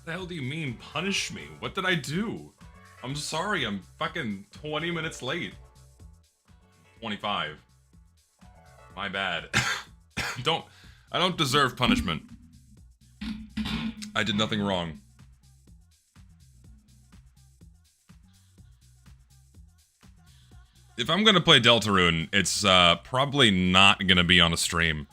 the hell do you mean punish me? What did I do? I'm sorry, I'm fucking 20 minutes late. 25. My bad. I don't deserve punishment. I did nothing wrong. If I'm gonna play Deltarune, it's probably not gonna be on a stream.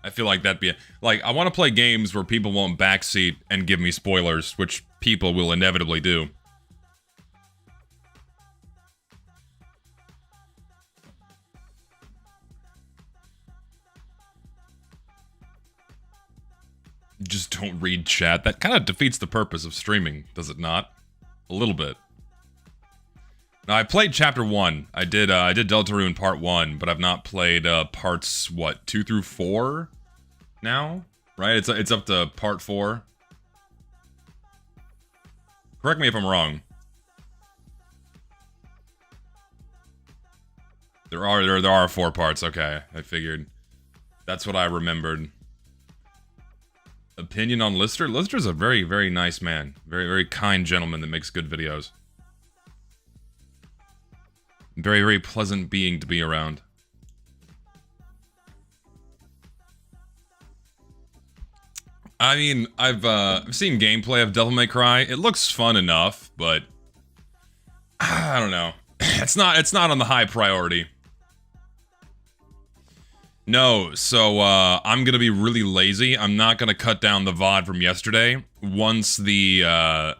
I feel like that'd be like, I want to play games where people won't backseat and give me spoilers, which people will inevitably do. Just don't read chat. That kind of defeats the purpose of streaming, does it not? A little bit. Now, I played Chapter 1. I did Deltarune Part 1, but I've not played parts, what, 2 through 4 now? Right? It's up to Part 4. Correct me if I'm wrong. There are 4 parts, okay. I figured. That's what I remembered. Opinion on Lister? Lister's a very, very nice man. Very, very kind gentleman that makes good videos. Very, very pleasant being to be around. I mean, I've seen gameplay of Devil May Cry. It looks fun enough, but I don't know. It's not on the high priority. No, so I'm gonna be really lazy. I'm not gonna cut down the VOD from yesterday. Once the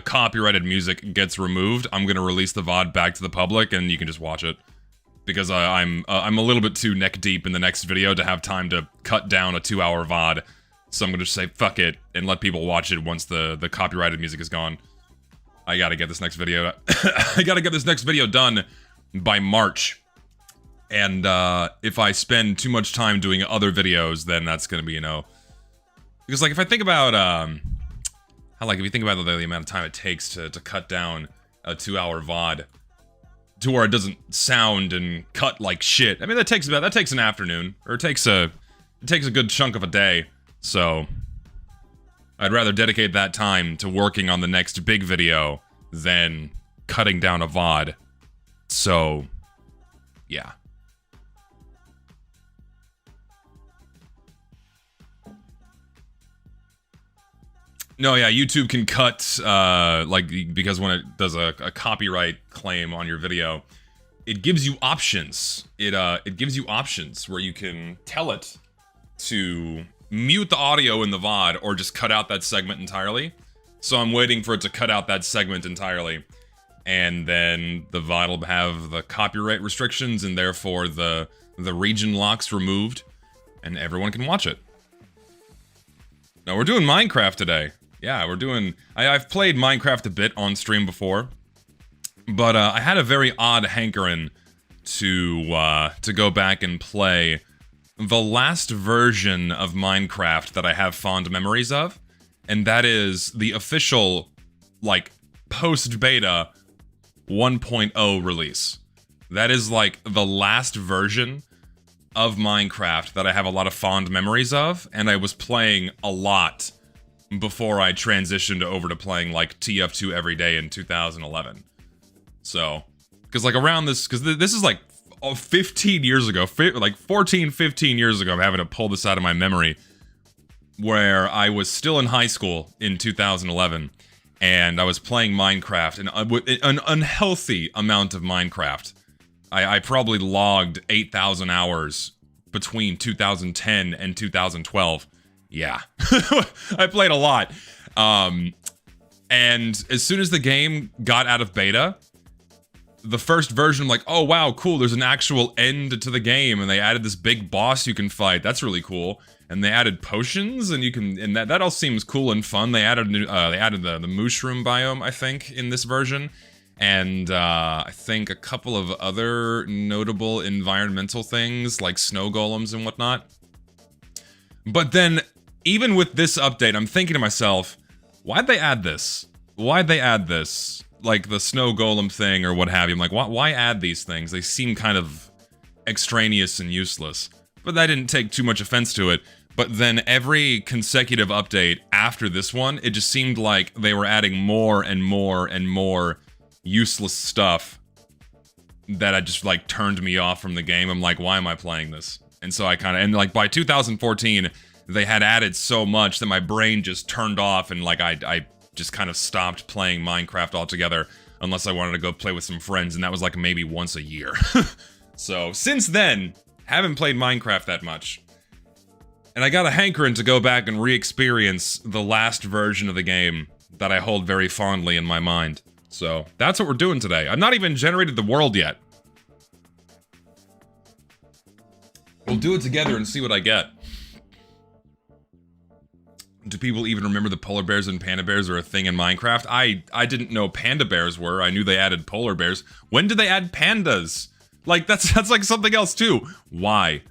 copyrighted music gets removed, I'm gonna release the VOD back to the public, and you can just watch it. Because I'm a little bit too neck deep in the next video to have time to cut down a 2-hour VOD. So I'm gonna just say fuck it and let people watch it once the copyrighted music is gone. I gotta get this next video. I gotta get this next video done by March. And if I spend too much time doing other videos, then that's gonna be, you know, because like if I think about how, like, if you think about the amount of time it takes to cut down a 2-hour VOD to where it doesn't sound and cut like shit. I mean, that takes an afternoon, or it takes a good chunk of a day. So I'd rather dedicate that time to working on the next big video than cutting down a VOD. So yeah. No, yeah, YouTube can cut, like, because when it does a copyright claim on your video, it gives you options. It gives you options where you can tell it to mute the audio in the VOD or just cut out that segment entirely. So I'm waiting for it to cut out that segment entirely. And then the VOD will have the copyright restrictions and therefore the region locks removed, and everyone can watch it. Now, we're doing Minecraft today. Yeah, we're doing... I've played Minecraft a bit on stream before, but I had a very odd hankering to go back and play the last version of Minecraft that I have fond memories of, and that is the official, like, post-beta 1.0 release. That is, like, the last version of Minecraft that I have a lot of fond memories of, and I was playing a lot before I transitioned over to playing, like, TF2 every day in 2011. So, because, like, around this, because this is, like, 15 years ago, like, 14, 15 years ago, I'm having to pull this out of my memory, where I was still in high school in 2011, and I was playing Minecraft, and an unhealthy amount of Minecraft. I probably logged 8,000 hours between 2010 and 2012. Yeah. I played a lot. And as soon as the game got out of beta, the first version, I'm like, oh wow, cool, there's an actual end to the game, and they added this big boss you can fight. That's really cool. And they added potions, and you can, and that all seems cool and fun. They added the mushroom biome, I think, in this version. And I think a couple of other notable environmental things, like snow golems and whatnot. But then, even with this update, I'm thinking to myself, why'd they add this? Why'd they add this? Like the snow golem thing or what have you. I'm like, why add these things? They seem kind of extraneous and useless. But I didn't take too much offense to it. But then every consecutive update after this one, it just seemed like they were adding more and more and more useless stuff that I just, like, turned me off from the game. I'm like, why am I playing this? And so I kind of, and like by 2014, they had added so much that my brain just turned off, and like I just kind of stopped playing Minecraft altogether unless I wanted to go play with some friends, and that was like maybe once a year. So since then, haven't played Minecraft that much. And I got a hankering to go back and re-experience the last version of the game that I hold very fondly in my mind. So that's what we're doing today. I've not even generated the world yet. We'll do it together and see what I get. Do people even remember the polar bears and panda bears are a thing in Minecraft? I didn't know panda bears were. I knew they added polar bears. When did they add pandas? Like, that's like something else too. Why?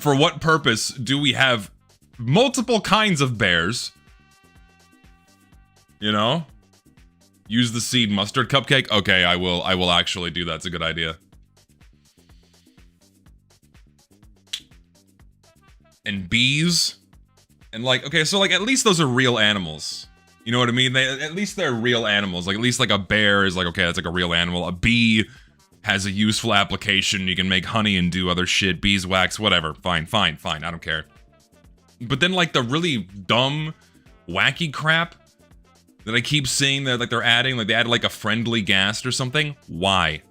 For what purpose do we have multiple kinds of bears? You know? Use the seed mustard cupcake? Okay, I will actually do that. It's a good idea. And bees? And like, okay, so like at least those are real animals. You know what I mean? At least they're real animals. Like at least like a bear is like, okay, that's like a real animal. A bee has a useful application. You can make honey and do other shit. Beeswax, whatever. Fine. I don't care. But then like the really dumb, wacky crap that I keep seeing that like they're adding, like they added like a friendly ghast or something. Why?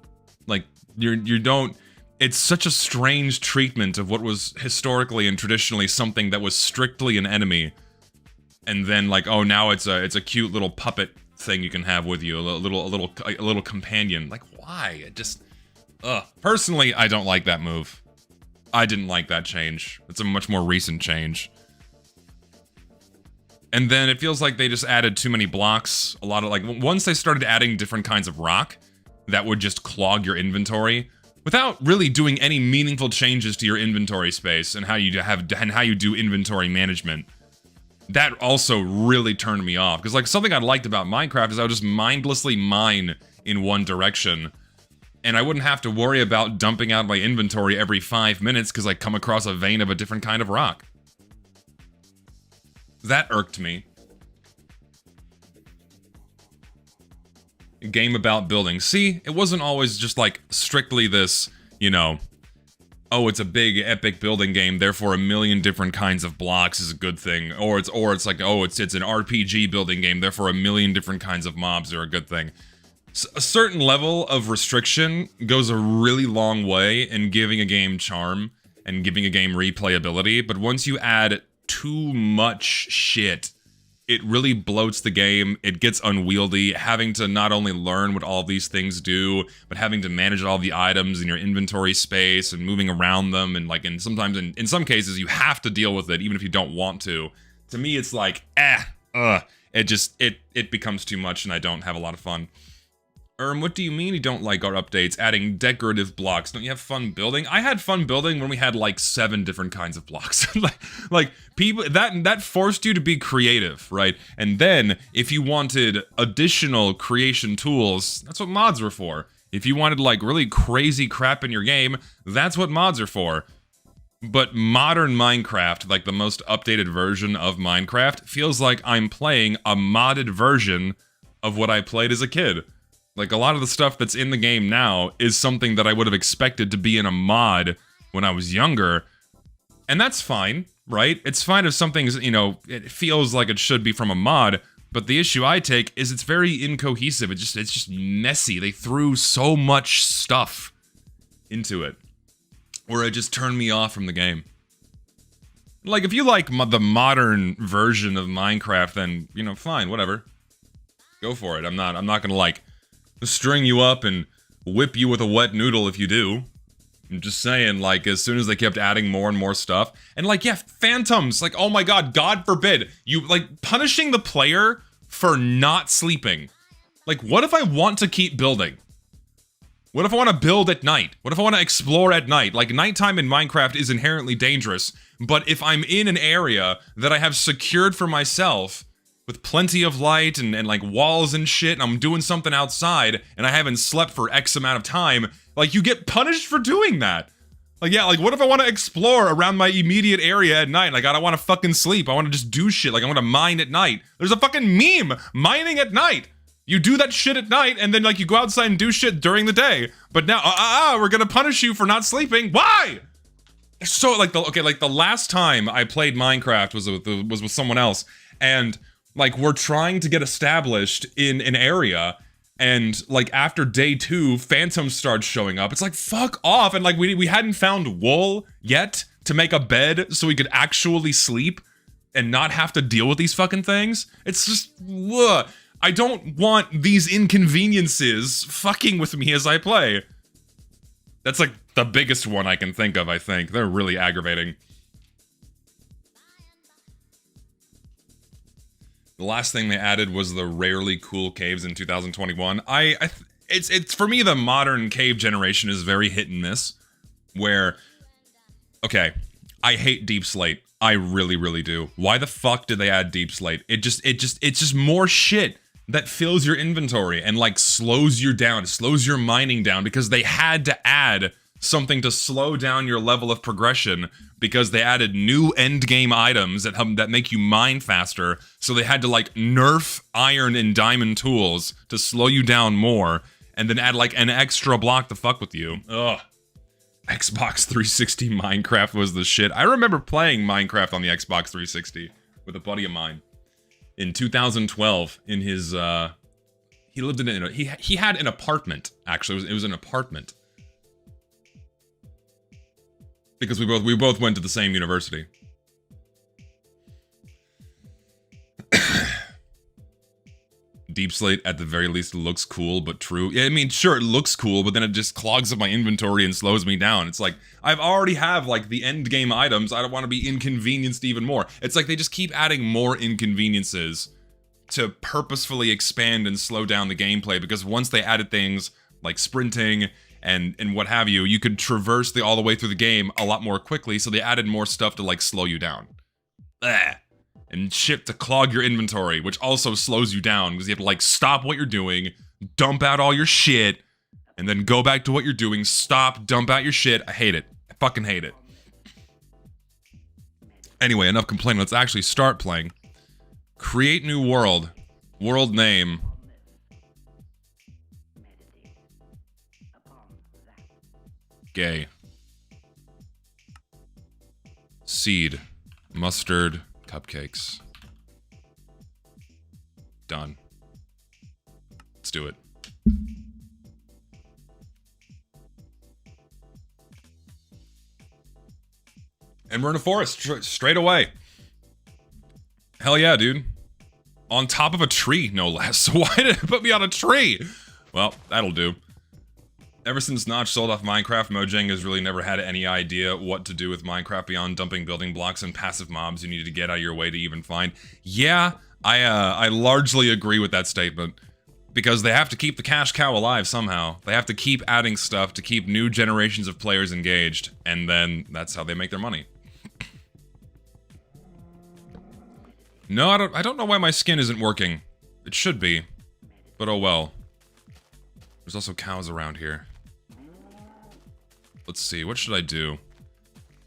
Like you don't. It's such a strange treatment of what was historically and traditionally something that was strictly an enemy, and then like, oh, now it's a cute little puppet thing you can have with you, a little companion. Like, why? It just, personally, I don't like that move. I didn't like that change. It's a much more recent change. And then it feels like they just added too many blocks. A lot of like, once they started adding different kinds of rock that would just clog your inventory, without really doing any meaningful changes to your inventory space and how you do inventory management. That also really turned me off. Because like something I liked about Minecraft is I would just mindlessly mine in one direction. And I wouldn't have to worry about dumping out my inventory every 5 minutes because I come across a vein of a different kind of rock. That irked me. Game about building. See, it wasn't always just like strictly this, you know, oh, it's a big epic building game, therefore a million different kinds of blocks is a good thing. Or it's like, oh, it's an RPG building game, therefore a million different kinds of mobs are a good thing. A certain level of restriction goes a really long way in giving a game charm and giving a game replayability, but once you add too much shit, it really bloats the game. It gets unwieldy, having to not only learn what all these things do, but having to manage all the items in your inventory space and moving around them, and like, sometimes in some cases you have to deal with it even if you don't want to. To me, it's like, it becomes too much and I don't have a lot of fun. What do you mean you don't like our updates adding decorative blocks? Don't you have fun building? I had fun building when we had like 7 different kinds of blocks. like people that forced you to be creative, right? And then if you wanted additional creation tools, that's what mods were for. If you wanted like really crazy crap in your game, that's what mods are for. But modern Minecraft, like the most updated version of Minecraft, feels like I'm playing a modded version of what I played as a kid. Like, a lot of the stuff that's in the game now is something that I would have expected to be in a mod when I was younger. And that's fine, right? It's fine if something's, you know, it feels like it should be from a mod, but the issue I take is it's very incohesive. It's just messy. They threw so much stuff into it, where it just turned me off from the game. Like, if you like the modern version of Minecraft, then, you know, fine, whatever. Go for it. I'm not gonna, like, string you up and whip you with a wet noodle if you do. I'm just saying, like, as soon as they kept adding more and more stuff, and like, yeah, phantoms, like, oh my god, God forbid, you, like, punishing the player for not sleeping. Like, what if I want to keep building? What if I want to build at night? What if I want to explore at night? Like, nighttime in Minecraft is inherently dangerous, but if I'm in an area that I have secured for myself, with plenty of light and like walls and shit, and I'm doing something outside, and I haven't slept for X amount of time, like, you get punished for doing that. Like, yeah, like, what if I want to explore around my immediate area at night? Like, I don't want to fucking sleep. I want to just do shit. Like, I want to mine at night. There's a fucking meme! Mining at night! You do that shit at night, and then, like, you go outside and do shit during the day. But now, we're gonna punish you for not sleeping. Why? So, like, the last time I played Minecraft was with someone else, and, like, we're trying to get established in an area, and, like, after day 2, phantoms start showing up. It's like, fuck off. And, like, we hadn't found wool yet to make a bed so we could actually sleep and not have to deal with these fucking things. It's just, ugh. I don't want these inconveniences fucking with me as I play. That's, like, the biggest one I can think of, I think. They're really aggravating. The last thing they added was the rarely cool caves in 2021. It's for me, the modern cave generation is very hit and miss. Where, okay, I hate Deep Slate. I really, really do. Why the fuck did they add Deep Slate? It's just more shit that fills your inventory and, like, slows you down, slows your mining down, because they had to add something to slow down your level of progression, because they added new endgame items that make you mine faster, so they had to, like, nerf iron and diamond tools to slow you down more, and then add, like, an extra block to fuck with you. Ugh. Xbox 360 Minecraft was the shit. I remember playing Minecraft on the Xbox 360 with a buddy of mine in 2012 in his, he lived in he had an apartment, actually. It was an apartment. Because we both went to the same university. Deep Slate, at the very least, looks cool, but true. Yeah, I mean, sure, it looks cool, but then it just clogs up my inventory and slows me down. It's like, I've already have, like, the end game items. I don't want to be inconvenienced even more. It's like they just keep adding more inconveniences to purposefully expand and slow down the gameplay, because once they added things like sprinting and what have you, you could traverse all the way through the game a lot more quickly, so they added more stuff to, like, slow you down. Ugh. And shit to clog your inventory, which also slows you down, because you have to, like, stop what you're doing, dump out all your shit, and then go back to what you're doing, stop, dump out your shit. I hate it. I fucking hate it. Anyway, enough complaining. Let's actually start playing. Create new world. World name. Gay. Seed. Mustard. Cupcakes. Done. Let's do it. And we're in a forest straight away. Hell yeah, dude. On top of a tree, no less. Why did it put me on a tree? Well, that'll do. Ever since Notch sold off Minecraft, Mojang has really never had any idea what to do with Minecraft beyond dumping building blocks and passive mobs you need to get out of your way to even find. Yeah, I largely agree with that statement. Because they have to keep the cash cow alive somehow. They have to keep adding stuff to keep new generations of players engaged. And then that's how they make their money. No, I don't know why my skin isn't working. It should be. But oh well. There's also cows around here. Let's see, what should I do?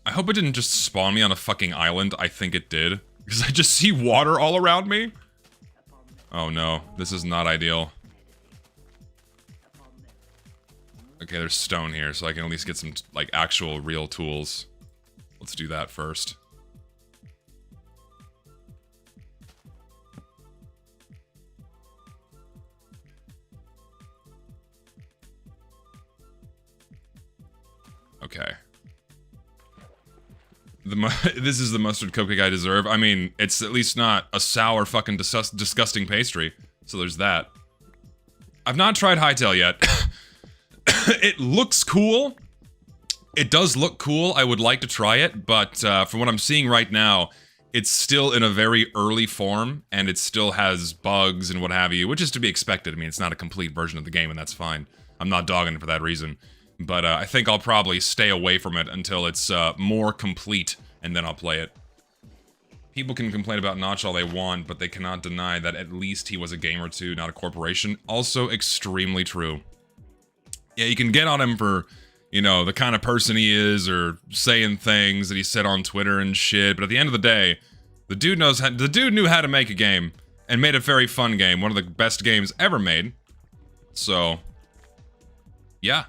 I hope it didn't just spawn me on a fucking island. I think it did. Because I just see water all around me. Oh no, this is not ideal. Okay, there's stone here, so I can at least get some, like, actual real tools. Let's do that first. Okay. This is the mustard cupcake I deserve. I mean, it's at least not a sour fucking disgusting pastry. So there's that. I've not tried Hightail yet. It looks cool. It does look cool. I would like to try it, but from what I'm seeing right now, it's still in a very early form, and it still has bugs and what have you, which is to be expected. I mean, it's not a complete version of the game, and that's fine. I'm not dogging it for that reason. But I think I'll probably stay away from it until it's more complete, and then I'll play it. People can complain about Notch all they want, but they cannot deny that at least he was a gamer too, not a corporation. Also extremely true. Yeah, you can get on him for, you know, the kind of person he is, or saying things that he said on Twitter and shit. But at the end of the day, the dude knew how to make a game and made a very fun game, one of the best games ever made. So, yeah.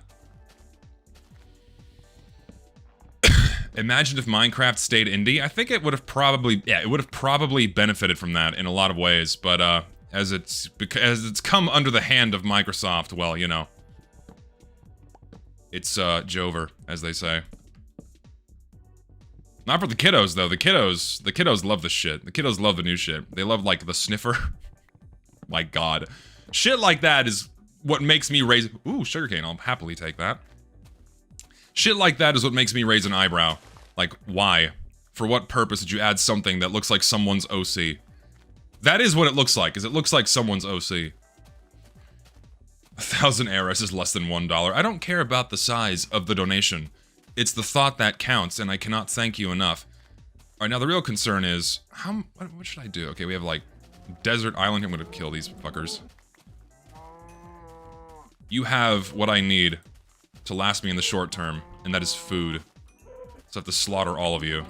Imagine if Minecraft stayed indie. I think it would have probably, benefited from that in a lot of ways. But as it's come under the hand of Microsoft, well, you know, it's Jover, as they say. Not for the kiddos though. The kiddos love the shit. The kiddos love the new shit. They love like the sniffer. My God, shit like that is what makes me raise. Ooh, sugarcane. I'll happily take that. Shit like that is what makes me raise an eyebrow. Like, why? For what purpose did you add something that looks like someone's OC? That is what it looks like, is it looks like someone's OC. 1,000 ARS is less than $1. I don't care about the size of the donation. It's the thought that counts, and I cannot thank you enough. Alright, now the real concern is, what should I do? Okay, we have, like, desert island. I'm gonna kill these fuckers. You have what I need to last me in the short term, and that is food. So I have to slaughter all of you.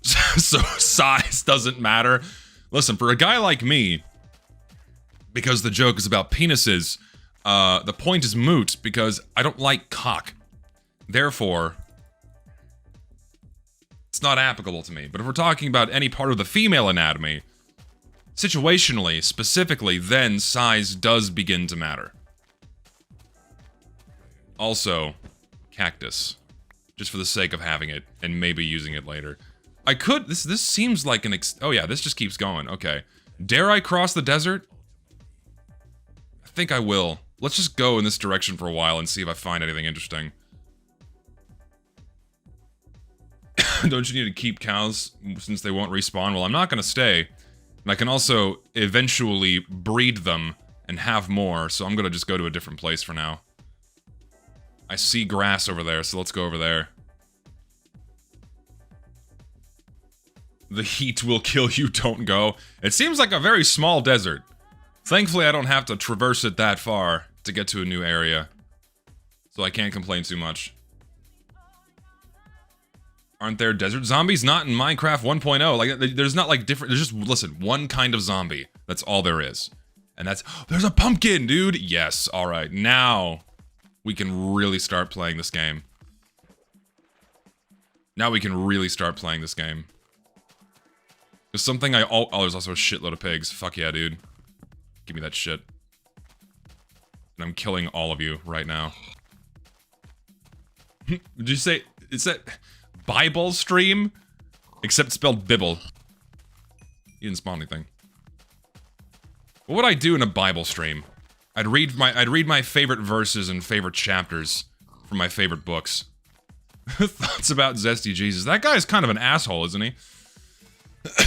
So size doesn't matter. Listen, for a guy like me, because the joke is about penises, the point is moot because I don't like cock. Therefore, it's not applicable to me. But if we're talking about any part of the female anatomy, situationally, specifically, then size does begin to matter. Also, cactus. Just for the sake of having it, and maybe using it later. I could, this seems like an oh yeah, this just keeps going, okay. Dare I cross the desert? I think I will. Let's just go in this direction for a while and see if I find anything interesting. Don't you need to keep cows since they won't respawn? Well, I'm not gonna stay. And I can also eventually breed them and have more, so I'm gonna just go to a different place for now. I see grass over there, so let's go over there. The heat will kill you, don't go. It seems like a very small desert. Thankfully, I don't have to traverse it that far to get to a new area. So I can't complain too much. Aren't there desert zombies? Not in Minecraft 1.0. Like, there's not like different, there's just, listen, one kind of zombie. That's all there is. And that's, there's a pumpkin, dude! Yes, alright, now we can really start playing this game. Now we can really start playing this game. There's something oh, there's also a shitload of pigs. Fuck yeah, dude. Give me that shit. And I'm killing all of you right now. Did you say, is that Bible stream? Except spelled Bibble. You didn't spawn anything. What would I do in a Bible stream? I'd read my favorite verses and favorite chapters from my favorite books. Thoughts about Zesty Jesus. That guy's kind of an asshole, isn't he?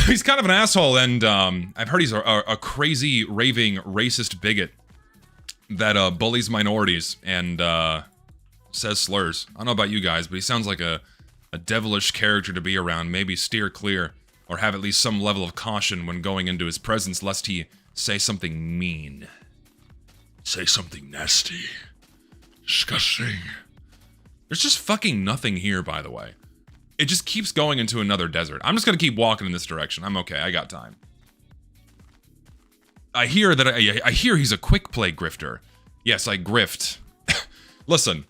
He's kind of an asshole, and I've heard he's a crazy, raving, racist bigot that bullies minorities and says slurs. I don't know about you guys, but he sounds like a devilish character to be around. Maybe steer clear, or have at least some level of caution when going into his presence, lest he say something mean. Say something nasty. Disgusting. There's just fucking nothing here, by the way. It just keeps going into another desert. I'm just gonna keep walking in this direction. I'm okay, I got time. I hear that I hear he's a quick play grifter. Yes, I grift. Listen,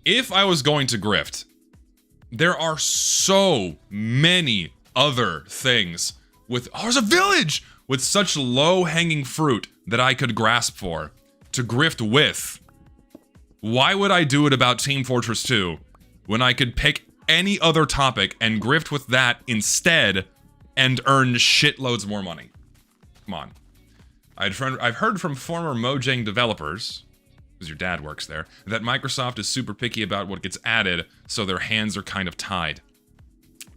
if I was going to grift, there are so many other things with, oh, there's a village! With such low-hanging fruit that I could grasp for, to grift with. Why would I do it about Team Fortress 2, when I could pick any other topic and grift with that instead, and earn shitloads more money? Come on. I've heard from former Mojang developers, because your dad works there, that Microsoft is super picky about what gets added, so their hands are kind of tied.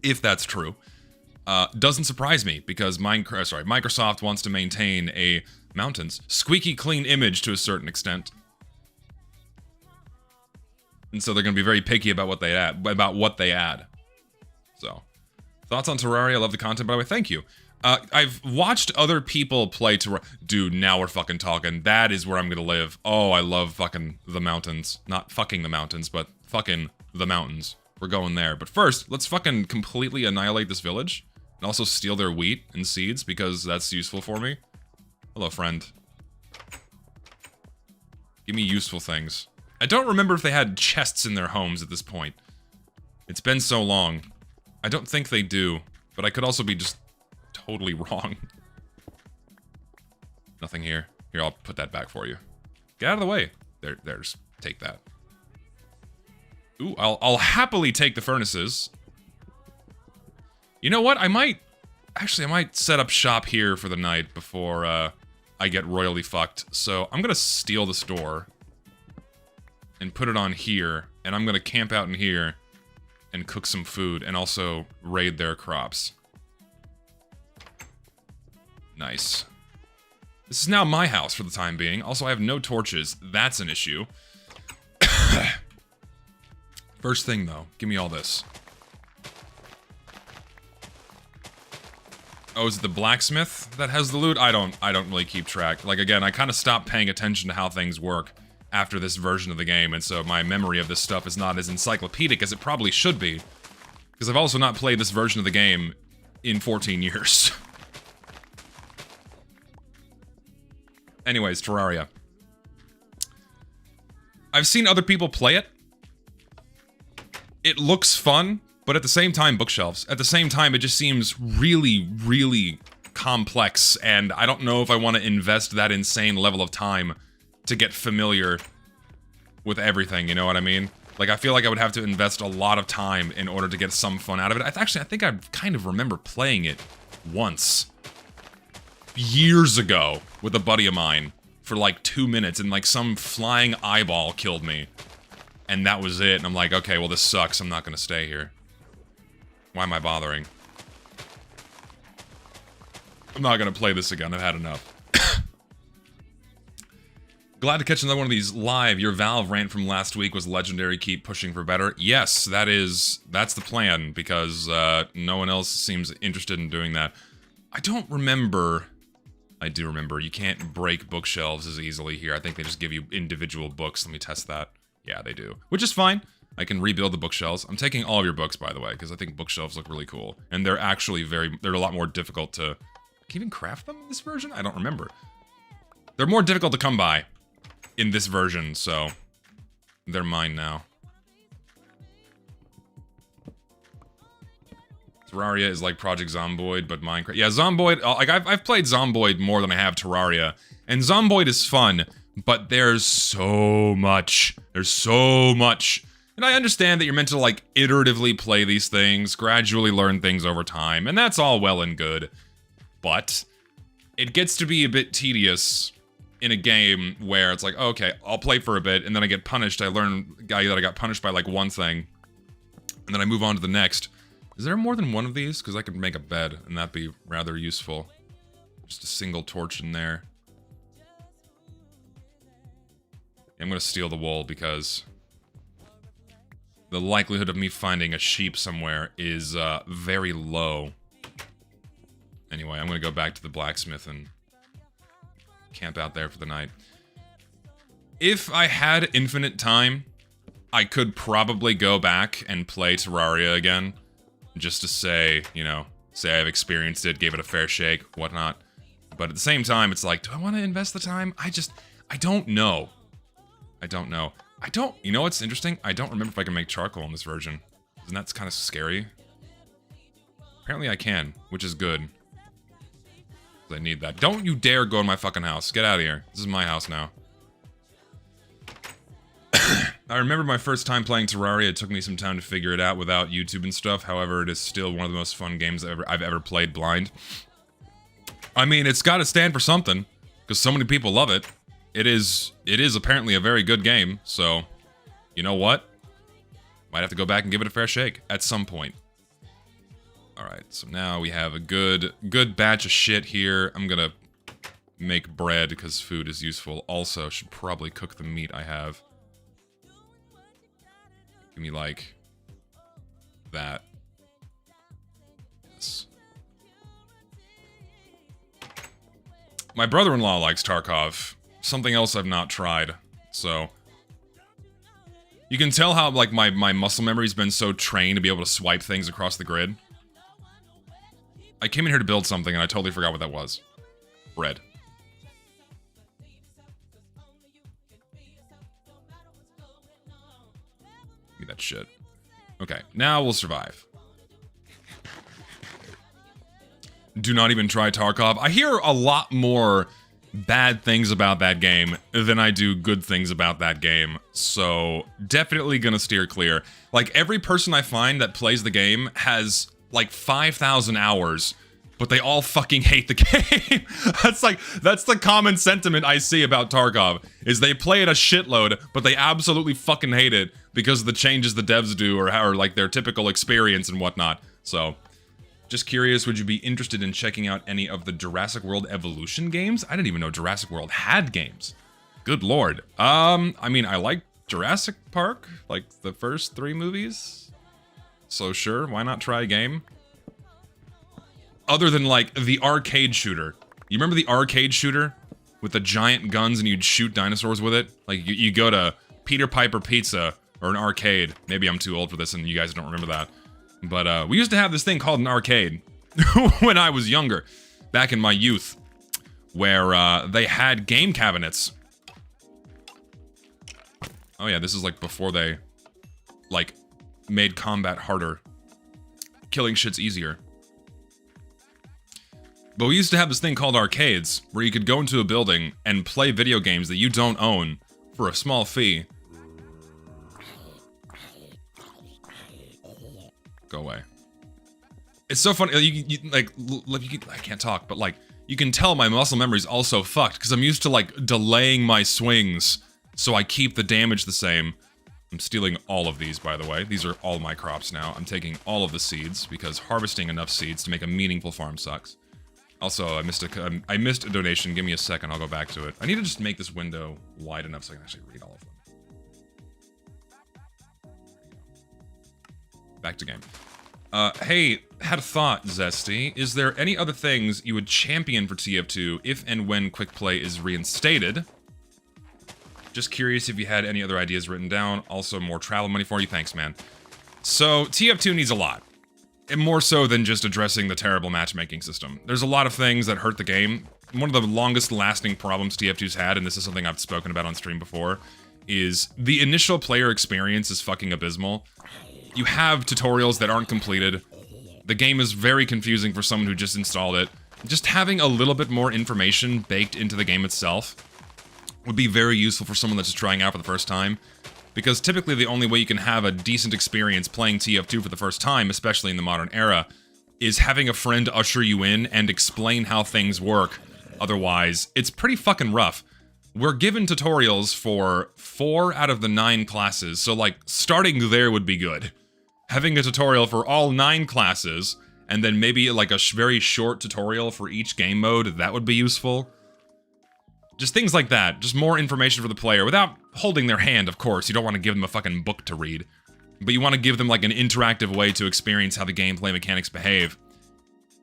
If that's true. Doesn't surprise me, because Microsoft wants to maintain a mountains squeaky clean image to a certain extent. And so they're going to be very picky about what they add. So, thoughts on Terraria? I love the content, by the way. Thank you. I've watched other people play Terraria. Dude, now we're fucking talking. That is where I'm gonna live. Oh, I love fucking the mountains. Not fucking the mountains, but fucking the mountains. We're going there. But first, let's fucking completely annihilate this village. And also steal their wheat and seeds, because that's useful for me. Hello, friend. Give me useful things. I don't remember if they had chests in their homes at this point. It's been so long. I don't think they do, but I could also be just totally wrong. Nothing here. Here, I'll put that back for you. Get out of the way. There's. Take that. Ooh, I'll happily take the furnaces. You know what? I might set up shop here for the night before I get royally fucked. So I'm gonna steal this door and put it on here, and I'm gonna camp out in here and cook some food and also raid their crops. Nice. This is now my house for the time being. Also, I have no torches. That's an issue. First thing, though. Give me all this. Oh, is it the blacksmith that has the loot? I don't really keep track. Like, again, I kind of stopped paying attention to how things work after this version of the game, and so my memory of this stuff is not as encyclopedic as it probably should be. Because I've also not played this version of the game in 14 years. Anyways, Terraria. I've seen other people play it. It looks fun, but at the same time, bookshelves. At the same time, it just seems really, really complex, and I don't know if I want to invest that insane level of time to get familiar with everything, you know what I mean? Like, I feel like I would have to invest a lot of time in order to get some fun out of it. I think I kind of remember playing it once. Years ago with a buddy of mine for like 2 minutes, and like some flying eyeball killed me. And that was it, and I'm like, okay, well this sucks, I'm not gonna stay here. Why am I bothering? I'm not gonna play this again, I've had enough. Glad to catch another one of these live. Your Valve rant from last week was legendary, keep pushing for better. Yes, that's the plan, because no one else seems interested in doing that. I don't remember... I do remember, you can't break bookshelves as easily here. I think they just give you individual books. Let me test that. Yeah, they do. Which is fine. I can rebuild the bookshelves. I'm taking all of your books, by the way, because I think bookshelves look really cool. And they're actually they're a lot more difficult to... Can you even craft them in this version? I don't remember. They're more difficult to come by in this version, so they're mine now. Terraria is like Project Zomboid, but Minecraft. Yeah, Zomboid, like I've played Zomboid more than I have Terraria, and Zomboid is fun, but there's so much. There's so much. And I understand that you're meant to like iteratively play these things, gradually learn things over time, and that's all well and good. But it gets to be a bit tedious in a game where it's like, okay, I'll play for a bit, and then I get punished. I learn that I got punished by like one thing, and then I move on to the next. Is there more than one of these? Because I could make a bed, and that'd be rather useful. Just a single torch in there. I'm gonna steal the wool, because the likelihood of me finding a sheep somewhere is very low. Anyway, I'm gonna go back to the blacksmith and camp out there for the night. If I had infinite time, I could probably go back and play Terraria again. Just to say, you know, say I've experienced it, gave it a fair shake, whatnot. But at the same time, it's like, do I want to invest the time? I don't know. You know what's interesting? I don't remember if I can make charcoal in this version. Isn't that kind of scary? Apparently I can, which is good. I need that. Don't you dare go in my fucking house. Get out of here. This is my house now. I remember my first time playing Terraria. It took me some time to figure it out without YouTube and stuff. However, it is still one of the most fun games I've ever played blind. I mean, it's got to stand for something, because so many people love it. It is apparently a very good game, so you know what? Might have to go back and give it a fair shake at some point. Alright, so now we have a good batch of shit here. I'm gonna make bread, because food is useful. Also, should probably cook the meat I have. Give me, like, that. Yes. My brother-in-law likes Tarkov. Something else I've not tried. So you can tell how like my muscle memory's been so trained to be able to swipe things across the grid. I came in here to build something and I totally forgot what that was. Bread. Give me that shit. Okay, now we'll survive. Do not even try Tarkov. I hear a lot more bad things about that game than I do good things about that game. So, definitely gonna steer clear. Like, every person I find that plays the game has, like, 5,000 hours, but they all fucking hate the game. That's the common sentiment I see about Tarkov, is they play it a shitload, but they absolutely fucking hate it because of the changes the devs do or like, their typical experience and whatnot. So, just curious, would you be interested in checking out any of the Jurassic World Evolution games? I didn't even know Jurassic World had games. Good lord. I mean, I like Jurassic Park, like the first 3 movies. So sure, why not try a game? Other than like the arcade shooter. You remember the arcade shooter? With the giant guns and you'd shoot dinosaurs with it? Like you go to Peter Piper Pizza or an arcade. Maybe I'm too old for this and you guys don't remember that. But we used to have this thing called an arcade when I was younger, back in my youth, where they had game cabinets. Oh yeah, this is like before they, like, made combat harder. Killing shit's easier. But we used to have this thing called arcades, where you could go into a building and play video games that you don't own for a small fee. Go away. It's so funny. I can't talk, but like, you can tell my muscle memory's also fucked because I'm used to like delaying my swings so I keep the damage the same. I'm stealing all of these, by the way. These are all my crops now. I'm taking all of the seeds because harvesting enough seeds to make a meaningful farm sucks. Also, I missed a donation. Give me a second. I'll go back to it. I need to just make this window wide enough so I can actually read all of them. Back to game. Hey, had a thought, Zesty. Is there any other things you would champion for TF2 if and when quick play is reinstated? Just curious if you had any other ideas written down. Also, more travel money for you. Thanks, man. So, TF2 needs a lot. And more so than just addressing the terrible matchmaking system. There's a lot of things that hurt the game. One of the longest lasting problems TF2's had, and this is something I've spoken about on stream before, is the initial player experience is fucking abysmal. You have tutorials that aren't completed. The game is very confusing for someone who just installed it. Just having a little bit more information baked into the game itself would be very useful for someone that's just trying out for the first time. Because typically the only way you can have a decent experience playing TF2 for the first time, especially in the modern era, is having a friend usher you in and explain how things work. Otherwise, it's pretty fucking rough. We're given tutorials for 4 out of the 9 classes, so like, starting there would be good. Having a tutorial for all 9 classes, and then maybe like a very short tutorial for each game mode, that would be useful. Just things like that, just more information for the player, without holding their hand, of course. You don't want to give them a fucking book to read. But you want to give them like an interactive way to experience how the gameplay mechanics behave.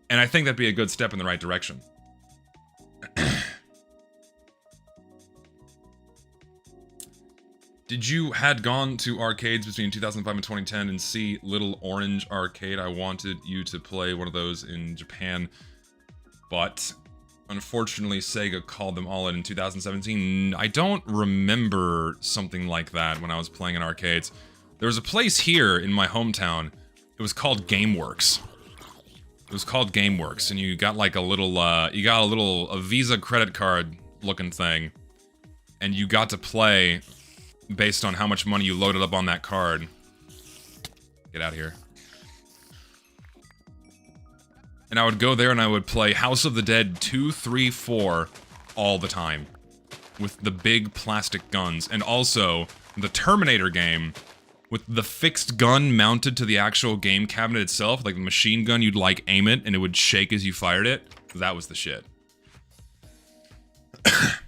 And I think that'd be a good step in the right direction. Did you had gone to arcades between 2005 and 2010 and see Little Orange Arcade? I wanted you to play one of those in Japan, but unfortunately Sega called them all in 2017. I don't remember something like that when I was playing in arcades. There was a place here in my hometown. It was called GameWorks. It was called GameWorks, and you got like a little, a Visa credit card looking thing, and you got to play based on how much money you loaded up on that card. Get out of here. And I would go there and I would play House of the Dead 2, 3, 4 all the time. With the big plastic guns. And also, the Terminator game with the fixed gun mounted to the actual game cabinet itself. Like the machine gun, you'd like aim it and it would shake as you fired it. That was the shit.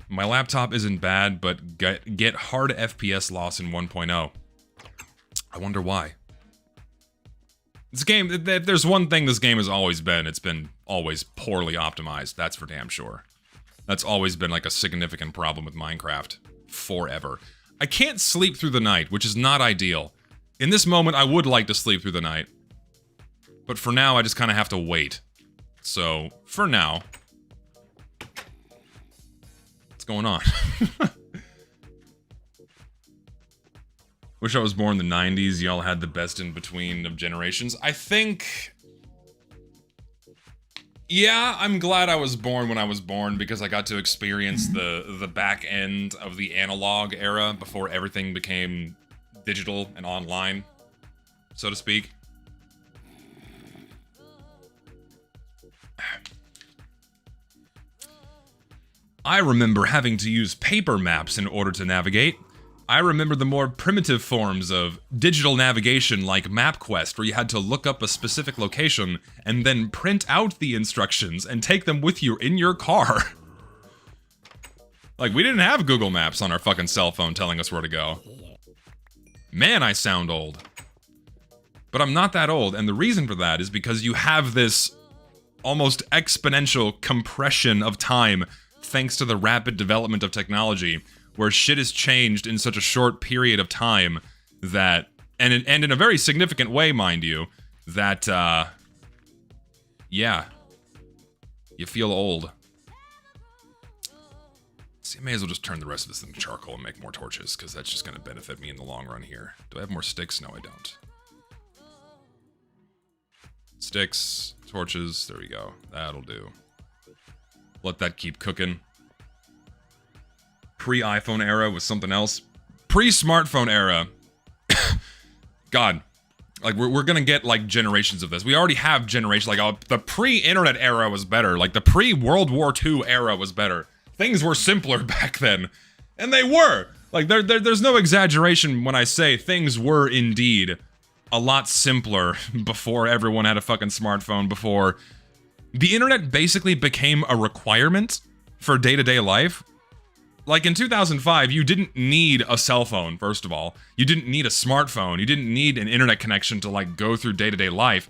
My laptop isn't bad, but get hard FPS loss in 1.0. I wonder why. This game, there's one thing this game has always been. It's been always poorly optimized. That's for damn sure. That's always been like a significant problem with Minecraft. Forever. I can't sleep through the night, which is not ideal. In this moment, I would like to sleep through the night. But for now, I just kind of have to wait. So, for now... What's going on? Wish I was born in the 90s. Y'all had the best in between of generations. I think... Yeah, I'm glad I was born when I was born because I got to experience the back end of the analog era before everything became digital and online, so to speak. I remember having to use paper maps in order to navigate. I remember the more primitive forms of digital navigation like MapQuest, where you had to look up a specific location and then print out the instructions and take them with you in your car. Like, we didn't have Google Maps on our fucking cell phone telling us where to go. Man, I sound old. But I'm not that old, and the reason for that is because you have this almost exponential compression of time thanks to the rapid development of technology, where shit has changed in such a short period of time that, and in a very significant way, mind you, that, yeah, you feel old. See, I may as well just turn the rest of this thing to charcoal and make more torches, because that's just going to benefit me in the long run here. Do I have more sticks? No, I don't. Sticks, torches, there we go. That'll do. Let that keep cooking. Pre-iPhone era was something else. Pre-smartphone era. God. Like, we're gonna get, like, generations of this. We already have generations. Like, the pre-internet era was better. Like, the pre-World War II era was better. Things were simpler back then. And they were! Like, there's no exaggeration when I say things were indeed a lot simpler before everyone had a fucking smartphone, before the internet basically became a requirement for day-to-day life. Like, in 2005, you didn't need a cell phone, first of all. You didn't need a smartphone. You didn't need an internet connection to, like, go through day-to-day life.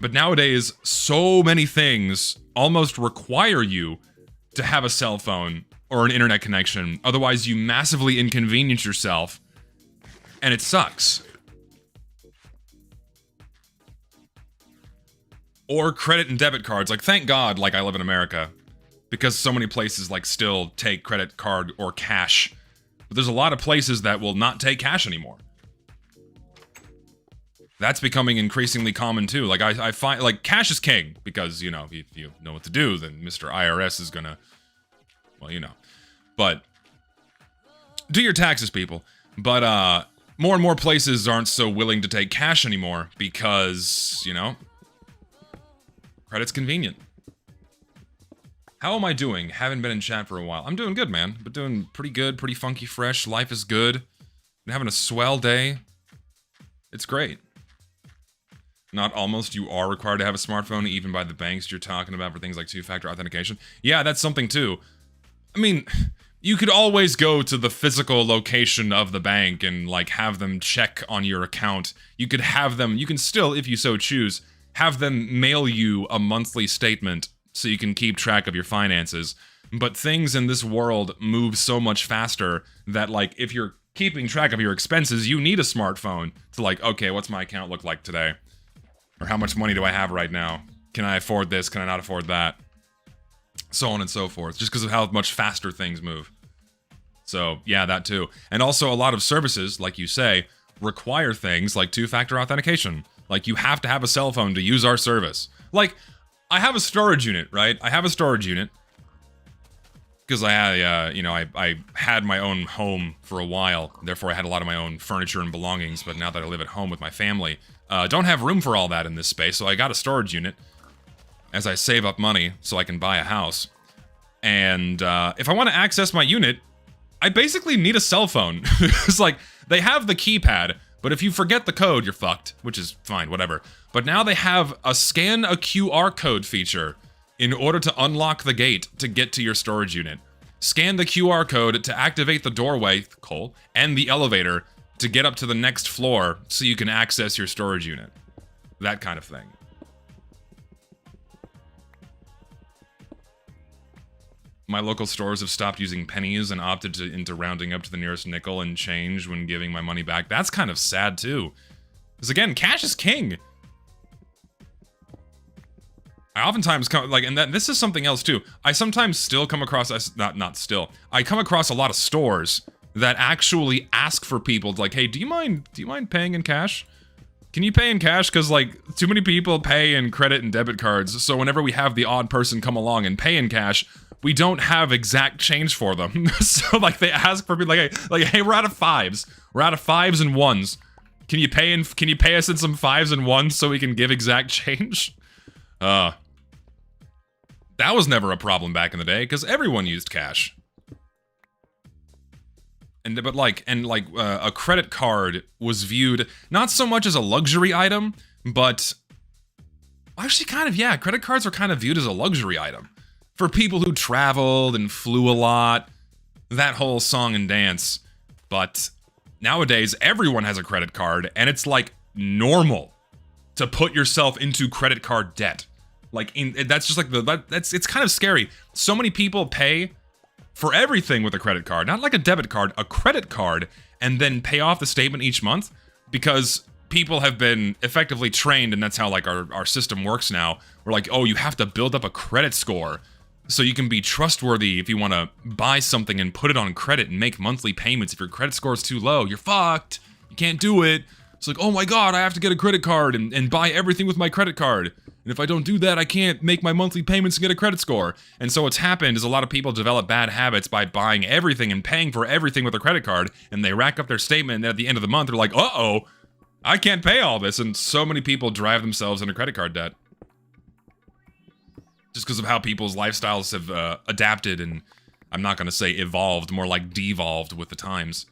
But nowadays, so many things almost require you to have a cell phone or an internet connection. Otherwise, you massively inconvenience yourself, and it sucks. Or credit and debit cards. Like, thank God, like, I live in America. Because so many places, like, still take credit card or cash. But there's a lot of places that will not take cash anymore. That's becoming increasingly common, too. Like, I find, like, cash is king. Because, you know, if you know what to do, then Mr. IRS is gonna... Well, you know. But... do your taxes, people. But, more and more places aren't so willing to take cash anymore. Because, you know... credit's convenient. How am I doing? Haven't been in chat for a while. I'm doing good, man. But doing pretty good, pretty funky fresh. Life is good. Been having a swell day. It's great. Not almost. You are required to have a smartphone, even by the banks you're talking about for things like two-factor authentication. Yeah, that's something too. I mean, you could always go to the physical location of the bank and, like, have them check on your account. You could have them, you can still, if you so choose, have them mail you a monthly statement so you can keep track of your finances. But things in this world move so much faster that, like, if you're keeping track of your expenses, you need a smartphone to, like, okay, what's my account look like today? Or how much money do I have right now? Can I afford this? Can I not afford that? So on and so forth, just because of how much faster things move. So, yeah, that too. And also, a lot of services, like you say, require things like two-factor authentication. Like, you have to have a cell phone to use our service. Like, I have a storage unit, right? I have a storage unit. Because I had, you know, I had my own home for a while. Therefore, I had a lot of my own furniture and belongings. But now that I live at home with my family, don't have room for all that in this space. So I got a storage unit as I save up money so I can buy a house. And if I want to access my unit, I basically need a cell phone. It's like, they have the keypad, but if you forget the code, you're fucked, which is fine, whatever. But now they have a scan a QR code feature in order to unlock the gate to get to your storage unit. Scan the QR code to activate the doorway, and the elevator to get up to the next floor so you can access your storage unit. That kind of thing. My local stores have stopped using pennies and opted into rounding up to the nearest nickel and change when giving my money back. That's kind of sad, too. Because, again, cash is king. I oftentimes come, like, and this is something else, too. I sometimes still come across, I come across a lot of stores that actually ask for people, like, hey, do you mind paying in cash? Can you pay in cash? Because, like, too many people pay in credit and debit cards, so whenever we have the odd person come along and pay in cash, we don't have exact change for them. So, like, they ask for people, hey, we're out of fives. We're out of fives and ones. Can you pay us in some fives and ones so we can give exact change? That was never a problem back in the day, because everyone used cash. But a credit card was viewed not so much as a luxury item, but actually kind of, yeah, credit cards were kind of viewed as a luxury item. For people who traveled and flew a lot, that whole song and dance. But nowadays, everyone has a credit card, and it's like normal to put yourself into credit card debt. That's just like it's kind of scary. So many people pay for everything with a credit card, not like a debit card, a credit card, and then pay off the statement each month, because people have been effectively trained, and that's how like our system works now. We're like, oh, you have to build up a credit score so you can be trustworthy if you want to buy something and put it on credit and make monthly payments. If your credit score is too low, you're fucked. You can't do it. It's like, oh my god, I have to get a credit card and buy everything with my credit card. And if I don't do that, I can't make my monthly payments and get a credit score. And so what's happened is a lot of people develop bad habits by buying everything and paying for everything with a credit card, and they rack up their statement, and at the end of the month, they're like, uh-oh, I can't pay all this. And so many people drive themselves into credit card debt. Just because of how people's lifestyles have adapted, and I'm not going to say evolved, more like devolved with the times.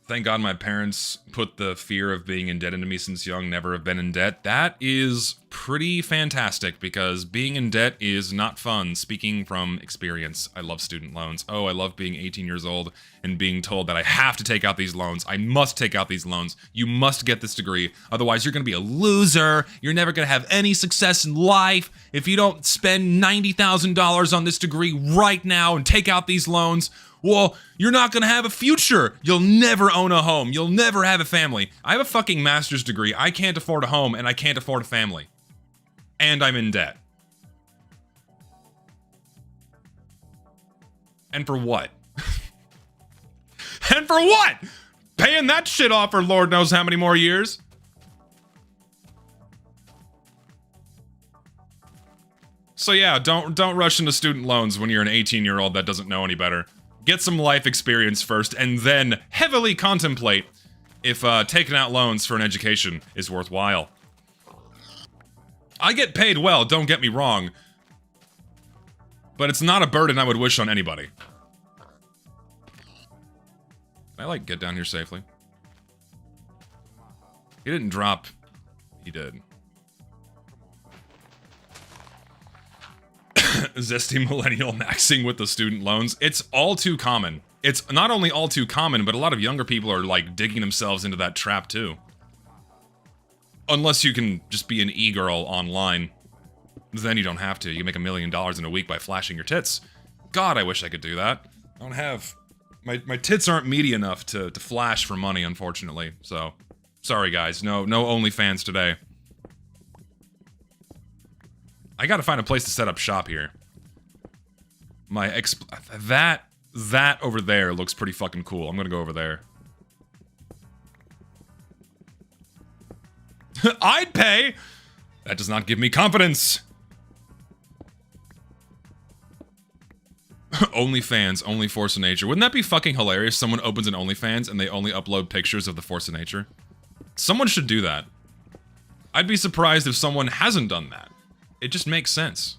Thank God my parents put the fear of being in debt into me since young, never have been in debt. That is pretty fantastic, because being in debt is not fun. Speaking from experience, I love student loans. Oh, I love being 18 years old and being told that I have to take out these loans. I must take out these loans. You must get this degree. Otherwise, you're going to be a loser. You're never going to have any success in life. If you don't spend $90,000 on this degree right now and take out these loans, well, you're not gonna have a future. You'll never own a home. You'll never have a family. I have a fucking master's degree. I can't afford a home, and I can't afford a family. And I'm in debt. And for what? And for what? Paying that shit off for Lord knows how many more years. So yeah, don't rush into student loans when you're an 18-year-old that doesn't know any better. Get some life experience first, and then heavily contemplate if taking out loans for an education is worthwhile. I get paid well, don't get me wrong, but it's not a burden I would wish on anybody. Can I, get down here safely? He didn't drop. He did. Zesty millennial maxing with the student loans. It's all too common. It's not only all too common, but a lot of younger people are digging themselves into that trap too. Unless you can just be an e-girl online. Then you don't have to. You can make $1 million in a week by flashing your tits. God, I wish I could do that. I don't have... My tits aren't meaty enough to flash for money, unfortunately. So, sorry guys. No OnlyFans today. I gotta find a place to set up shop here. That over there looks pretty fucking cool. I'm gonna go over there. I'd pay! That does not give me confidence! OnlyFans, only Force of Nature. Wouldn't that be fucking hilarious? Someone opens an OnlyFans and they only upload pictures of the Force of Nature. Someone should do that. I'd be surprised if someone hasn't done that. It just makes sense.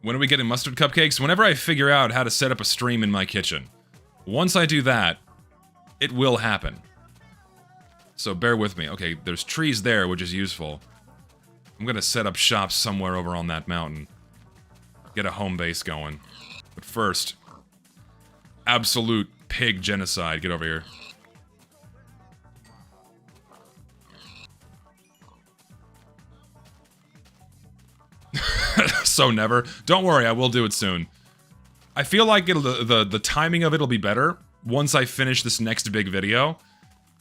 When are we getting mustard cupcakes? Whenever I figure out how to set up a stream in my kitchen. Once I do that, it will happen. So bear with me. Okay, there's trees there, which is useful. I'm gonna set up shop somewhere over on that mountain. Get a home base going. But first, absolute pig genocide. Get over here. so never. Don't worry, I will do it soon. I feel like the timing of it'll be better once I finish this next big video,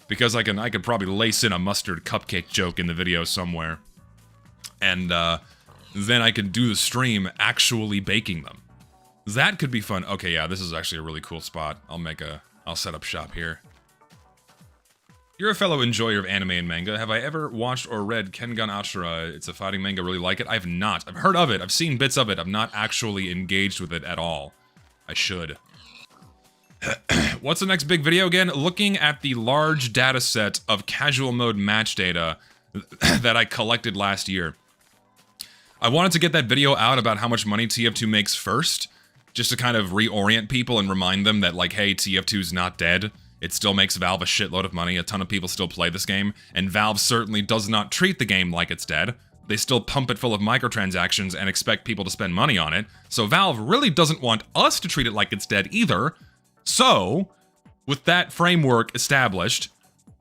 because I could probably lace in a mustard cupcake joke in the video somewhere, and then I could do the stream actually baking them. That could be fun. Okay, yeah, this is actually a really cool spot. I'll set up shop here. You're a fellow enjoyer of anime and manga. Have I ever watched or read Kengan Ashura? It's a fighting manga. Really like it? I've not. I've heard of it. I've seen bits of it. I'm not actually engaged with it at all. I should. What's the next big video again? Looking at the large data set of casual mode match data that I collected last year. I wanted to get that video out about how much money TF2 makes first, just to kind of reorient people and remind them that, like, hey, TF2's not dead. It still makes Valve a shitload of money, a ton of people still play this game, and Valve certainly does not treat the game like it's dead. They still pump it full of microtransactions and expect people to spend money on it, so Valve really doesn't want us to treat it like it's dead either. So, with that framework established,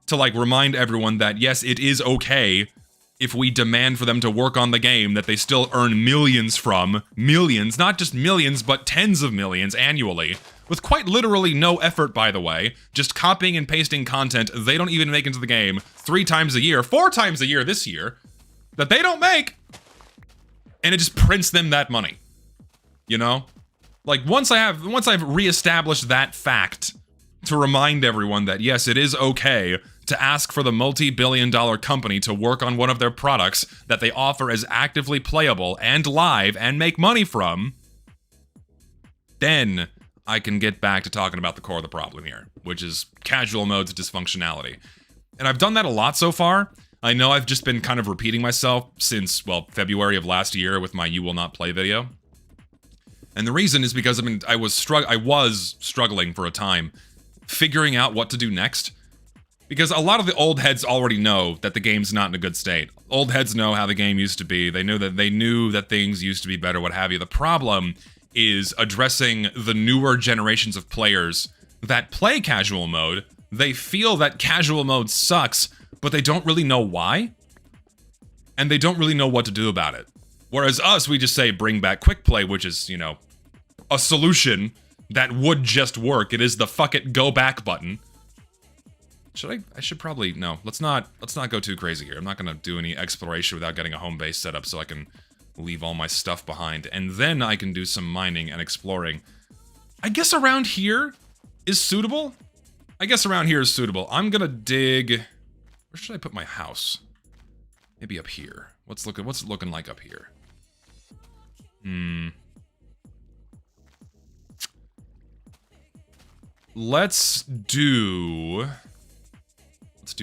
to, like, remind everyone that, yes, it is okay if we demand for them to work on the game that they still earn millions from, millions, not just millions, but tens of millions annually, with quite literally no effort, by the way, just copying and pasting content they don't even make into the game 3 times a year, 4 times a year this year, that they don't make, and it just prints them that money, you know? Like, once I've reestablished that fact to remind everyone that, yes, it is okay to ask for the multi-billion-dollar company to work on one of their products that they offer as actively playable and live and make money from, then I can get back to talking about the core of the problem here, which is casual mode's dysfunctionality. And I've done that a lot so far. I know I've just been kind of repeating myself since, well, February of last year with my You Will Not Play video. And the reason is because, I mean, I was struggling for a time figuring out what to do next. Because a lot of the old heads already know that the game's not in a good state. Old heads know how the game used to be. They knew that things used to be better, what have you. The problem is addressing the newer generations of players that play casual mode. They feel that casual mode sucks, but they don't really know why. And they don't really know what to do about it. Whereas us, we just say bring back quick play, which is, you know, a solution that would just work. It is the fuck it go back button. I should probably, no, let's not go too crazy here. I'm not gonna do any exploration without getting a home base set up so I can leave all my stuff behind, and then I can do some mining and exploring. I guess around here is suitable. I'm gonna dig, where should I put my house? Maybe up here. What's it looking like up here? Let's do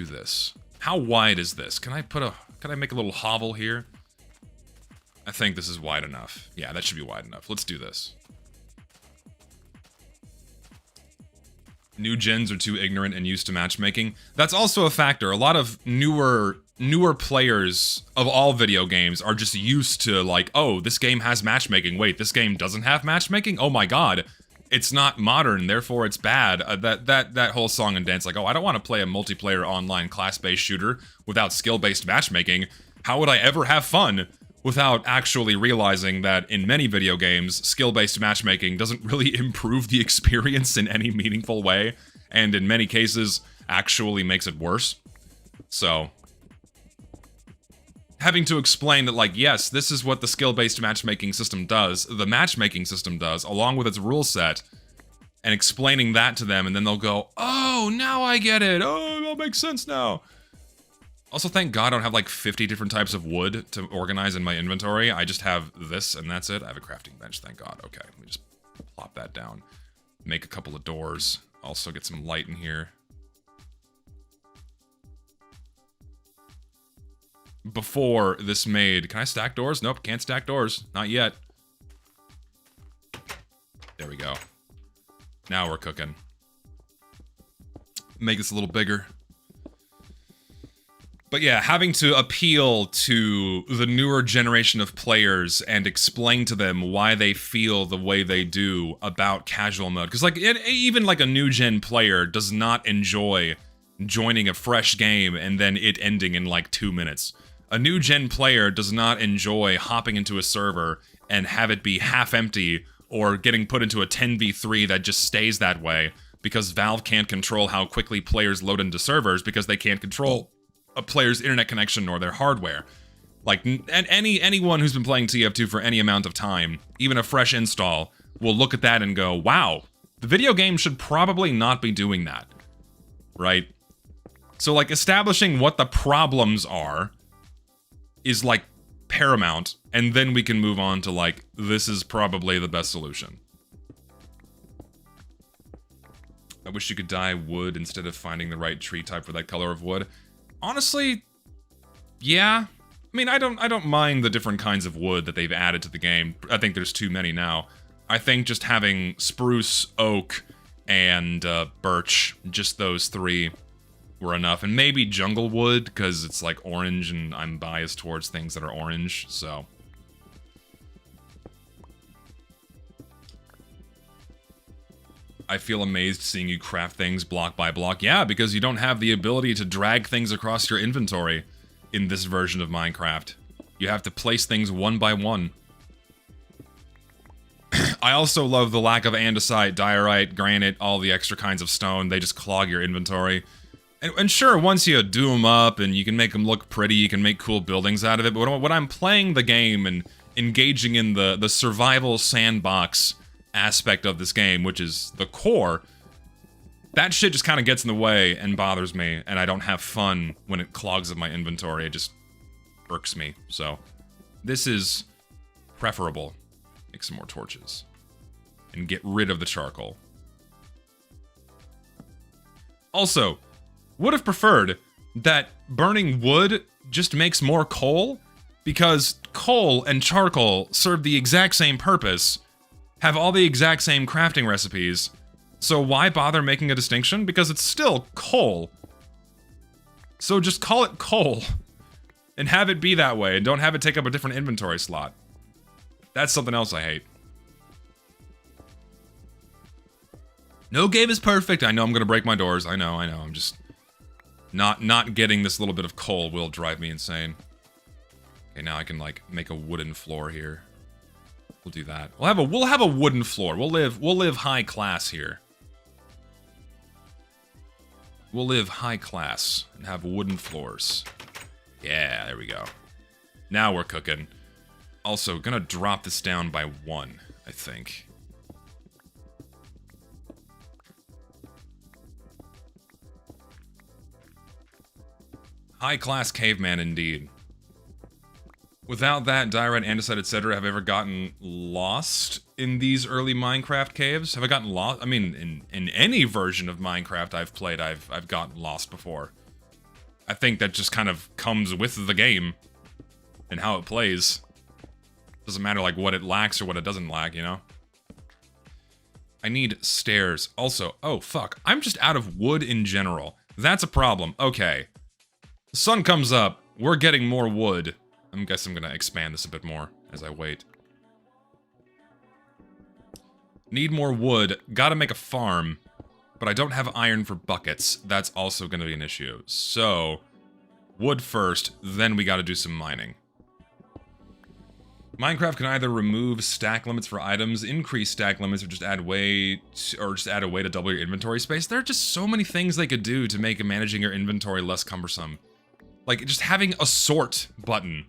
this. How wide is this? Can I make a little hovel here? I think this is wide enough. Yeah, that should be wide enough. Let's do this. New gens are too ignorant and used to matchmaking. That's also a factor. A lot of newer players of all video games are just used to, like, oh, this game has matchmaking. Wait, this game doesn't have matchmaking? Oh my god. It's not modern, therefore it's bad. That whole song and dance, like, oh, I don't want to play a multiplayer online class-based shooter without skill-based matchmaking. How would I ever have fun without actually realizing that in many video games, skill-based matchmaking doesn't really improve the experience in any meaningful way, and in many cases, actually makes it worse? So, having to explain that, like, yes, this is what the skill-based matchmaking system does, the matchmaking system does, along with its rule set, and explaining that to them, and then they'll go, oh, now I get it, oh, it all makes sense now. Also, thank God I don't have, like, 50 different types of wood to organize in my inventory. I just have this, and that's it. I have a crafting bench, thank God. Okay, let me just plop that down. Make a couple of doors. Also get some light in here. Before this made... Can I stack doors? Nope, can't stack doors. Not yet. There we go. Now we're cooking. Make this a little bigger. But yeah, having to appeal to the newer generation of players and explain to them why they feel the way they do about casual mode. Because, like, even like a new gen player does not enjoy joining a fresh game and then it ending in like 2 minutes. A new gen player does not enjoy hopping into a server and have it be half empty or getting put into a 10v3 that just stays that way because Valve can't control how quickly players load into servers because they can't control a player's internet connection or their hardware. Like, and anyone who's been playing TF2 for any amount of time, even a fresh install, will look at that and go, wow, the video game should probably not be doing that, right? So, like, establishing what the problems are is, like, paramount, and then we can move on to, like, this is probably the best solution. I wish you could dye wood instead of finding the right tree type for that color of wood. Honestly, yeah. I mean, I don't mind the different kinds of wood that they've added to the game. I think there's too many now. I think just having spruce, oak, and birch, just those three were enough. And maybe jungle wood, because it's like orange, and I'm biased towards things that are orange, so. I feel amazed seeing you craft things block by block. Yeah, because you don't have the ability to drag things across your inventory in this version of Minecraft. You have to place things one by one. I also love the lack of andesite, diorite, granite, all the extra kinds of stone. They just clog your inventory. And sure, once you do them up and you can make them look pretty, you can make cool buildings out of it, but when I'm playing the game and engaging in the survival sandbox aspect of this game, which is the core, that shit just kind of gets in the way and bothers me, and I don't have fun when it clogs up my inventory. It just irks me. So this is preferable. Make some more torches and get rid of the charcoal. Also, would have preferred that burning wood just makes more coal, because coal and charcoal serve the exact same purpose, have all the exact same crafting recipes, so why bother making a distinction? Because it's still coal. So just call it coal, and have it be that way, and don't have it take up a different inventory slot. That's something else I hate. No game is perfect. I know I'm gonna break my doors. I know. I'm just not getting this little bit of coal will drive me insane. Okay, now I can like make a wooden floor here. We'll do that. We'll have a wooden floor. We'll live high class here. We'll live high class and have wooden floors. Yeah, there we go. Now we're cooking. Also, gonna drop this down by 1, I think. High-class caveman, indeed. Without that, diorite, andesite, etc., have I ever gotten lost in these early Minecraft caves? Have I gotten lost? I mean, in any version of Minecraft I've played, I've gotten lost before. I think that just kind of comes with the game and how it plays. Doesn't matter, like, what it lacks or what it doesn't lack, you know? I need stairs. Also, oh, fuck. I'm just out of wood in general. That's a problem. Okay. The sun comes up. We're getting more wood. I guess I'm gonna expand this a bit more as I wait. Need more wood. Gotta make a farm. But I don't have iron for buckets. That's also gonna be an issue. So, wood first, then we gotta do some mining. Minecraft can either remove stack limits for items, increase stack limits, or just add a way to double your inventory space. There are just so many things they could do to make managing your inventory less cumbersome. Like, just having a sort button.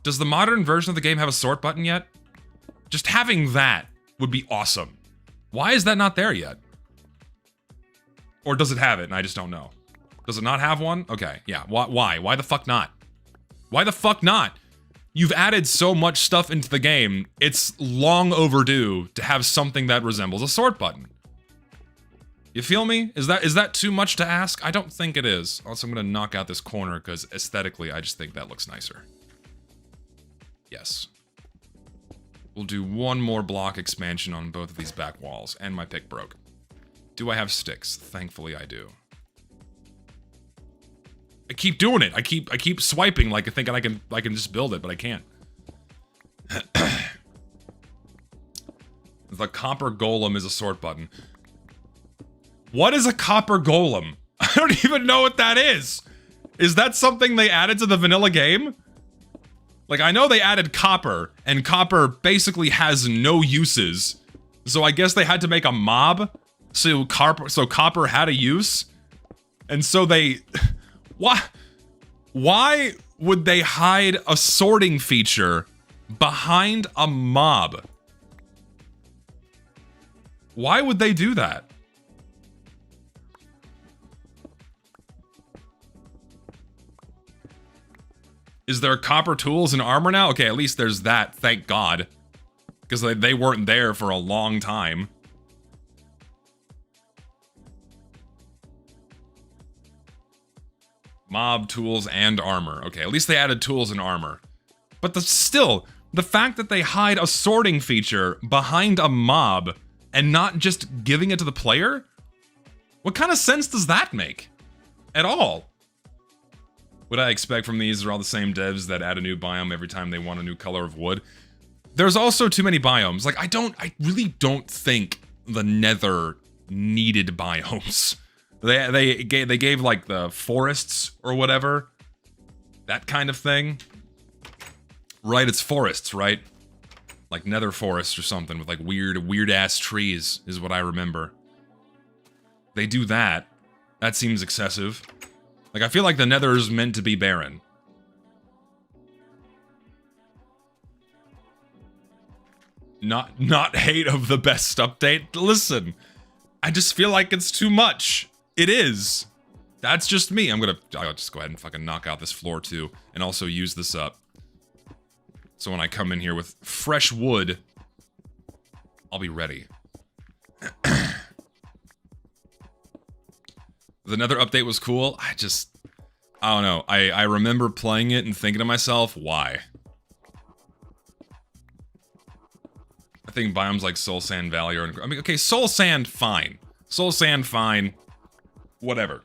Does the modern version of the game have a sort button yet? Just having that would be awesome. Why is that not there yet? Or does it have it and I just don't know? Does it not have one? Okay, yeah. Why? Why the fuck not? Why the fuck not? You've added so much stuff into the game, it's long overdue to have something that resembles a sort button. You feel me? Is that too much to ask? I don't think it is. Also, I'm gonna knock out this corner because aesthetically, I just think that looks nicer. Yes. We'll do one more block expansion on both of these back walls, and my pick broke. Do I have sticks? Thankfully, I do. I keep doing it. I keep swiping like thinking I can just build it, but I can't. The copper golem is a sort button. What is a copper golem? I don't even know what that is. Is that something they added to the vanilla game? Like, I know they added copper, and copper basically has no uses. So I guess they had to make a mob, so copper had a use. And so they... Why would they hide a sorting feature behind a mob? Why would they do that? Is there copper tools and armor now? Okay, at least there's that, thank God. Because they weren't there for a long time. Mob, tools, and armor. Okay, at least they added tools and armor. But still, the fact that they hide a sorting feature behind a mob and not just giving it to the player? What kind of sense does that make? At all? What I expect from these are all the same devs that add a new biome every time they want a new color of wood. There's also too many biomes. Like, I really don't think the Nether needed biomes. They gave like the forests or whatever. That kind of thing. Right, it's forests, right? Like nether forests or something with like weird ass trees is what I remember. They do that. That seems excessive. Like, I feel like the nether is meant to be barren. Not hate of the best update. Listen, I just feel like it's too much. It is. That's just me. I'll just go ahead and fucking knock out this floor too, and also use this up. So when I come in here with fresh wood, I'll be ready. The Nether update was cool. I don't know. I remember playing it and thinking to myself, why? I think biomes like Soul Sand Valley are... I mean, okay, Soul Sand, fine. Soul Sand, fine. Whatever.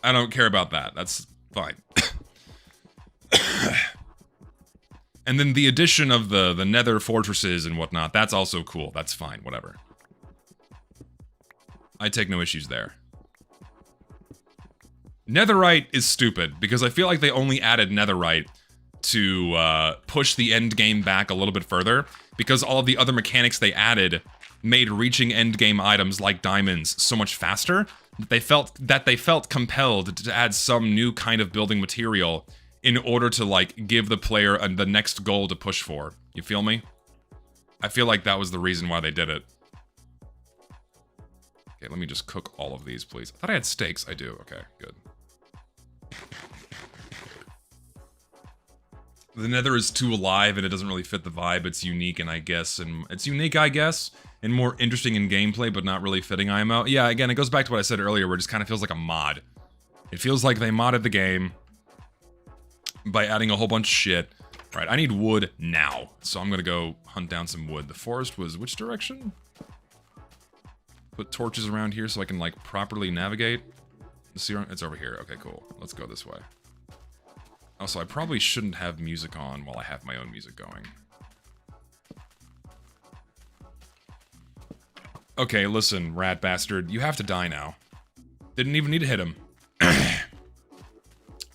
I don't care about that. That's fine. And then the addition of the nether fortresses and whatnot, that's also cool. That's fine, whatever. I take no issues there. Netherite is stupid, because I feel like they only added netherite to push the end game back a little bit further, because all of the other mechanics they added made reaching end game items like diamonds so much faster. They felt compelled to add some new kind of building material in order to, like, give the player the next goal to push for. You feel me? I feel like that was the reason why they did it. Okay, let me just cook all of these, please. I thought I had steaks. I do. Okay, good. The Nether is too alive and it doesn't really fit the vibe. It's unique and it's unique, I guess, and more interesting in gameplay, but not really fitting IMO. Yeah, again, it goes back to what I said earlier, where it just kind of feels like a mod. It feels like they modded the game by adding a whole bunch of shit. All right, I need wood now, so I'm gonna go hunt down some wood. The forest was which direction? Put torches around here so I can, like, properly navigate. It's over here. Okay, cool. Let's go this way. Also, I probably shouldn't have music on while I have my own music going. Okay, listen, rat bastard. You have to die now. Didn't even need to hit him.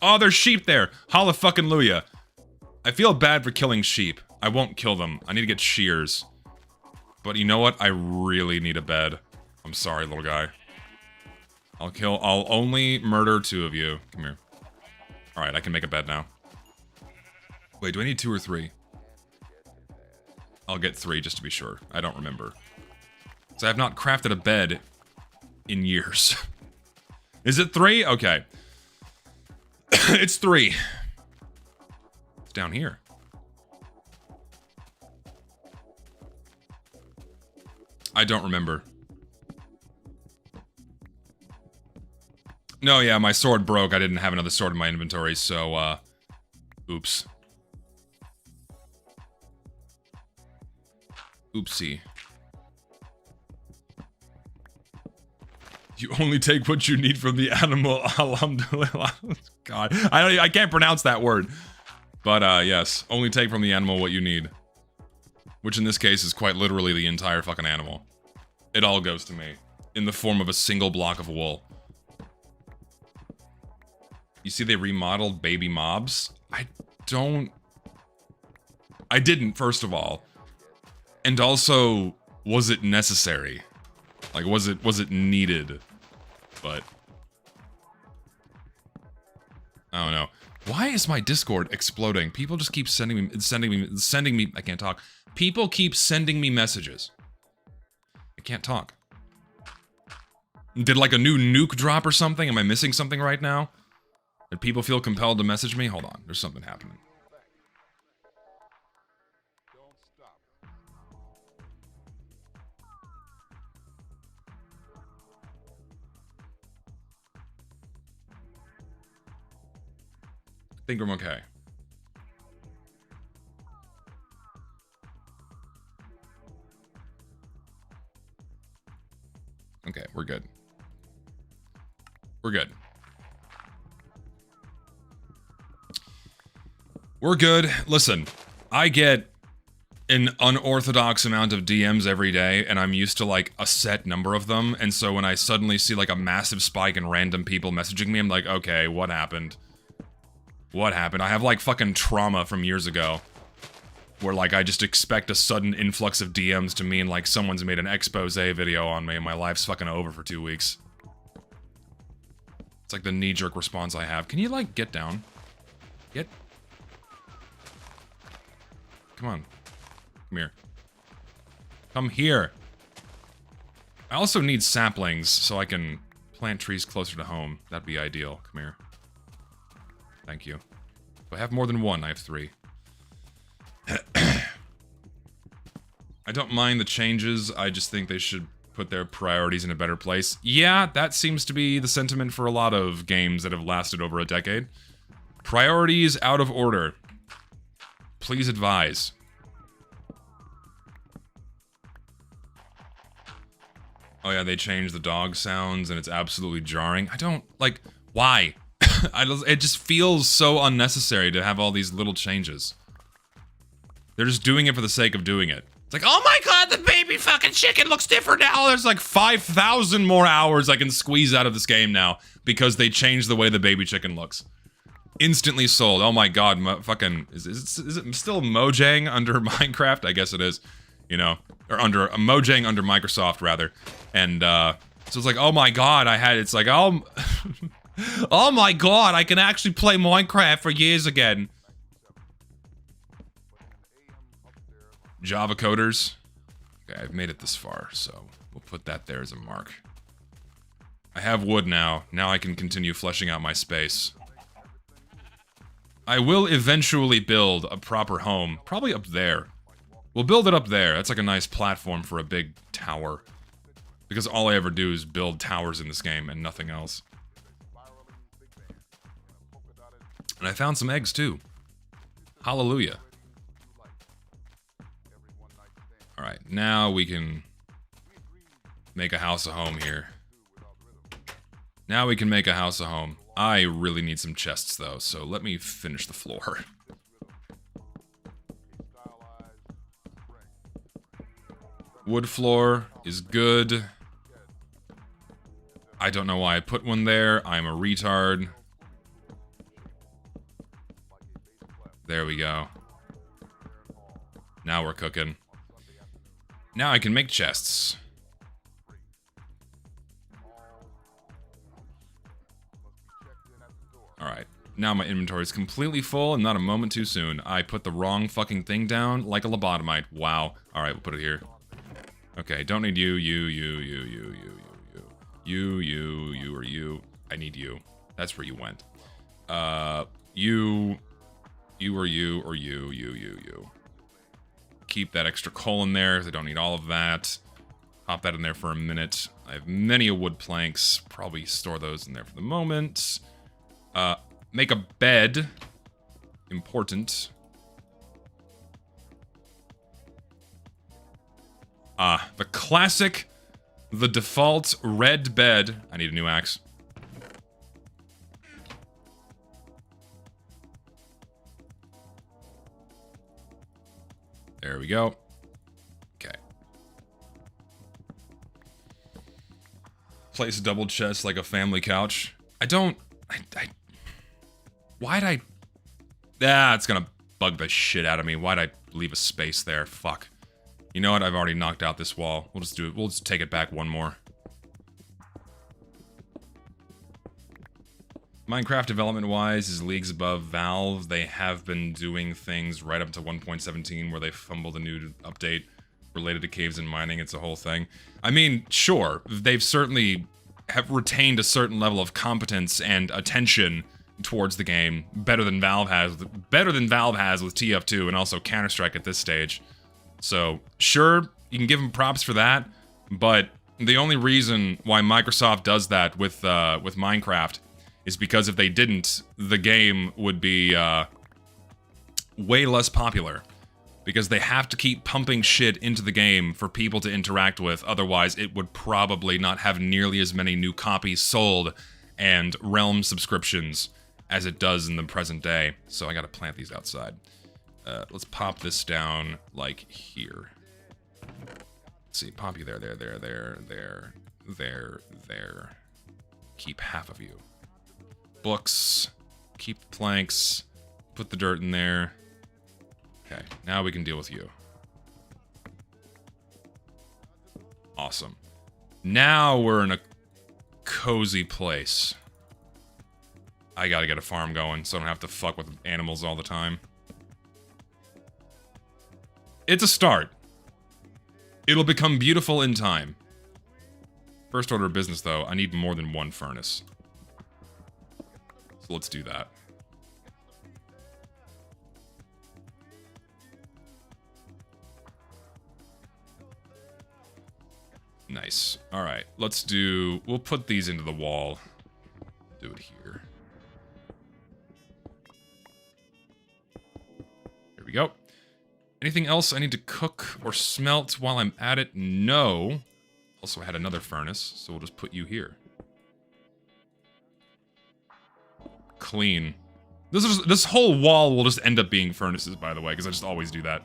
Oh, there's sheep there! Hallelujah. I feel bad for killing sheep. I won't kill them. I need to get shears. But you know what? I really need a bed. I'm sorry, little guy. I'll only murder 2 of you. Come here. Alright, I can make a bed now. Wait, do I need 2 or 3? I'll get 3 just to be sure. I don't remember. So I have not crafted a bed in years. Is it 3? Okay. It's 3. It's down here. I don't remember. No, yeah, my sword broke. I didn't have another sword in my inventory, so, oops. Oopsie. You only take what you need from the animal. Alhamdulillah. God, I can't pronounce that word. But, yes, only take from the animal what you need. Which in this case is quite literally the entire fucking animal. It all goes to me. In the form of a single block of wool. You see they remodeled baby mobs? I don't I didn't, first of all. And also, was it necessary? Like, was it needed? But I don't know. Why is my Discord exploding? People just keep sending me, I can't talk. People keep sending me messages. I can't talk. Did like a new nuke drop or something? Am I missing something right now? Did people feel compelled to message me? Hold on, there's something happening. I think I'm okay. Okay, we're good. We're good. We're good. Listen, I get an unorthodox amount of DMs every day, and I'm used to like a set number of them, and so when I suddenly see like a massive spike in random people messaging me, I'm like, okay, what happened? What happened? I have like fucking trauma from years ago. Where like I just expect a sudden influx of DMs to mean like someone's made an expose video on me and my life's fucking over for 2 weeks. It's like the knee-jerk response I have. Can you like get down? Get... Come on. Come here. Come here. I also need saplings so I can plant trees closer to home. That'd be ideal. Come here. Thank you. If I have more than one, I have 3. I don't mind the changes, I just think they should put their priorities in a better place. Yeah, that seems to be the sentiment for a lot of games that have lasted over a decade. Priorities out of order. Please advise. Oh yeah, they changed the dog sounds and it's absolutely jarring. I don't, like, why? It just feels so unnecessary to have all these little changes. They're just doing it for the sake of doing it. It's like, oh my god, the baby fucking chicken looks different now! There's like 5,000 more hours I can squeeze out of this game now because they changed the way the baby chicken looks. Instantly sold. Oh my god, fucking... Is it still Mojang under Minecraft? I guess it is. You know, or under... Mojang under Microsoft, rather. And, so it's like, oh my god, it's like, oh... oh my god, I can actually play Minecraft for years again. Java coders. Okay, I've made it this far, so we'll put that there as a mark. I have wood now. Now I can continue fleshing out my space. I will eventually build a proper home. Probably up there. We'll build it up there. That's like a nice platform for a big tower. Because all I ever do is build towers in this game and nothing else. And I found some eggs too. Hallelujah. Alright, now we can make a house a home here. Now we can make a house a home. I really need some chests though, so let me finish the floor. Wood floor is good. I don't know why I put one there. I'm a retard. There we go. Now we're cooking. Now I can make chests. Alright. Now my inventory is completely full and not a moment too soon. I put the wrong fucking thing down like a lobotomite. Wow. Alright, we'll put it here. Okay, don't need you, you, or you. I need you. That's where you went. You or you. Keep that extra coal in there, because I don't need all of that. Pop that in there for a minute. I have many wood planks. Probably store those in there for the moment. Make a bed. Important. The classic, the default red bed. I need a new axe. There we go. Okay. Place a double chest like a family couch. Why'd I... Ah, it's gonna bug the shit out of me. Why'd I leave a space there. Fuck. You know what? I've already knocked out this wall. We'll just do it. We'll just take it back one more. Minecraft development-wise is leagues above Valve. They have been doing things right up to 1.17 where they fumbled a new update related to caves and mining. It's a whole thing. I mean, sure, they've certainly have retained a certain level of competence and attention towards the game, better than Valve has with TF2 and also Counter-Strike at this stage. So, sure, you can give them props for that, but the only reason why Microsoft does that with Minecraft is because if they didn't, the game would be way less popular. Because they have to keep pumping shit into the game for people to interact with, otherwise it would probably not have nearly as many new copies sold and Realm subscriptions as it does in the present day. So I gotta plant these outside. Let's pop this down, like, here. Let's see, pop you there. Keep half of you. Books, keep the planks, put the dirt in there. Okay, now we can deal with you. Awesome. Now we're in a cozy place. I gotta get a farm going so I don't have to fuck with animals all the time. It's a start. It'll become beautiful in time. First order of business, though, I need more than one furnace. So let's do that. Nice. Alright, we'll put these into the wall. Do it here. There we go. Anything else I need to cook or smelt while I'm at it? No. Also, I had another furnace, so we'll just put you here. Clean. This whole wall will just end up being furnaces, by the way, because I just always do that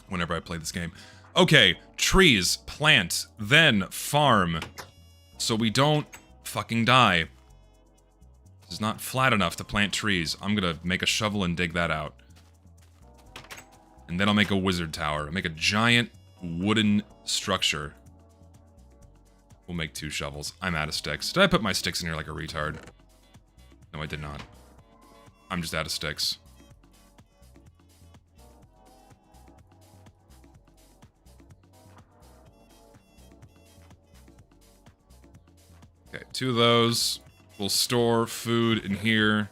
whenever I play this game. Okay, trees, plant, then farm, so we don't fucking die. This is not flat enough to plant trees. I'm gonna make a shovel and dig that out. And then I'll make a wizard tower. Make a giant wooden structure. We'll make 2 shovels. I'm out of sticks. Did I put my sticks in here like a retard? No, I did not. I'm just out of sticks. Okay, 2 of those. We'll store food in here.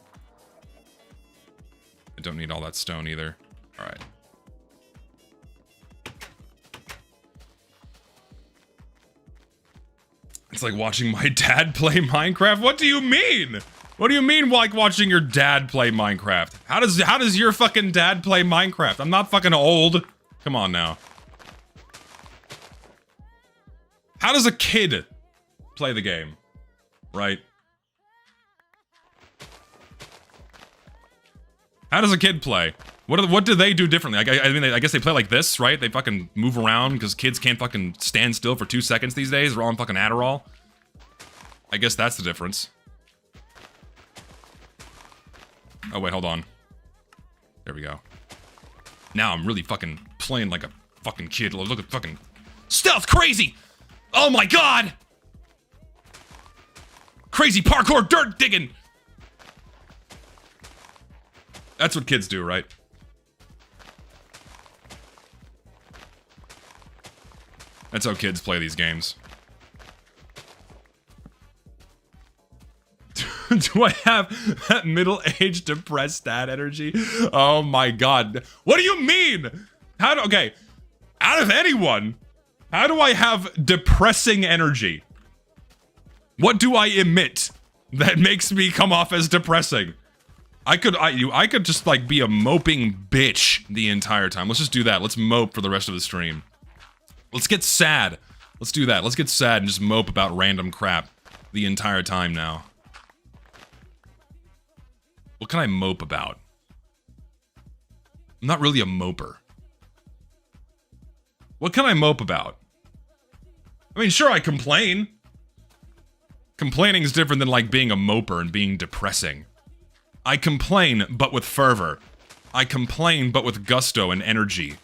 I don't need all that stone either. Alright. It's like watching my dad play Minecraft. What do you mean? What do you mean like watching your dad play Minecraft? How does your fucking dad play Minecraft? I'm not fucking old. Come on now. How does a kid play the game? Right? How does a kid play? What do they do differently? I mean, I guess they play like this, right? They fucking move around because kids can't fucking stand still for 2 seconds these days. They're all on fucking Adderall. I guess that's the difference. Oh, wait, hold on. There we go. Now I'm really fucking playing like a fucking kid. Look at fucking... Stealth crazy! Oh my god! Crazy parkour dirt digging! That's what kids do, right? That's how kids play these games. Do I have that middle-aged depressed dad energy? Oh my god. What do you mean? Okay, out of anyone, how do I have depressing energy? What do I emit that makes me come off as depressing? I could just like be a moping bitch the entire time. Let's just do that. Let's mope for the rest of the stream. Let's get sad. Let's do that. Let's get sad and just mope about random crap the entire time now. What can I mope about? I'm not really a moper. What can I mope about? I mean, sure, I complain. Complaining is different than like being a moper and being depressing. I complain, but with fervor. I complain, but with gusto and energy.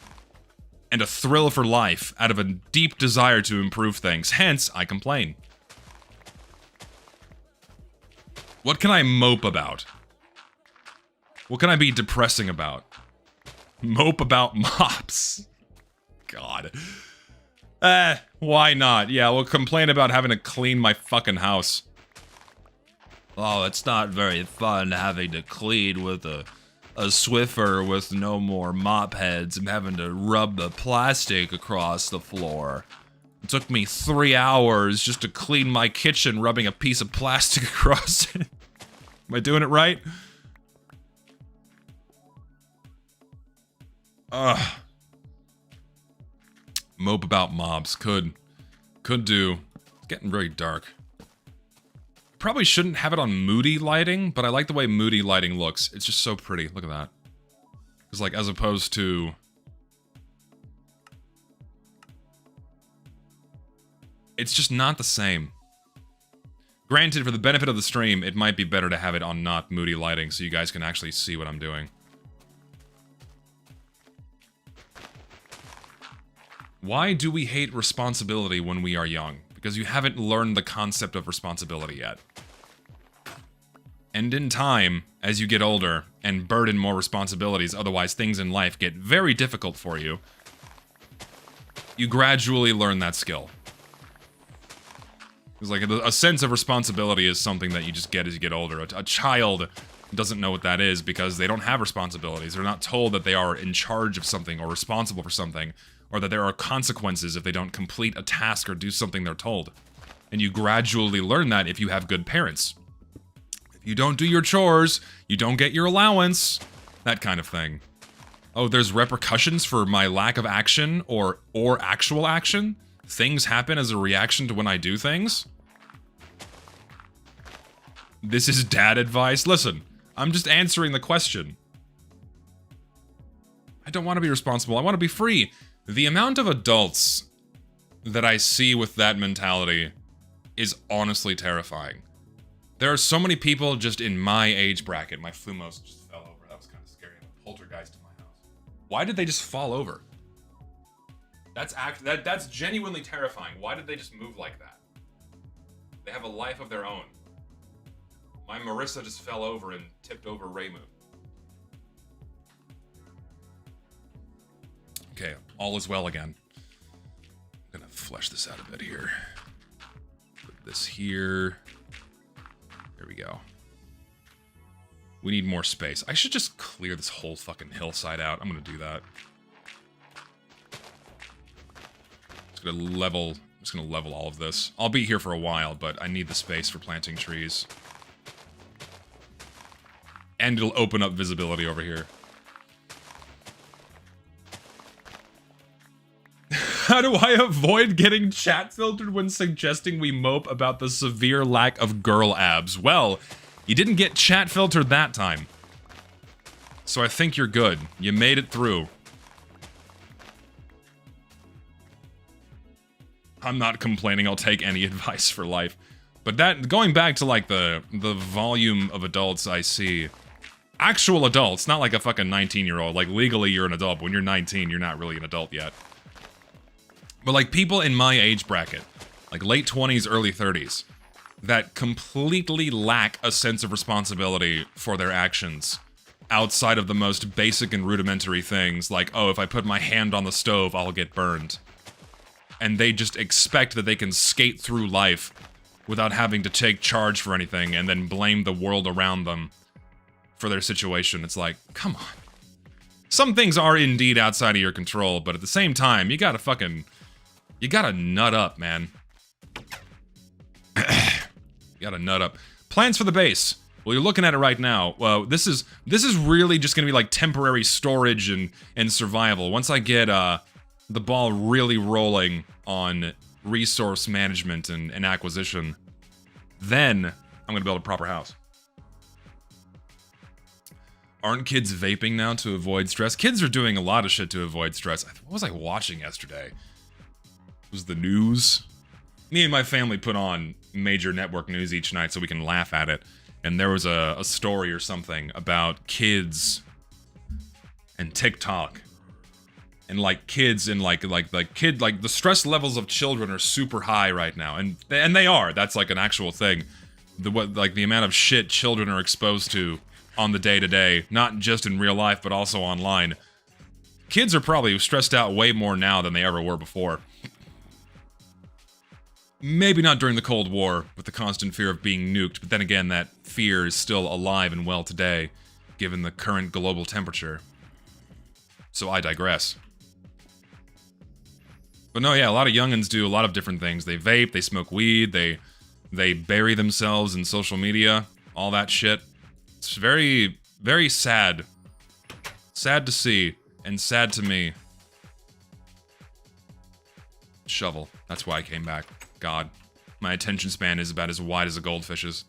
And a thrill for life, out of a deep desire to improve things. Hence, I complain. What can I mope about? What can I be depressing about? Mope about mops. God. Why not? Yeah, we'll complain about having to clean my fucking house. Oh, it's not very fun having to clean with a Swiffer with no more mop heads and having to rub the plastic across the floor. It took me 3 hours just to clean my kitchen, rubbing a piece of plastic across it. Am I doing it right? Ugh. Mope about mobs. Could do. It's getting very dark. Probably shouldn't have it on moody lighting, but I like the way moody lighting looks. It's just so pretty. Look at that. It's like, as opposed to... It's just not the same. Granted, for the benefit of the stream, it might be better to have it on not moody lighting so you guys can actually see what I'm doing. Why do we hate responsibility when we are young? Because you haven't learned the concept of responsibility yet. And in time, as you get older and burden more responsibilities, otherwise things in life get very difficult for you, you gradually learn that skill. It's like a sense of responsibility is something that you just get as you get older. A child doesn't know what that is because they don't have responsibilities. They're not told that they are in charge of something or responsible for something, or that there are consequences if they don't complete a task or do something they're told. And you gradually learn that if you have good parents. If you don't do your chores, you don't get your allowance, that kind of thing. Oh, there's repercussions for my lack of action or actual action? Things happen as a reaction to when I do things? This is dad advice? Listen, I'm just answering the question. I don't want to be responsible. I want to be free. The amount of adults that I see with that mentality is honestly terrifying. There are so many people just in my age bracket. My Flumos just fell over. That was kind of scary. A poltergeist in my house. Why did they just fall over? That's genuinely terrifying. Why did they just move like that? They have a life of their own. My Marissa just fell over and tipped over Raymu. Okay, all is well again. I'm gonna flesh this out a bit here. Put this here. There we go. We need more space. I should just clear this whole fucking hillside out. I'm gonna do that. I'm just gonna level all of this. I'll be here for a while, but I need the space for planting trees. And it'll open up visibility over here. How do I avoid getting chat filtered when suggesting we mope about the severe lack of girl abs? Well, you didn't get chat filtered that time. So I think you're good. You made it through. I'm not complaining, I'll take any advice for life. But that, going back to like the volume of adults I see, actual adults, not like a fucking 19-year-old, like legally you're an adult, but when you're 19, you're not really an adult yet. But like people in my age bracket, like late 20s, early 30s, that completely lack a sense of responsibility for their actions outside of the most basic and rudimentary things like, oh, if I put my hand on the stove, I'll get burned. And they just expect that they can skate through life without having to take charge for anything and then blame the world around them for their situation. It's like, come on. Some things are indeed outside of your control, but at the same time, you gotta nut up, man. You gotta nut up. Plans for the base. Well, you're looking at it right now. Well, this is really just gonna be like temporary storage and survival. Once I get the ball really rolling on resource management and acquisition, then I'm gonna build a proper house. Aren't kids vaping now to avoid stress? Kids are doing a lot of shit to avoid stress. What was I watching yesterday? It was the news. Me and my family put on major network news each night so we can laugh at it. And there was a story or something about kids and TikTok. And like kids and like the stress levels of children are super high right now, and they are. That's like an actual thing. The amount of shit children are exposed to on the day-to-day, not just in real life but also online. Kids are probably stressed out way more now than they ever were before. Maybe not during the Cold War with the constant fear of being nuked, but then again, that fear is still alive and well today, given the current global temperature. So I digress. But no, yeah, a lot of youngins do a lot of different things. They vape, they smoke weed, they bury themselves in social media, all that shit. It's very, very sad. Sad to see, and sad to me. Shovel. That's why I came back. God. My attention span is about as wide as a goldfish's.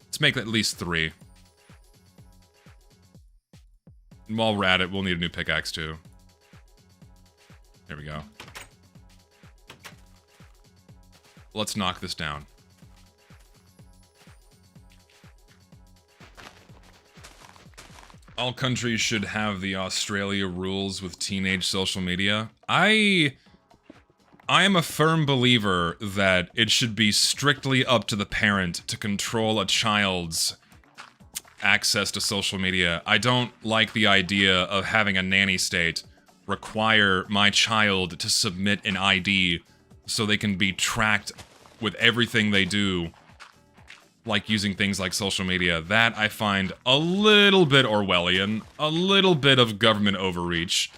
Let's make at least 3. And while we're at it, we'll need a new pickaxe too. There we go. Let's knock this down. All countries should have the Australia rules with teenage social media. I am a firm believer that it should be strictly up to the parent to control a child's access to social media. I don't like the idea of having a nanny state require my child to submit an ID so they can be tracked with everything they do, like using things like social media. That I find a little bit Orwellian, a little bit of government overreach,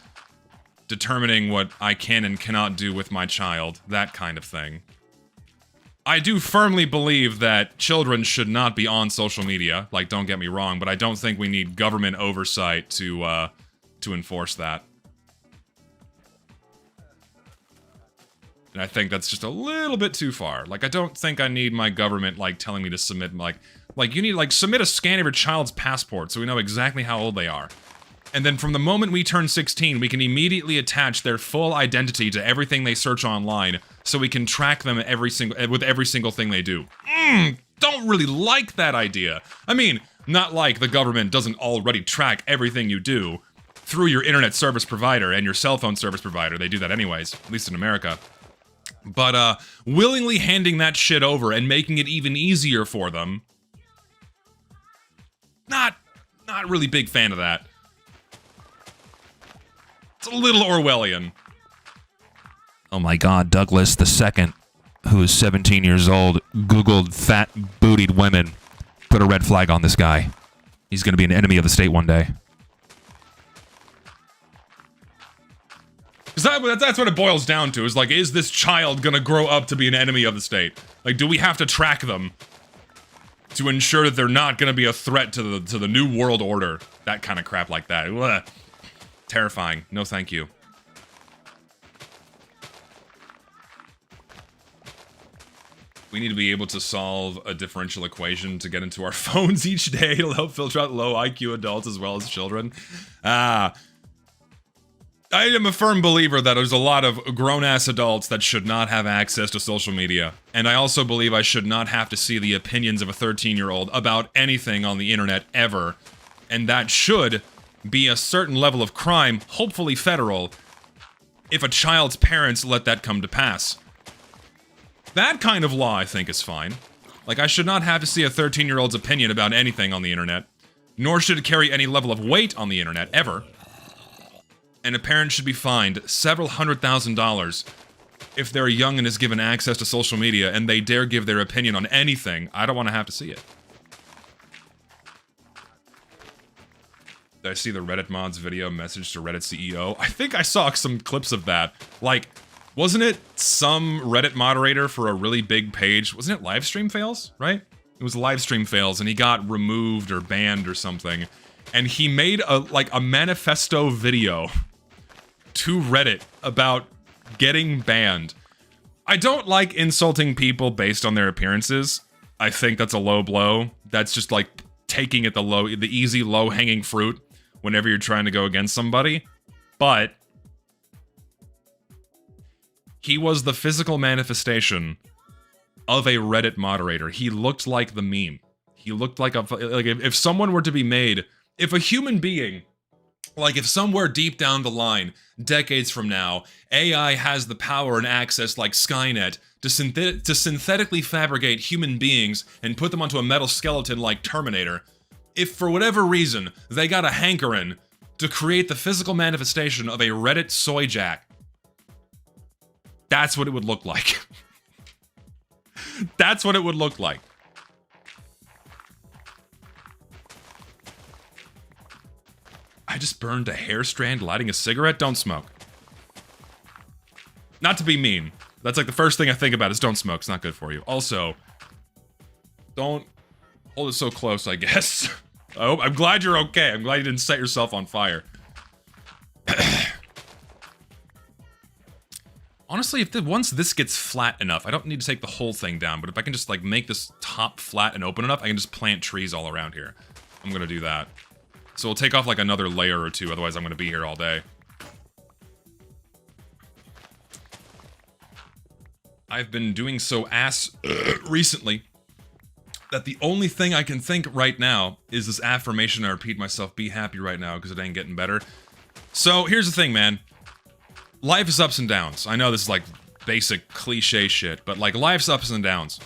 determining what I can and cannot do with my child, that kind of thing. I do firmly believe that children should not be on social media, like, don't get me wrong, but I don't think we need government oversight to enforce that. And I think that's just a little bit too far. Like, I don't think I need my government, like, telling me to submit, like, you need, like, submit a scan of your child's passport so we know exactly how old they are. And then from the moment we turn 16, we can immediately attach their full identity to everything they search online, so we can track them with every single thing they do. Don't really like that idea. I mean, not like the government doesn't already track everything you do through your internet service provider and your cell phone service provider. They do that anyways, at least in America. But, willingly handing that shit over and making it even easier for them, not really big fan of that. It's a little Orwellian. Oh my god, Douglas II, who is 17 years old, Googled fat, bootied women. Put a red flag on this guy. He's gonna be an enemy of the state one day. Because that's what it boils down to, is like, is this child gonna grow up to be an enemy of the state? Like, do we have to track them to ensure that they're not gonna be a threat to the new world order? That kind of crap like that. Ugh. Terrifying. No thank you. We need to be able to solve a differential equation to get into our phones each day. It'll help filter out low IQ adults as well as children. I am a firm believer that there's a lot of grown-ass adults that should not have access to social media. And I also believe I should not have to see the opinions of a 13-year-old about anything on the internet ever. And that should be a certain level of crime, hopefully federal, if a child's parents let that come to pass. That kind of law, I think, is fine. Like, I should not have to see a 13-year-old's opinion about anything on the internet, nor should it carry any level of weight on the internet, ever. And a parent should be fined several $100,000 if they're young and is given access to social media and they dare give their opinion on anything. I don't want to have to see it. Did I see the Reddit mods video message to Reddit CEO? I think I saw some clips of that. Like, wasn't it some Reddit moderator for a really big page? Wasn't it Livestream Fails, right? It was Livestream Fails, and he got removed or banned or something. And he made a manifesto video to Reddit about getting banned. I don't like insulting people based on their appearances. I think that's a low blow. That's just like taking it the easy low-hanging fruit whenever you're trying to go against somebody. But he was the physical manifestation of a Reddit moderator. He looked like the meme. He looked like if someone were to be made, if a human being, like if somewhere deep down the line, decades from now, AI has the power and access like Skynet to synthetically fabricate human beings and put them onto a metal skeleton like Terminator, if for whatever reason they got a hankering to create the physical manifestation of a Reddit soy jack, that's what it would look like. That's what it would look like. I just burned a hair strand lighting a cigarette. Don't smoke. Not to be mean. That's like the first thing I think about is don't smoke. It's not good for you. Also, don't hold it so close, I guess. I'm glad you're okay. I'm glad you didn't set yourself on fire. Honestly, once this gets flat enough, I don't need to take the whole thing down, but if I can just, like, make this top flat and open enough, I can just plant trees all around here. I'm gonna do that. So we'll take off, like, another layer or two, otherwise I'm gonna be here all day. I've been doing so recently that the only thing I can think right now is this affirmation I repeat myself, be happy right now, because it ain't getting better. So, here's the thing, man. Life is ups and downs. I know this is like basic cliche shit, but like life's ups and downs.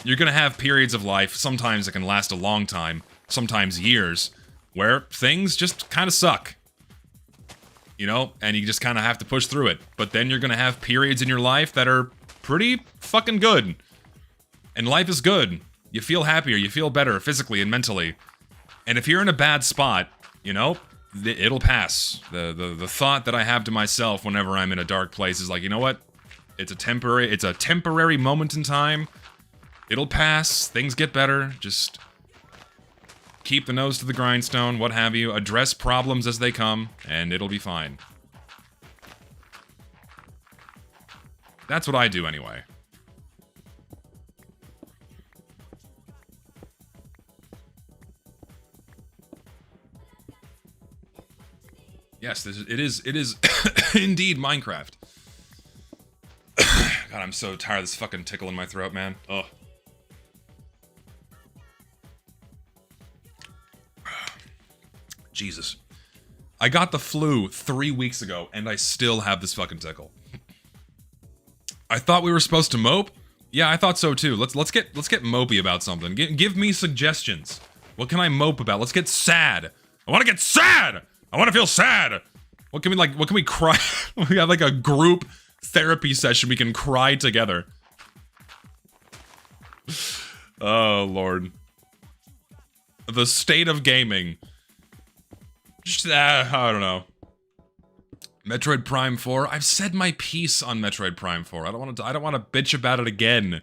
You're gonna have periods of life, sometimes it can last a long time, sometimes years, where things just kind of suck. You know, and you just kind of have to push through it. But then you're gonna have periods in your life that are pretty fucking good. And life is good. You feel happier, you feel better physically and mentally. And if you're in a bad spot, you know, it'll pass. The thought that I have to myself whenever I'm in a dark place is like, you know what? It's a temporary moment in time. It'll pass. Things get better. Just keep the nose to the grindstone, what have you. Address problems as they come, and it'll be fine. That's what I do anyway. Yes, it is indeed Minecraft. God, I'm so tired of this fucking tickle in my throat, man. Ugh. Jesus. I got the flu 3 weeks ago, and I still have this fucking tickle. I thought we were supposed to mope? Yeah, I thought so too. Let's get mopey about something. Give me suggestions. What can I mope about? Let's get sad. I want to get sad! I want to feel sad! What can we cry? We have like a group therapy session we can cry together. Oh, Lord. The state of gaming. Just, I don't know. Metroid Prime 4. I've said my piece on Metroid Prime 4. I don't want to bitch about it again.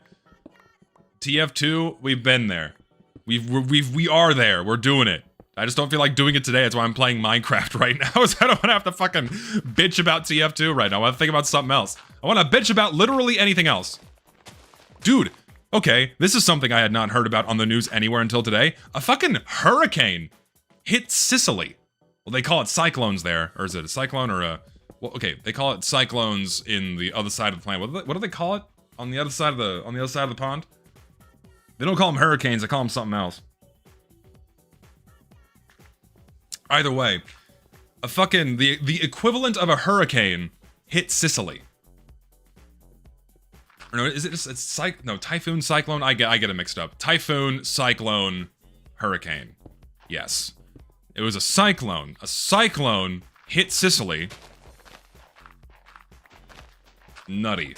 TF2, we've been there. We are there. We're doing it. I just don't feel like doing it today. That's why I'm playing Minecraft right now. So I don't want to have to fucking bitch about TF2 right now. I want to think about something else. I want to bitch about literally anything else. Dude, okay, this is something I had not heard about on the news anywhere until today. A fucking hurricane hit Sicily. Well, they call it cyclones there. Or is it a cyclone or a... Well, okay, they call it cyclones in the other side of the planet. What do they call it on the other side of the pond? They don't call them hurricanes. They call them something else. Either way, a fucking the equivalent of a hurricane hit Sicily. Or no, is it just typhoon, cyclone? I get it mixed up. Typhoon, cyclone, hurricane. Yes, it was a cyclone. A cyclone hit Sicily. Nutty.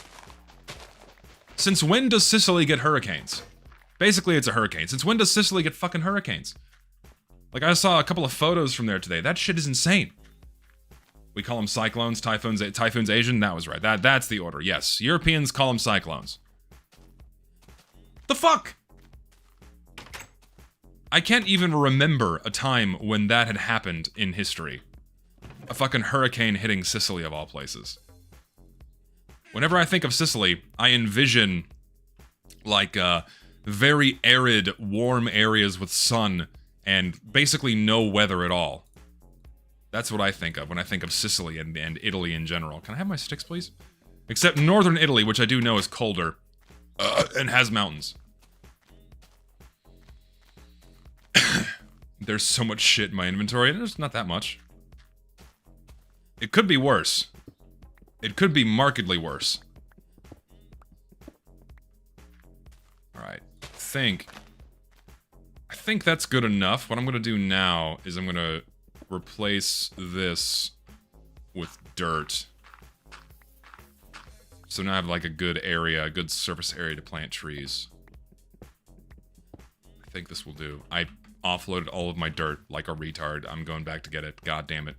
Since when does Sicily get hurricanes? Basically, it's a hurricane. Since when does Sicily get fucking hurricanes? Like, I saw a couple of photos from there today. That shit is insane. We call them cyclones, typhoons Asian. That was right. That's the order. Yes, Europeans call them cyclones. The fuck? I can't even remember a time when that had happened in history. A fucking hurricane hitting Sicily of all places. Whenever I think of Sicily, I envision, like, very arid, warm areas with sun and basically no weather at all. That's what I think of when I think of Sicily and Italy in general. Can I have my sticks, please? Except northern Italy, which I do know is colder, and has mountains. There's so much shit in my inventory, and there's not that much. It could be worse. It could be markedly worse. Alright, I think that's good enough. What I'm gonna do now is I'm gonna replace this with dirt. So now I have like a good area, a good surface area to plant trees. I think this will do. I offloaded all of my dirt like a retard. I'm going back to get it. God damn it.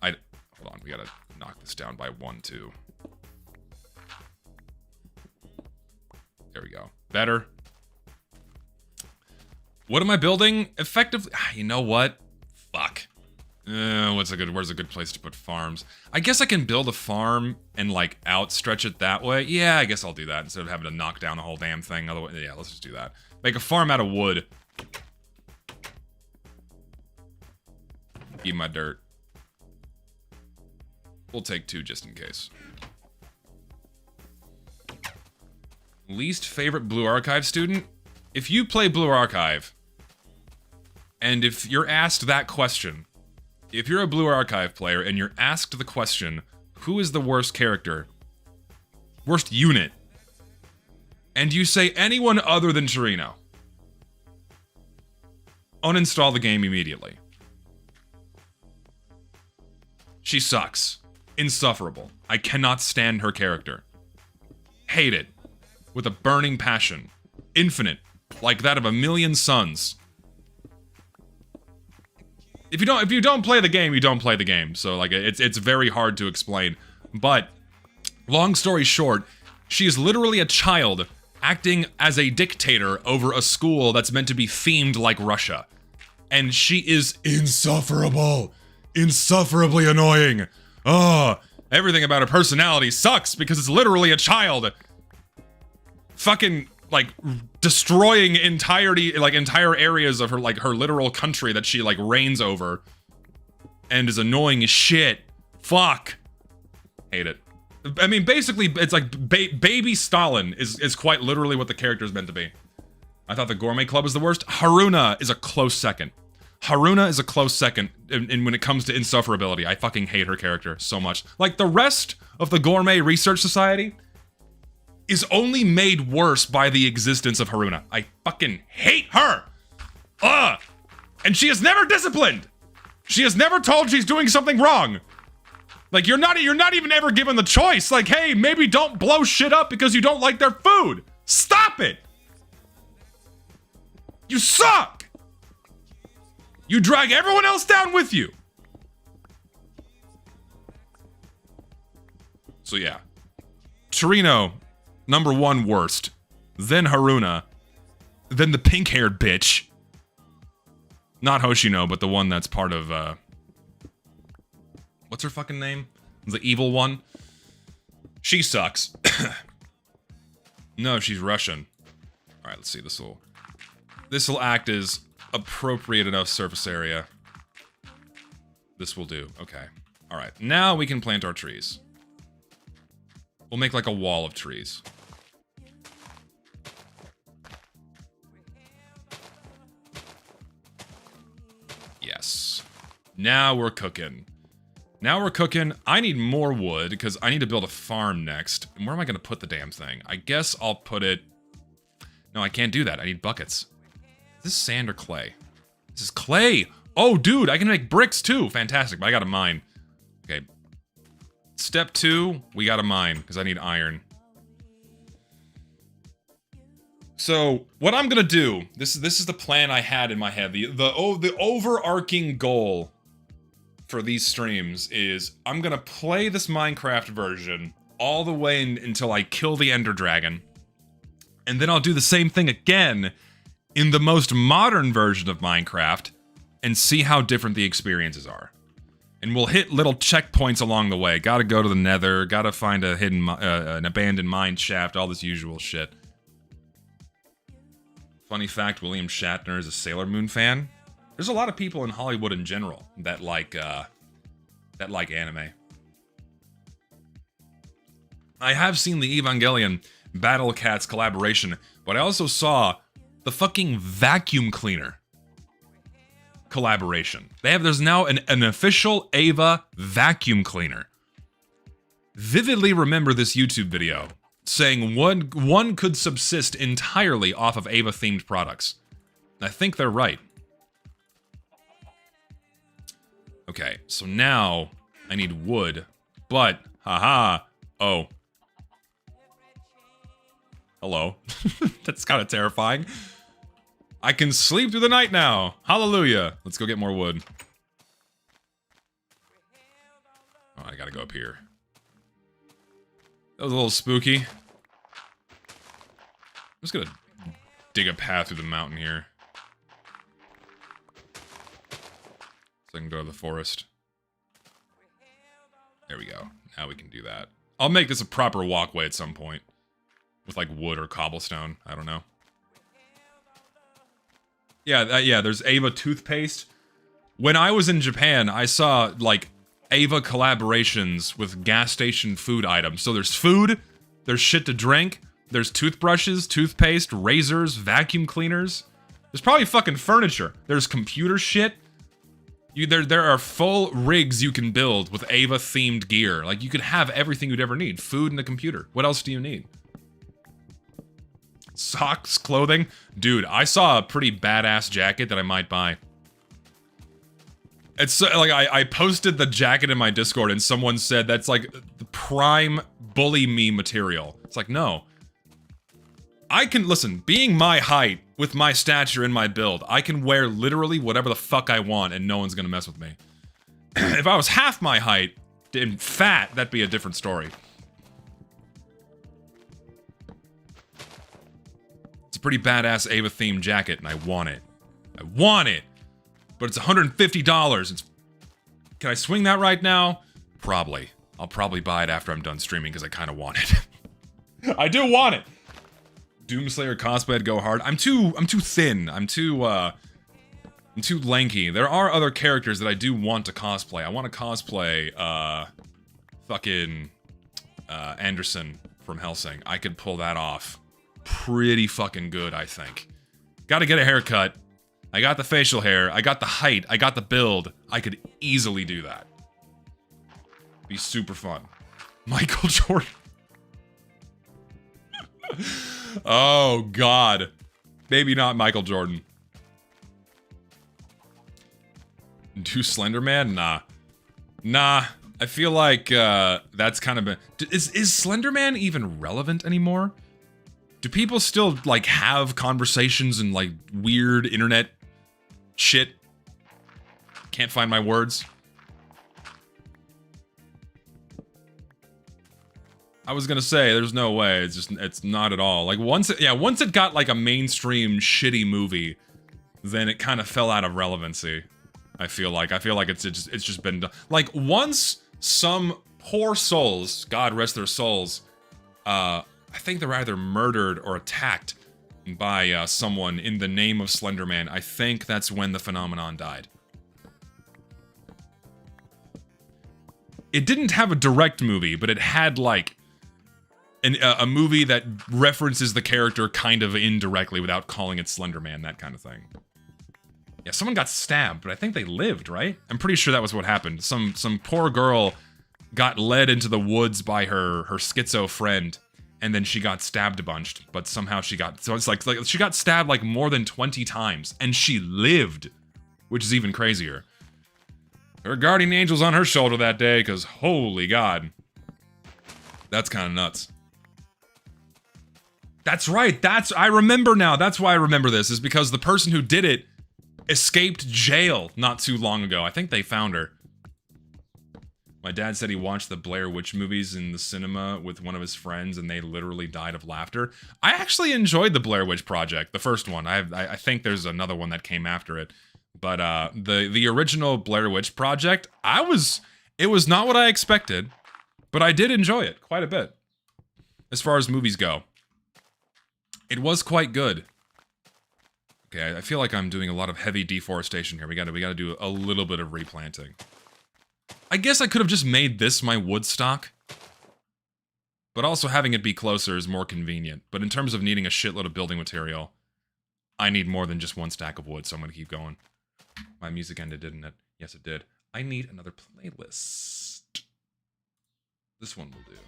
Hold on, we gotta knock this down by 1, 2. There we go. Better. What am I building? Effectively, you know what? Fuck. Where's a good place to put farms? I guess I can build a farm and like outstretch it that way. Yeah, I guess I'll do that instead of having to knock down the whole damn thing. Otherwise, yeah, let's just do that. Make a farm out of wood. Eat my dirt. We'll take 2 just in case. Least favorite Blue Archive student? If you play Blue Archive, and if you're asked that question, if you're a Blue Archive player and you're asked the question, who is the worst character? Worst unit? And you say anyone other than Torino, uninstall the game immediately. She sucks. Insufferable. I cannot stand her character. Hate it. With a burning passion. Infinite. Like that of a million suns. If you don't play the game, you don't play the game. So like it's very hard to explain. But long story short, she is literally a child acting as a dictator over a school that's meant to be themed like Russia. And she is insufferable. Insufferably annoying. Oh, everything about her personality sucks because it's literally a child. Fucking like destroying entire areas of her her literal country that she like reigns over, and is annoying as shit. Fuck. Hate it. I mean, basically, it's like baby Stalin is quite literally what the character is meant to be. I thought the Gourmet Club was the worst. Haruna is a close second. Haruna is a close second in when it comes to insufferability. I fucking hate her character so much. Like, the rest of the Gourmet Research Society is only made worse by the existence of Haruna. I fucking hate her! Ugh! And she is never disciplined! She is never told she's doing something wrong! Like, you're not even ever given the choice. Like, hey, maybe don't blow shit up because you don't like their food! Stop it! You suck! You drag everyone else down with you! So yeah. Torino, #1 worst. Then Haruna. Then the pink-haired bitch. Not Hoshino, but the one that's part of, what's her fucking name? The evil one? She sucks. No, she's Russian. Alright, let's see. This'll act as appropriate enough surface area. This will do. Okay. Alright, now we can plant our trees. We'll make like a wall of trees. Yes. Now we're cooking. Now we're cooking. I need more wood because I need to build a farm next. And where am I going to put the damn thing? I guess I'll put it... No, I can't do that. I need buckets. Is this sand or clay? This is clay! Oh, dude, I can make bricks too! Fantastic, but I got a mine. Okay. Step 2, we got a mine, because I need iron. So, what I'm gonna do, this is the plan I had in my head. The overarching goal for these streams is I'm gonna play this Minecraft version all the way until I kill the Ender Dragon. And then I'll do the same thing again in the most modern version of Minecraft and see how different the experiences are. And we'll hit little checkpoints along the way. Gotta go to the Nether, gotta find a hidden, an abandoned mine shaft, all this usual shit. Funny fact, William Shatner is a Sailor Moon fan. There's a lot of people in Hollywood in general that like anime. I have seen the Evangelion Battle Cats collaboration, but I also saw the fucking vacuum cleaner collaboration. There's now an official Ava vacuum cleaner. Vividly remember this YouTube video saying one could subsist entirely off of Ava themed products. I think they're right. Okay, so now I need wood, but haha. Oh. Hello. That's kind of terrifying. I can sleep through the night now. Hallelujah. Let's go get more wood. Oh, I gotta go up here. That was a little spooky. I'm just gonna dig a path through the mountain here. So I can go to the forest. There we go. Now we can do that. I'll make this a proper walkway at some point. With like wood or cobblestone. I don't know. Yeah, there's Ava toothpaste. When I was in Japan, I saw, like, Ava collaborations with gas station food items. So there's food, there's shit to drink, there's toothbrushes, toothpaste, razors, vacuum cleaners. There's probably fucking furniture. There's computer shit. There are full rigs you can build with Ava-themed gear. Like, you could have everything you'd ever need. Food and a computer. What else do you need? Socks, clothing. Dude, I saw a pretty badass jacket that I might buy. It's like, I posted the jacket in my Discord and someone said that's like the prime bully me material. It's like, no. I can, listen, being my height, with my stature and my build, I can wear literally whatever the fuck I want and no one's gonna mess with me. If I was half my height and fat, that'd be a different story. Pretty badass Ava themed jacket and I want it. I want it. But it's $150. Can I swing that right now? Probably. I'll probably buy it after I'm done streaming because I kind of want it. I do want it. Doomslayer cosplay to go hard. I'm too thin. I'm too lanky. There are other characters that I do want to cosplay. I want to cosplay fucking Anderson from Hellsing. I could pull that off pretty fucking good, I think. Gotta get a haircut. I got the facial hair. I got the height. I got the build. I could easily do that. Be super fun. Michael Jordan. Oh, God. Maybe not Michael Jordan. Do Slender Man? Nah. Nah. I feel like that's kind of... Is Slender Man even relevant anymore? Do people still, like, have conversations and, like, weird internet shit? Can't find my words. I was gonna say, there's no way. It's not at all. Like, once it got, like, a mainstream shitty movie, then it kind of fell out of relevancy. I feel like it's just been done. Like, once some poor souls, God rest their souls, I think they're either murdered or attacked by someone in the name of Slender Man. I think that's when the phenomenon died. It didn't have a direct movie, but it had, like, a movie that references the character kind of indirectly without calling it Slender Man, that kind of thing. Yeah, someone got stabbed, but I think they lived, right? I'm pretty sure that was what happened. Some poor girl got led into the woods by her schizo friend, and then she got stabbed a bunch, but somehow she got... So it's like she got stabbed like more than 20 times, and she lived, which is even crazier. Her guardian angel's on her shoulder that day, because holy God. That's kind of nuts. That's right, I remember now, that's why I remember this, is because the person who did it escaped jail not too long ago. I think they found her. My dad said he watched the Blair Witch movies in the cinema with one of his friends, and they literally died of laughter. I actually enjoyed the Blair Witch Project, the first one. I think there's another one that came after it. But the original Blair Witch Project, it was not what I expected, but I did enjoy it quite a bit. As far as movies go. It was quite good. Okay, I feel like I'm doing a lot of heavy deforestation here. We gotta do a little bit of replanting. I guess I could have just made this my wood stock. But also having it be closer is more convenient. But in terms of needing a shitload of building material, I need more than just one stack of wood, so I'm gonna keep going. My music ended, didn't it? Yes, it did. I need another playlist. This one will do.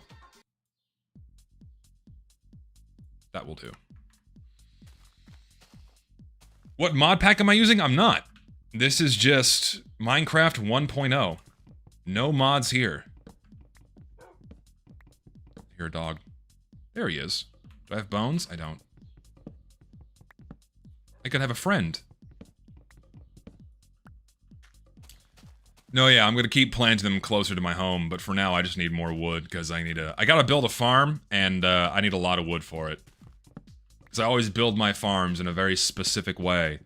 That will do. What mod pack am I using? I'm not. This is just Minecraft 1.0. No mods here. Here, dog. There he is. Do I have bones? I don't. I could have a friend. No, yeah, I'm gonna keep planting them closer to my home, but for now I just need more wood, because I gotta build a farm, and I need a lot of wood for it. Because I always build my farms in a very specific way.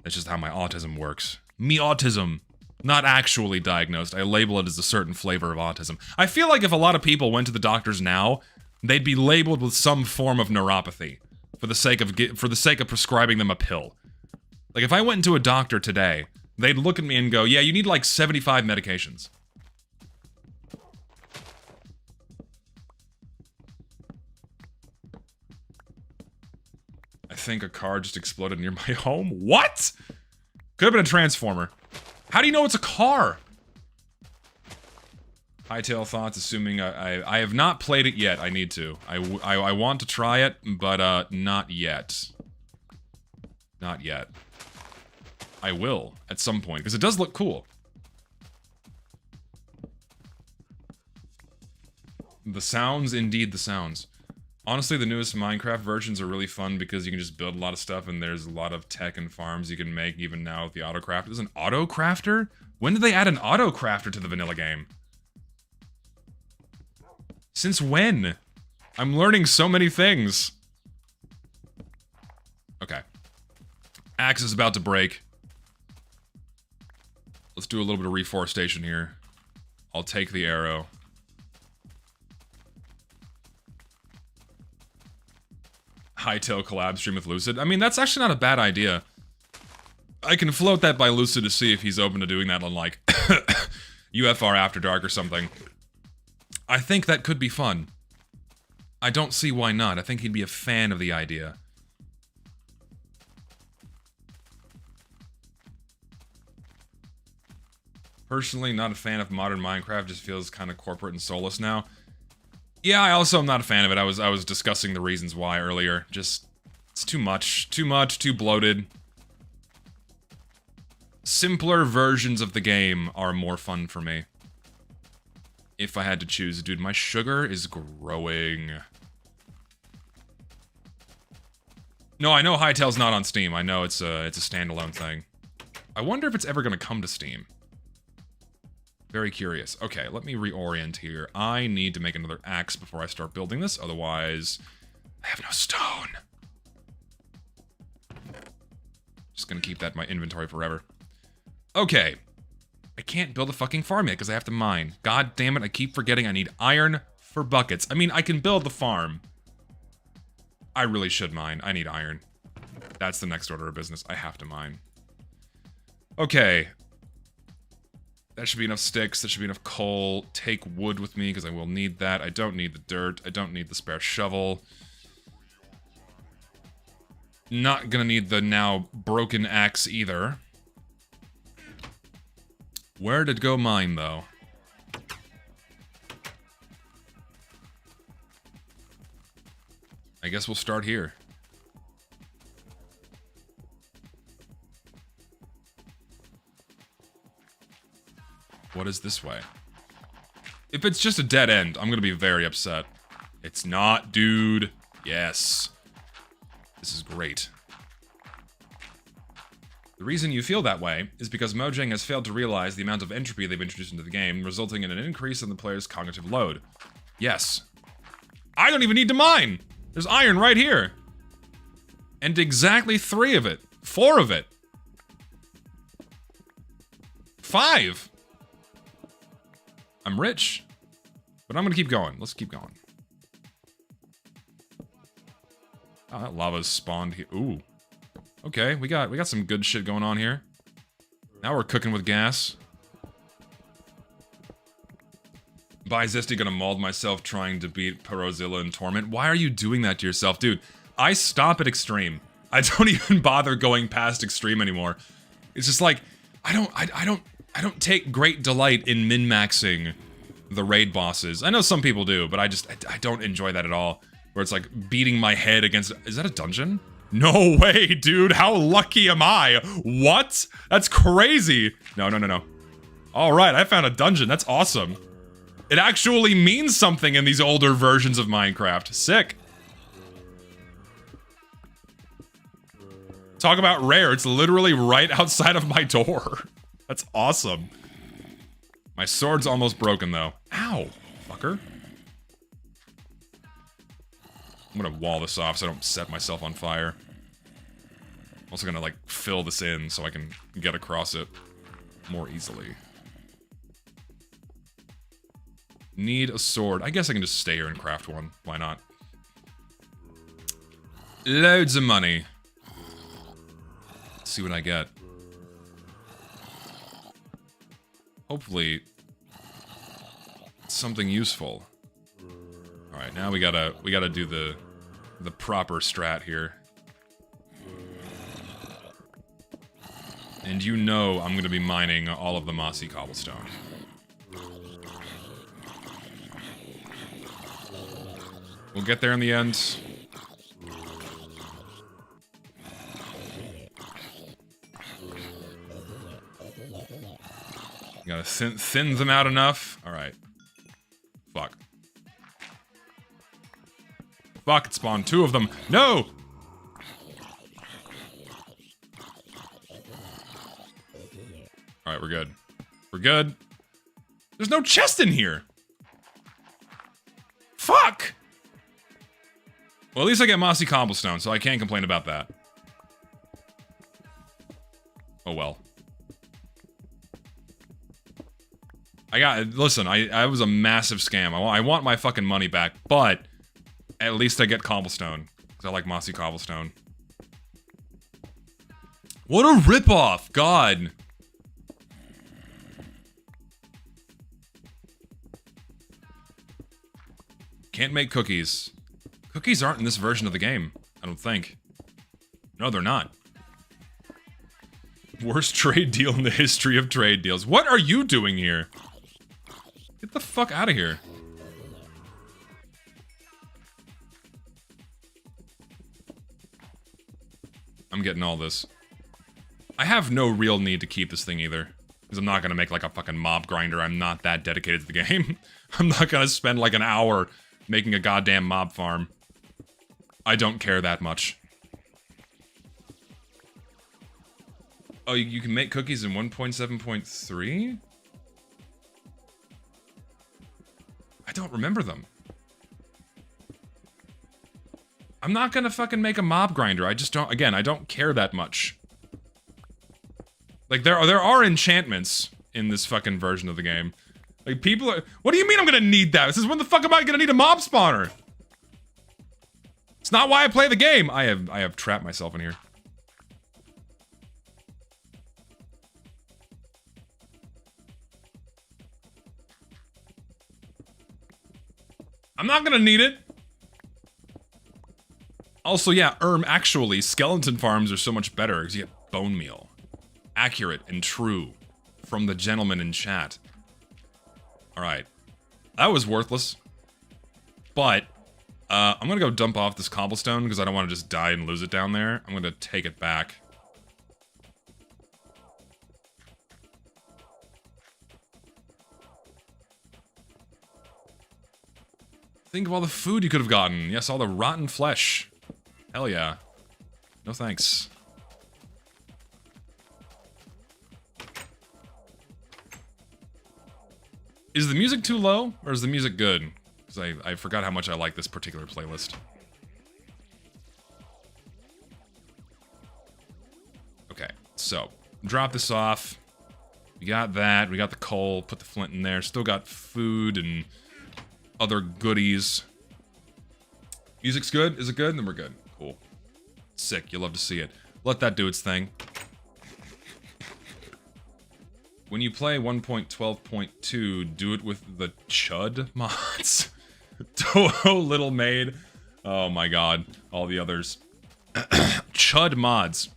That's just how my autism works. Me autism. Not actually diagnosed. I label it as a certain flavor of autism. I feel like if a lot of people went to the doctors now, they'd be labeled with some form of neuropathy. For the sake of prescribing them a pill. Like, if I went into a doctor today, they'd look at me and go, yeah, you need like 75 medications. I think a car just exploded near my home. What? Could have been a transformer. How do you know it's a car? Hightail thoughts, assuming I have not played it yet. I need to. I want to try it, but not yet. Not yet. I will at some point, because it does look cool. The sounds, indeed the sounds. Honestly, the newest Minecraft versions are really fun because you can just build a lot of stuff and there's a lot of tech and farms you can make even now with the autocrafter. There's an autocrafter? When did they add an autocrafter to the vanilla game? Since when? I'm learning so many things. Okay. Axe is about to break. Let's do a little bit of reforestation here. I'll take the arrow. Hightail collab stream with Lucid. I mean, that's actually not a bad idea. I can float that by Lucid to see if he's open to doing that on, like, UFR After Dark or something. I think that could be fun. I don't see why not. I think he'd be a fan of the idea. Personally, not a fan of modern Minecraft. Just feels kind of corporate and soulless now. Yeah, I also am not a fan of it. I was discussing the reasons why earlier. Just, it's too much, too bloated. Simpler versions of the game are more fun for me. If I had to choose. Dude, my sugar is growing. No, I know Hightail's not on Steam. I know it's a standalone thing. I wonder if it's ever gonna come to Steam. Very curious. Okay, let me reorient here. I need to make another axe before I start building this, otherwise I have no stone. Just gonna keep that in my inventory forever. Okay. I can't build a fucking farm yet because I have to mine. God damn it, I keep forgetting I need iron for buckets. I mean, I can build the farm. I really should mine. I need iron. That's the next order of business. I have to mine. Okay. That should be enough sticks. That should be enough coal. Take wood with me because I will need that. I don't need the dirt. I don't need the spare shovel. Not gonna need the now broken axe either. Where to go mine, though? I guess we'll start here. What is this way? If it's just a dead end, I'm gonna be very upset. It's not, dude. Yes. This is great. The reason you feel that way is because Mojang has failed to realize the amount of entropy they've introduced into the game, resulting in an increase in the player's cognitive load. Yes. I don't even need to mine! There's iron right here! And exactly 3 of it. 4 of it. 5! I'm rich. But I'm gonna keep going. Let's keep going. Oh, that lava's spawned here. Ooh. Okay, we got some good shit going on here. Now we're cooking with gas. By Zesty gonna mauled myself trying to beat Perozilla in Torment. Why are you doing that to yourself? Dude, I stop at extreme. I don't even bother going past extreme anymore. It's just like, I don't take great delight in min-maxing the raid bosses. I know some people do, but I don't enjoy that at all. Where it's like beating my head against, is that a dungeon? No way, dude, how lucky am I? What? That's crazy. No. All right, I found a dungeon, that's awesome. It actually means something in these older versions of Minecraft. Sick. Talk about rare, it's literally right outside of my door. That's awesome. My sword's almost broken though. Ow, fucker. I'm gonna wall this off so I don't set myself on fire. I'm also gonna like fill this in so I can get across it more easily. Need a sword. I guess I can just stay here and craft one. Why not? Loads of money. Let's see what I get. Hopefully, something useful. All right, now we gotta do the proper strat here. And you know I'm gonna be mining all of the mossy cobblestone. We'll get there in the end. Gotta thin them out enough. Alright. Fuck. Fuck, it spawned 2 of them. No! Alright, we're good. We're good. There's no chest in here! Fuck! Well, at least I get mossy cobblestone, so I can't complain about that. Oh well. Listen, I was a massive scam. I want my fucking money back, but at least I get cobblestone. Because I like mossy cobblestone. What a ripoff! God! Can't make cookies. Cookies aren't in this version of the game, I don't think. No, they're not. Worst trade deal in the history of trade deals. What are you doing here? Get the fuck out of here. I'm getting all this. I have no real need to keep this thing either. Because I'm not gonna make like a fucking mob grinder. I'm not that dedicated to the game. I'm not gonna spend like an hour making a goddamn mob farm. I don't care that much. Oh, you can make cookies in 1.7.3? I don't remember them. I'm not gonna fucking make a mob grinder. I just don't, again, I don't care that much. Like, there are enchantments in this fucking version of the game. Like, people are, what do you mean I'm gonna need that? This is, when the fuck am I gonna need a mob spawner? It's not why I play the game. I have trapped myself in here. I'm not gonna need it. Also, yeah, actually, skeleton farms are so much better because you get bone meal. Accurate and true. From the gentleman in chat. Alright. That was worthless. But, I'm gonna go dump off this cobblestone because I don't want to just die and lose it down there. I'm gonna take it back. Think of all the food you could have gotten. Yes, all the rotten flesh. Hell yeah. No thanks. Is the music too low, or is the music good? Because I forgot how much I like this particular playlist. Okay, so, drop this off. We got that, we got the coal, put the flint in there. Still got food and other goodies. Music's good? Is it good? Then we're good. Cool. Sick, you'll love to see it. Let that do its thing. When you play 1.12.2, do it with the Chud mods. Toho Little Maid. Oh my god. All the others. Chud mods.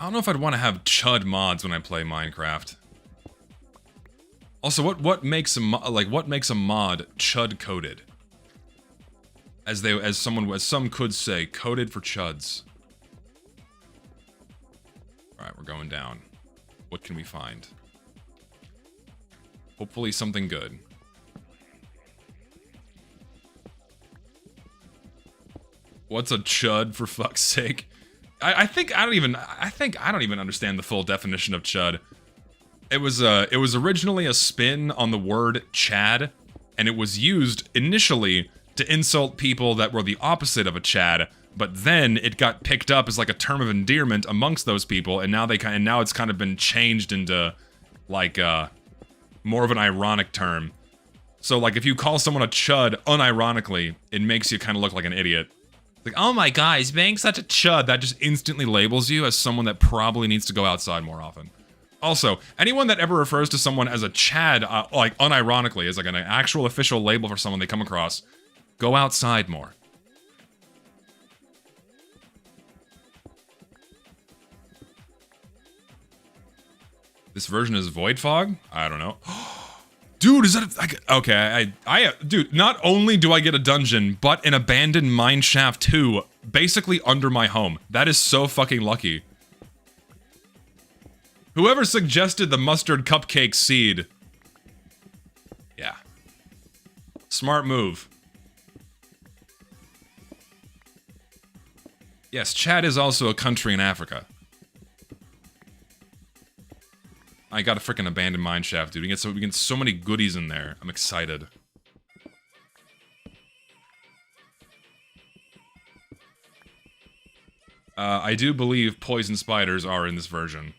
I don't know if I'd want to have chud mods when I play Minecraft. Also, what makes a what makes a mod chud coded? As some could say, coded for chuds. All right, we're going down. What can we find? Hopefully something good. What's a chud, for fuck's sake? I think I don't even understand the full definition of chud. It was originally a spin on the word Chad, and it was used initially to insult people that were the opposite of a Chad, but then it got picked up as like a term of endearment amongst those people, and now it's kind of been changed into like more of an ironic term. So like if you call someone a chud unironically, it makes you kind of look like an idiot. Like, oh my god, he's being such a chud. That just instantly labels you as someone that probably needs to go outside more often. Also, anyone that ever refers to someone as a Chad, like unironically, as like an actual official label for someone they come across, go outside more. This version is Void Fog? I don't know. Dude, is that okay, dude, not only do I get a dungeon, but an abandoned Mineshaft 2, basically under my home. That is so fucking lucky. Whoever suggested the mustard cupcake seed. Yeah. Smart move. Yes, Chad is also a country in Africa. I got a freaking abandoned mineshaft, dude. We get so many goodies in there. I'm excited. I do believe poison spiders are in this version,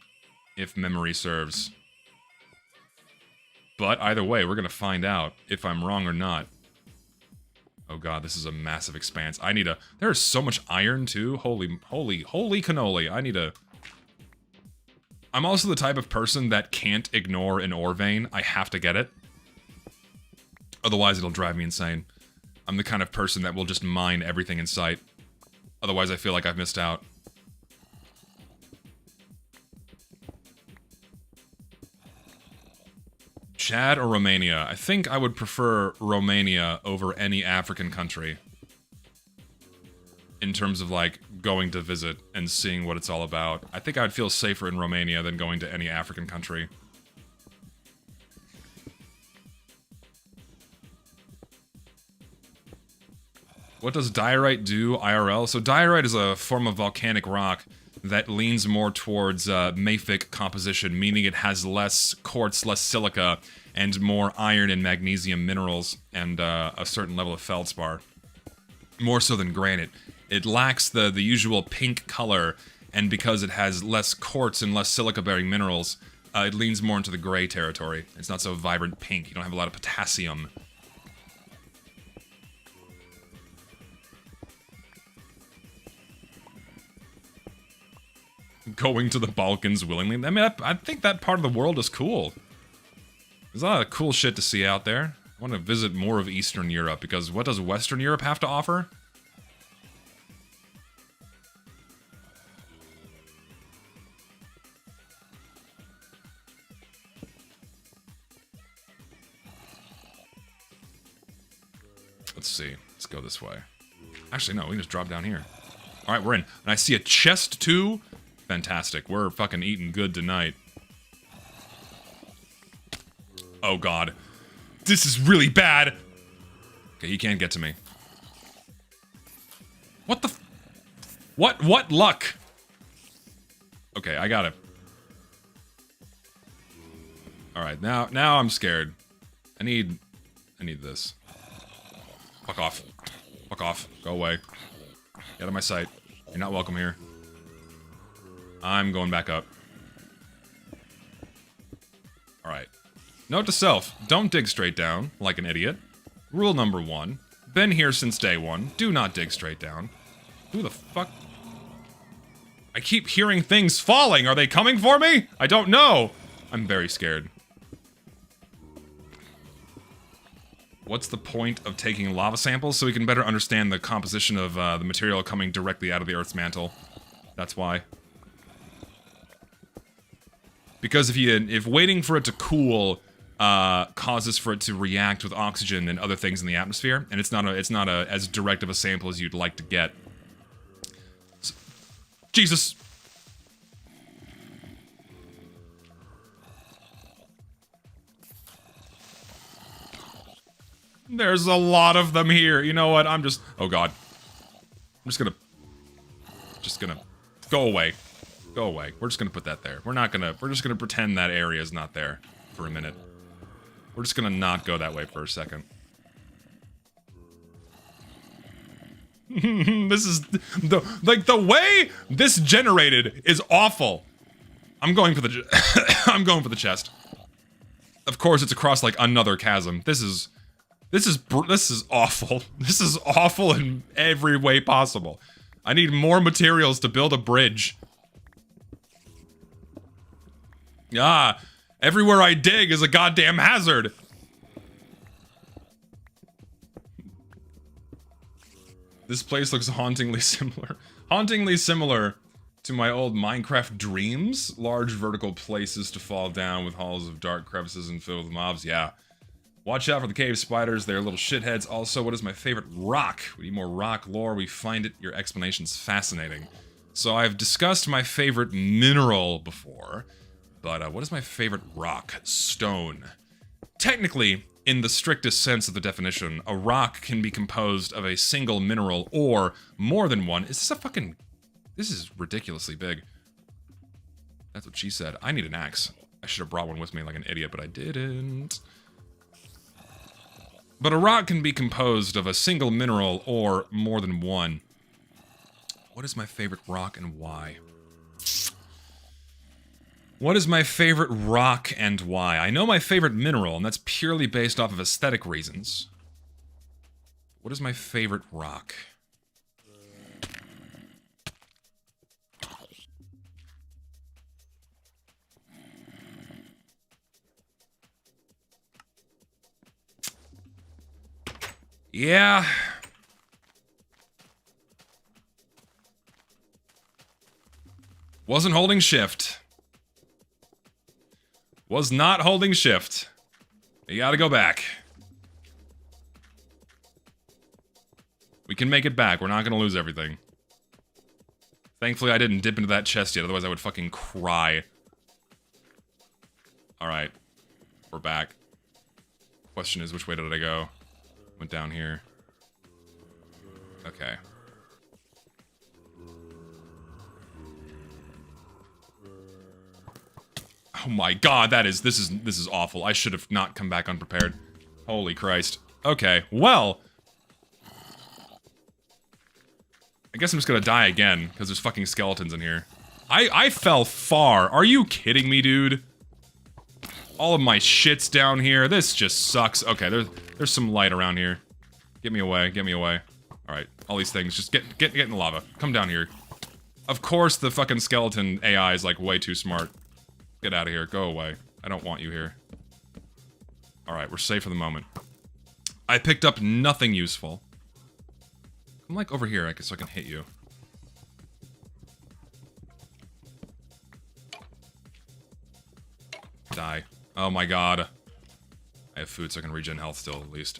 if memory serves. But either way, we're gonna find out if I'm wrong or not. Oh god, this is a massive expanse. There's so much iron too. Holy cannoli. I'm also the type of person that can't ignore an ore vein. I have to get it. Otherwise, it'll drive me insane. I'm the kind of person that will just mine everything in sight. Otherwise, I feel like I've missed out. Chad or Romania? I think I would prefer Romania over any African country. In terms of, like, going to visit and seeing what it's all about. I think I'd feel safer in Romania than going to any African country. What does diorite do IRL? So diorite is a form of volcanic rock that leans more towards mafic composition, meaning it has less quartz, less silica, and more iron and magnesium minerals, and a certain level of feldspar. More so than granite. It lacks the usual pink color, and because it has less quartz and less silica-bearing minerals, it leans more into the gray territory. It's not so vibrant pink. You don't have a lot of potassium. Going to the Balkans willingly. I mean, I think that part of the world is cool. There's a lot of cool shit to see out there. I want to visit more of Eastern Europe, because what does Western Europe have to offer? Let's see. Let's go this way. Actually, no, we can just drop down here. Alright, we're in. And I see a chest, too. Fantastic. We're fucking eating good tonight. Oh, God. This is really bad. Okay, he can't get to me. What the f- What luck? Okay, I got it. Alright, now I'm scared. I need this. Fuck off. Fuck off. Go away. Get out of my sight. You're not welcome here. I'm going back up. Alright. Note to self, don't dig straight down, like an idiot. Rule number 1. Been here since day 1. Do not dig straight down. Who the fuck? I keep hearing things falling. Are they coming for me? I don't know. I'm very scared. What's the point of taking lava samples? So we can better understand the composition of the material coming directly out of the Earth's mantle. That's why. Because if waiting for it to cool causes for it to react with oxygen and other things in the atmosphere, and it's not as direct of a sample as you'd like to get. So, Jesus. There's a lot of them here. You know what? Oh god. I'm just gonna go away. Go away. We're just gonna put that there. We're just gonna pretend that area is not there for a minute. We're just gonna not go that way for a second. This is the way this generated is awful. I'm going for the I'm going for the chest. Of course, it's across like another chasm. This is awful. This is awful in every way possible. I need more materials to build a bridge. Ah, everywhere I dig is a goddamn hazard. This place looks hauntingly similar. Hauntingly similar to my old Minecraft dreams. Large vertical places to fall down with halls of dark crevices and filled with mobs. Yeah. Watch out for the cave spiders, they're little shitheads. Also, what is my favorite rock? We need more rock lore, we find it, your explanation's fascinating. So I've discussed my favorite mineral before, but what is my favorite rock? Stone. Technically, in the strictest sense of the definition, a rock can be composed of a single mineral or more than one. Is this a fucking... This is ridiculously big. That's what she said. I need an axe. I should have brought one with me like an idiot, but I didn't. But a rock can be composed of a single mineral or more than one. What is my favorite rock and why? What is my favorite rock and why? I know my favorite mineral, and that's purely based off of aesthetic reasons. What is my favorite rock? Yeah. Wasn't holding shift. Was not holding shift. You gotta go back. We can make it back. We're not gonna lose everything. Thankfully, I didn't dip into that chest yet, otherwise I would fucking cry. Alright. We're back. Question is, which way did I go? Went down here. Okay. Oh my god, this is awful. I should have not come back unprepared. Holy Christ. Okay, well. I guess I'm just gonna die again, because there's fucking skeletons in here. I fell far. Are you kidding me, dude? All of my shit's down here. This just sucks. Okay, there's some light around here. Get me away, get me away. Alright, all these things. Just get in the lava. Come down here. Of course the fucking skeleton AI is like way too smart. Get out of here, go away. I don't want you here. Alright, we're safe for the moment. I picked up nothing useful. I'm like over here, I guess, so I can hit you. Die. Oh my god. I have food so I can regen health still, at least.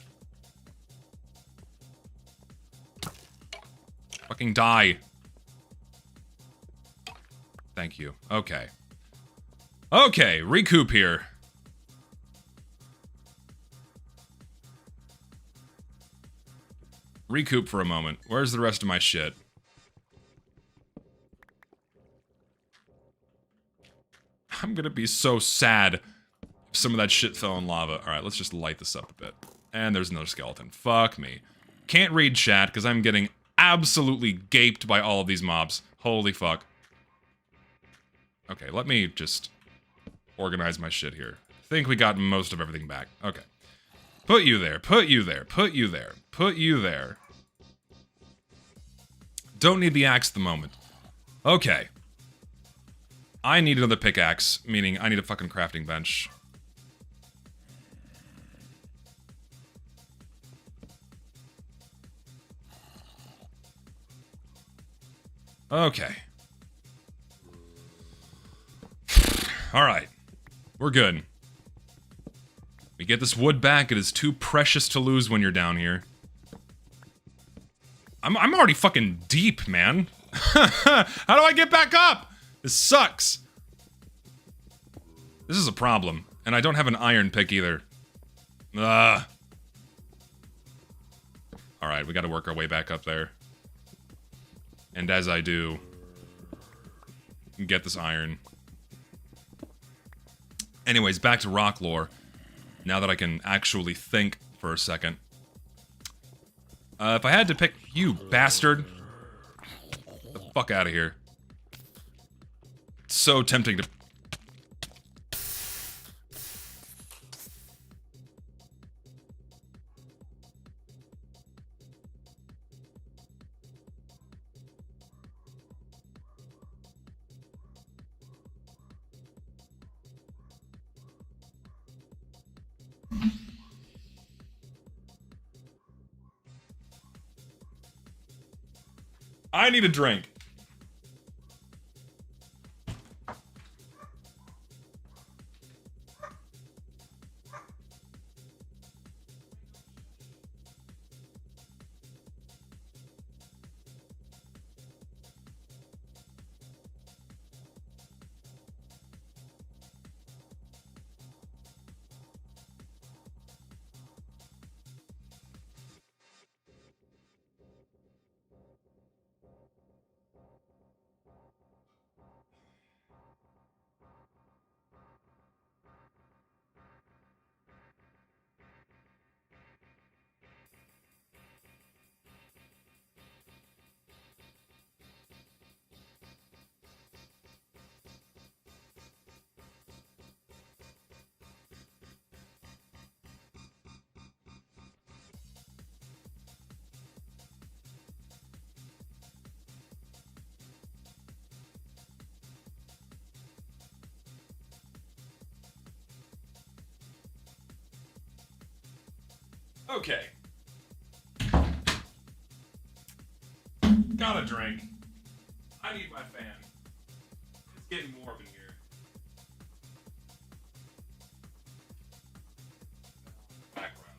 Fucking die. Thank you. Okay. Okay, recoup here. Recoup for a moment. Where's the rest of my shit? I'm gonna be so sad if some of that shit fell in lava. Alright, let's just light this up a bit. And there's another skeleton. Fuck me. Can't read chat because I'm getting absolutely gaped by all of these mobs. Holy fuck. Okay, let me just organize my shit here. I think we got most of everything back. Okay. Put you there, put you there, put you there, put you there. Don't need the axe at the moment. Okay. I need another pickaxe, meaning I need a fucking crafting bench. Okay. Alright. We're good. We get this wood back. It is too precious to lose when you're down here. I'm already fucking deep, man. How do I get back up? This sucks. This is a problem. And I don't have an iron pick either. Ugh. Alright, we gotta work our way back up there. And as I do, get this iron. Anyways, back to rock lore. Now that I can actually think for a second. If I had to pick you, bastard. Get the fuck out of here. It's so tempting to... I need a drink. Okay. Got a drink. I need my fan. It's getting warm in here. Background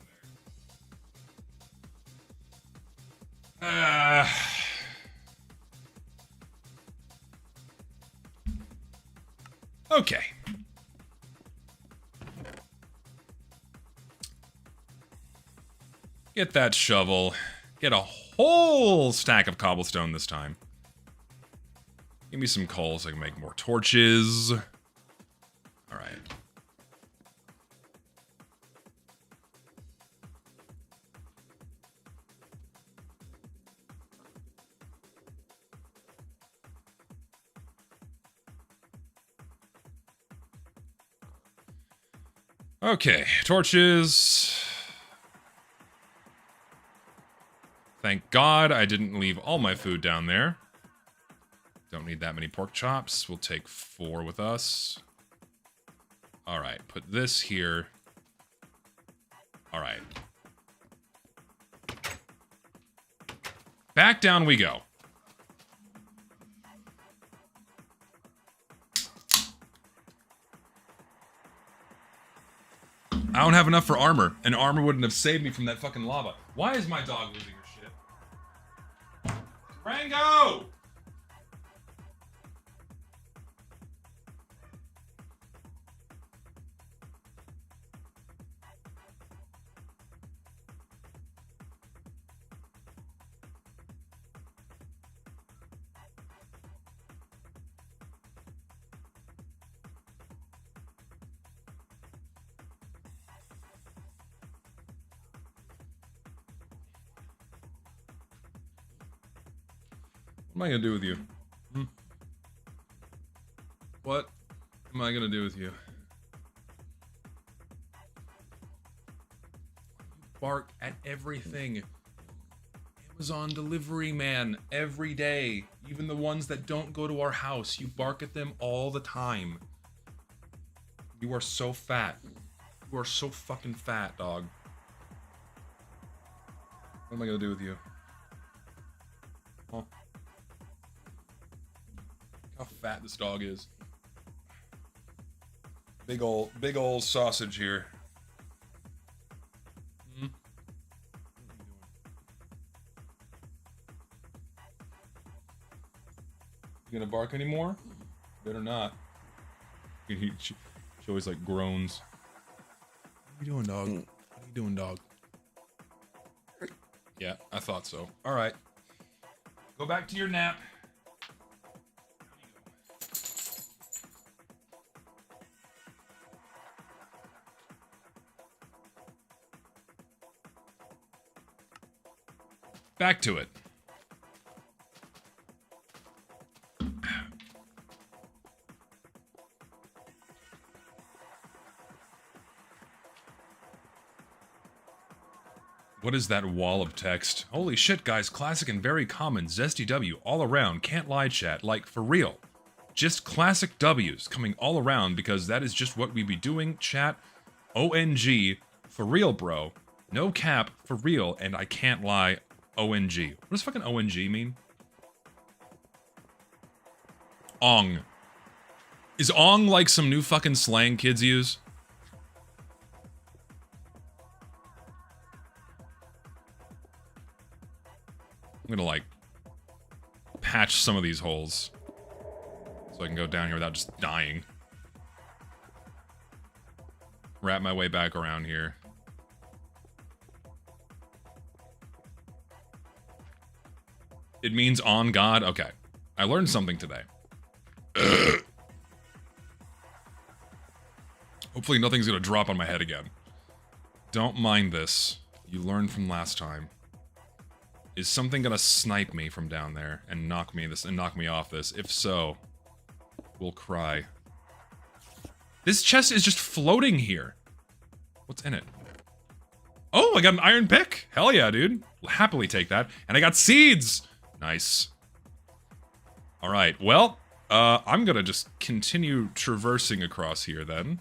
there. Okay. Get that shovel. Get a whole stack of cobblestone this time. Give me some coal so I can make more torches. Alright. Okay, torches. Thank God I didn't leave all my food down there. Don't need that many pork chops. We'll take 4 with us. Alright, put this here. Alright. Back down we go. I don't have enough for armor, and armor wouldn't have saved me from that fucking lava. Why is my dog losing her shit? Rango! What am I gonna do with you? What am I gonna do with you? You bark at everything. Amazon delivery man, every day. Even the ones that don't go to our house, you bark at them all the time. You are so fat. You are so fucking fat, dog. What am I gonna do with you? Huh? How fat this dog is. Big old sausage here. Hmm? You gonna bark anymore? Better not. She always like groans. What are you doing, dog? What are you doing, dog? Yeah, I thought so. All right. Go back to your nap. Back to it. What is that wall of text? Holy shit, guys. Classic and very common. Zesty W all around. Can't lie, chat. Like, for real. Just classic W's coming all around because that is just what we be doing, chat. ONG. For real, bro. No cap. For real. And I can't lie. ONG. What does fucking ONG mean? Ong. Is ong like some new fucking slang kids use? I'm gonna, like, patch some of these holes so I can go down here without just dying. Wrap my way back around here. It means on God? Okay. I learned something today. Hopefully nothing's gonna drop on my head again. Don't mind this. You learned from last time. Is something gonna snipe me from down there and knock me off this? If so, we'll cry. This chest is just floating here. What's in it? Oh, I got an iron pick. Hell yeah, dude. I'll happily take that. And I got seeds. Nice. All right. Well, I'm gonna just continue traversing across here then,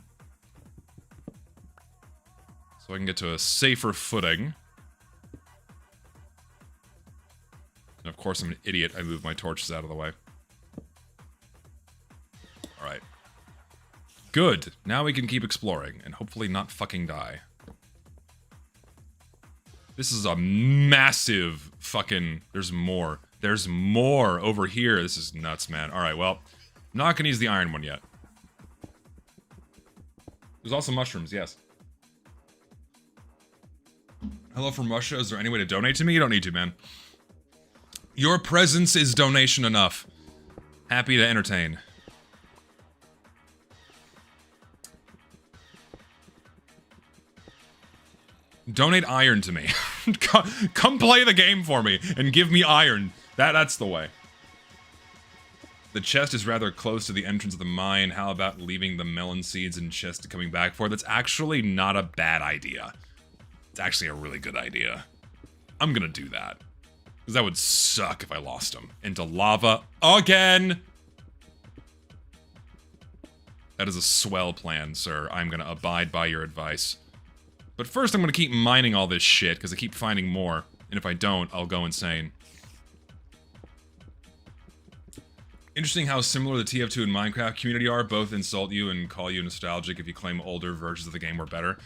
so I can get to a safer footing. And of course, I'm an idiot. I moved my torches out of the way. Alright. Good. Now we can keep exploring, and hopefully not fucking die. This is a massive fucking... There's more. There's more over here. This is nuts, man. Alright, well, I'm not gonna use the iron one yet. There's also mushrooms, yes. Hello from Russia. Is there any way to donate to me? You don't need to, man. Your presence is donation enough. Happy to entertain. Donate iron to me. Come play the game for me and give me iron. That's the way. The chest is rather close to the entrance of the mine. How about leaving the melon seeds and chest coming back for it? That's actually not a bad idea. It's actually a really good idea. I'm gonna do that. Because that would suck if I lost him into lava again. That is a swell plan, sir. I'm gonna abide by your advice. But first I'm gonna keep mining all this shit, because I keep finding more. And if I don't, I'll go insane. Interesting how similar the TF2 and Minecraft community are. Both insult you and call you nostalgic if you claim older versions of the game were better.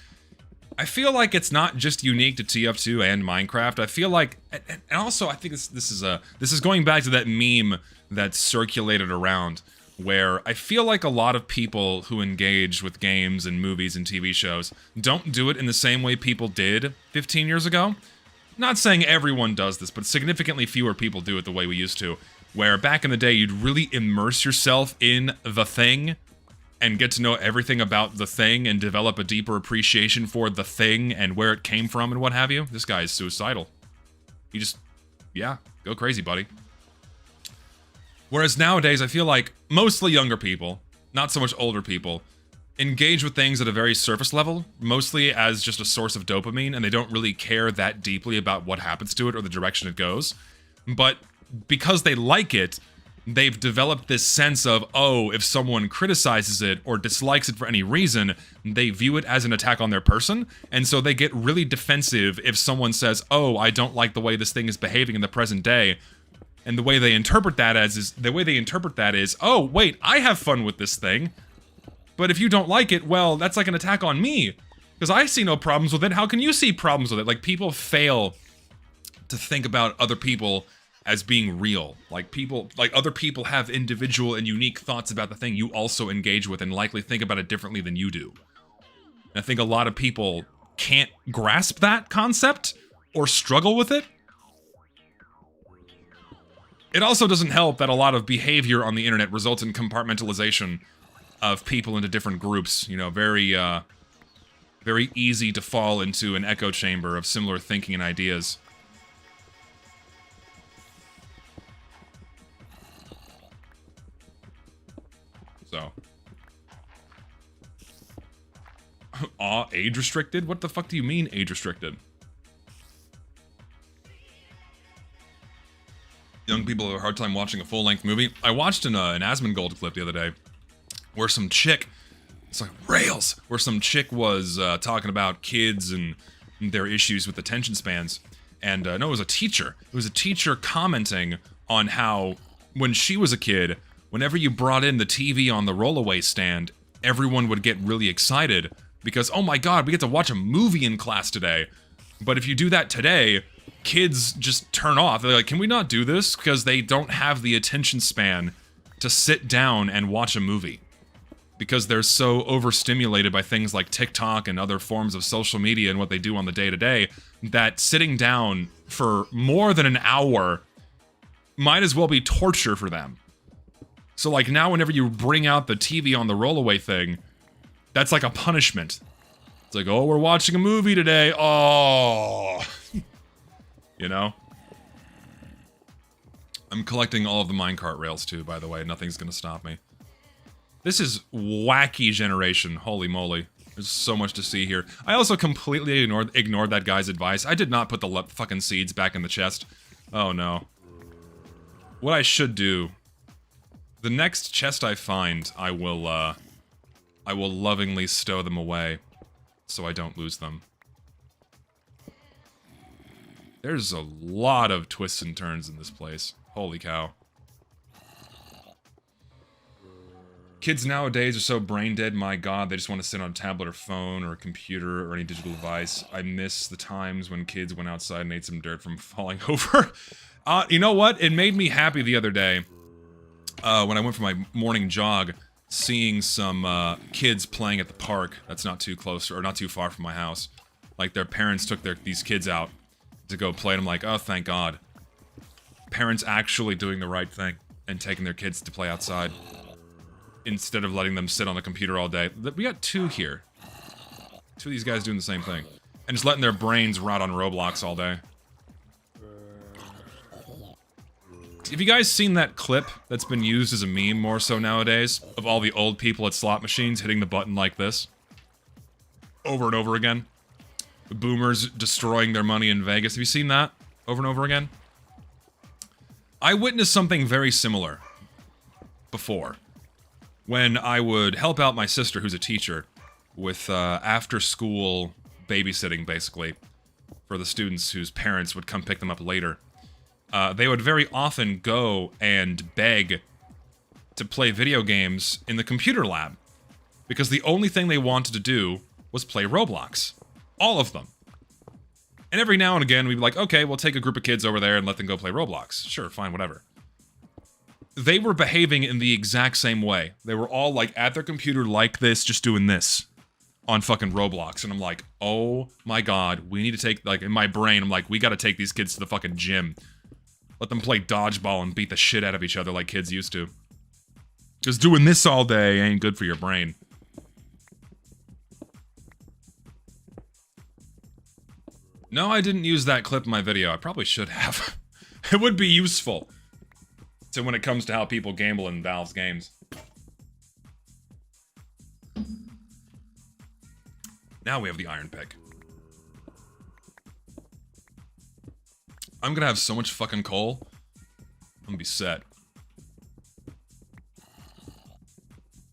I feel like it's not just unique to TF2 and Minecraft. I feel like, and also I think this is going back to that meme that circulated around, where I feel like a lot of people who engage with games and movies and TV shows don't do it in the same way people did 15 years ago. Not saying everyone does this, but significantly fewer people do it the way we used to, where back in the day you'd really immerse yourself in the thing and get to know everything about the thing and develop a deeper appreciation for the thing and where it came from and what have you. This guy is suicidal. He just, yeah, go crazy, buddy. Whereas nowadays, I feel like mostly younger people, not so much older people, engage with things at a very surface level, mostly as just a source of dopamine, and they don't really care that deeply about what happens to it or the direction it goes. But because they like it, they've developed this sense of, oh, if someone criticizes it or dislikes it for any reason, they view it as an attack on their person, and so they get really defensive if someone says, oh, I don't like the way this thing is behaving in the present day. And the way they interpret that is, oh, wait, I have fun with this thing. But if you don't like it, well, that's like an attack on me. Because I see no problems with it. How can you see problems with it? Like, people fail to think about other people as being real. Like, other people have individual and unique thoughts about the thing you also engage with and likely think about it differently than you do. And I think a lot of people can't grasp that concept or struggle with it. It also doesn't help that a lot of behavior on the internet results in compartmentalization of people into different groups. You know, very easy to fall into an echo chamber of similar thinking and ideas. So. Age restricted? What the fuck do you mean age restricted? Young people have a hard time watching a full-length movie. I watched an Asmongold clip the other day where some chick, it's like rails, where some chick was talking about kids and their issues with attention spans. And no, it was a teacher. It was a teacher commenting on how when she was a kid, whenever you brought in the TV on the rollaway stand, everyone would get really excited because, oh my god, we get to watch a movie in class today. But if you do that today, kids just turn off. They're like, can we not do this? Because they don't have the attention span to sit down and watch a movie. Because they're so overstimulated by things like TikTok and other forms of social media and what they do on the day-to-day, that sitting down for more than an hour might as well be torture for them. So like now whenever you bring out the TV on the rollaway thing, that's like a punishment. It's like, oh, we're watching a movie today. Oh. You know? I'm collecting all of the minecart rails too, by the way. Nothing's gonna stop me. This is wacky generation. Holy moly. There's so much to see here. I also completely ignored that guy's advice. I did not put the fucking seeds back in the chest. Oh no. What I should do... The next chest I find, I will lovingly stow them away, so I don't lose them. There's a lot of twists and turns in this place. Holy cow. Kids nowadays are so brain dead, my god, they just want to sit on a tablet or phone or a computer or any digital device. I miss the times when kids went outside and ate some dirt from falling over. You know what? It made me happy the other day. When I went for my morning jog, seeing some kids playing at the park that's not too close or not too far from my house. Like their parents took these kids out to go play, and I'm like, oh, thank God. Parents actually doing the right thing and taking their kids to play outside instead of letting them sit on a computer all day. We got two here. Two of these guys doing the same thing. And just letting their brains rot on Roblox all day. Have you guys seen that clip that's been used as a meme more so nowadays? Of all the old people at slot machines hitting the button like this? Over and over again? The boomers destroying their money in Vegas. Have you seen that? Over and over again? I witnessed something very similar before. When I would help out my sister, who's a teacher, with after-school babysitting, basically, for the students whose parents would come pick them up later. They would very often go and beg to play video games in the computer lab. Because the only thing they wanted to do was play Roblox. All of them. And every now and again, we'd be like, okay, we'll take a group of kids over there and let them go play Roblox. Sure, fine, whatever. They were behaving in the exact same way. They were all, like, at their computer like this, just doing this. On fucking Roblox. And I'm like, oh my god, we need to take, like, in my brain, I'm like, we gotta take these kids to the fucking gym. Let them play dodgeball and beat the shit out of each other like kids used to. Just doing this all day ain't good for your brain. No, I didn't use that clip in my video. I probably should have. It would be useful. So when it comes to how people gamble in Valve's games. Now we have the iron pick. I'm gonna have so much fucking coal. I'm gonna be set.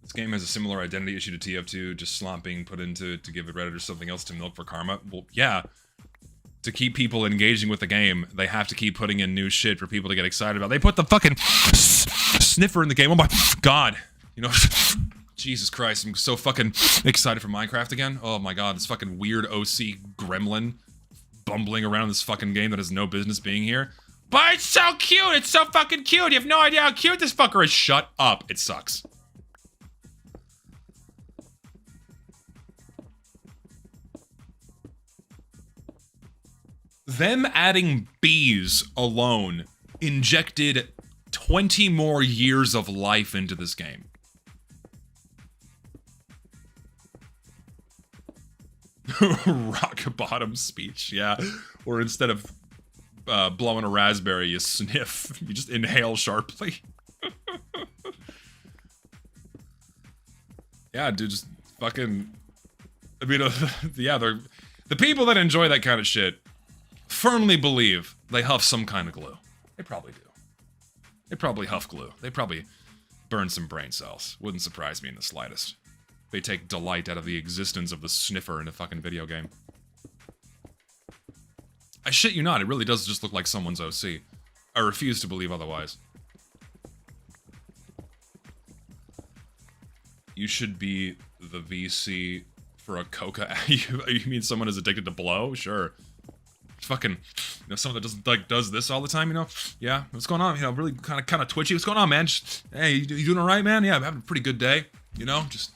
This game has a similar identity issue to TF2, just slot being put into to give it Reddit or something else to milk for karma. Well, yeah. To keep people engaging with the game, they have to keep putting in new shit for people to get excited about. They put the fucking sniffer in the game. Oh my god. You know, Jesus Christ, I'm so fucking excited for Minecraft again. Oh my god, this fucking weird OC gremlin bumbling around this fucking game that has no business being here. But it's so cute! It's so fucking cute! You have no idea how cute this fucker is! Shut up! It sucks. Them adding bees alone injected 20 more years of life into this game. Rock bottom speech, yeah. Or instead of blowing a raspberry, you sniff. You just inhale sharply. Yeah, dude, just fucking... I mean, yeah, the people that enjoy that kind of shit firmly believe they huff some kind of glue. They probably do. They probably huff glue. They probably burn some brain cells. Wouldn't surprise me in the slightest. They take delight out of the existence of the sniffer in a fucking video game. I shit you not, it really does just look like someone's OC. I refuse to believe otherwise. You should be the VC for a coca. You mean someone is addicted to blow? Sure. Fucking, you know, someone that does this all the time, you know? Yeah, what's going on? You know, really kind of twitchy. What's going on, man? Just, hey, you doing all right, man? Yeah, I'm having a pretty good day. You know, just,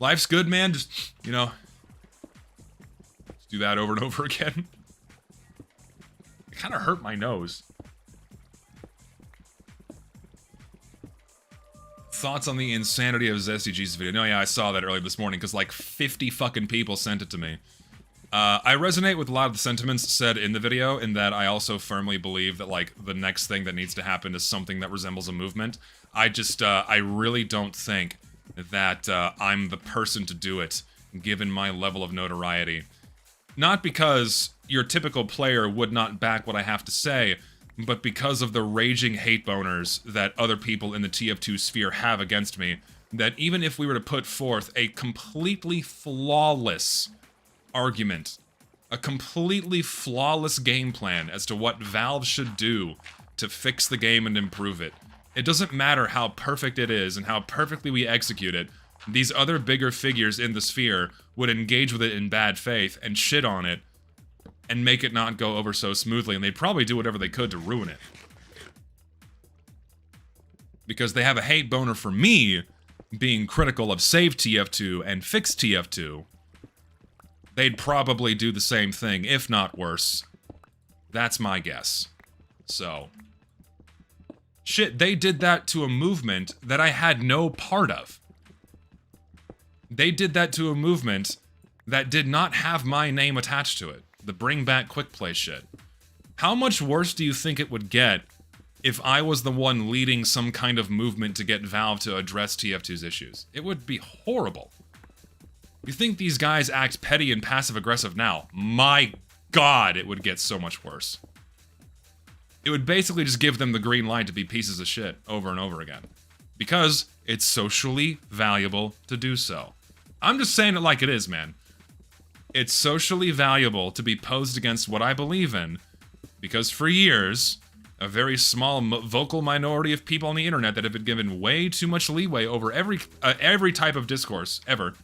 life's good, man. Just, you know, just do that over and over again. It kind of hurt my nose. Thoughts on the insanity of ZestyG's video? No, yeah, I saw that earlier this morning because like 50 fucking people sent it to me. I resonate with a lot of the sentiments said in the video, in that I also firmly believe that, like, the next thing that needs to happen is something that resembles a movement. I just, I really don't think that, I'm the person to do it, given my level of notoriety. Not because your typical player would not back what I have to say, but because of the raging hate boners that other people in the TF2 sphere have against me, that even if we were to put forth a completely flawless argument, a completely flawless game plan as to what Valve should do to fix the game and improve it. It doesn't matter how perfect it is and how perfectly we execute it, these other bigger figures in the sphere would engage with it in bad faith and shit on it and make it not go over so smoothly, and they'd probably do whatever they could to ruin it. Because they have a hate boner for me being critical of Save TF2 and Fix TF2, they'd probably do the same thing, if not worse. That's my guess. So. Shit, they did that to a movement that I had no part of. They did that to a movement that did not have my name attached to it. The bring back quick play shit. How much worse do you think it would get if I was the one leading some kind of movement to get Valve to address TF2's issues? It would be horrible. You think these guys act petty and passive-aggressive now? My god, it would get so much worse. It would basically just give them the green light to be pieces of shit over and over again. Because it's socially valuable to do so. I'm just saying it like it is, man. It's socially valuable to be posed against what I believe in, because for years, a very small vocal minority of people on the internet that have been given way too much leeway over every type of discourse, ever,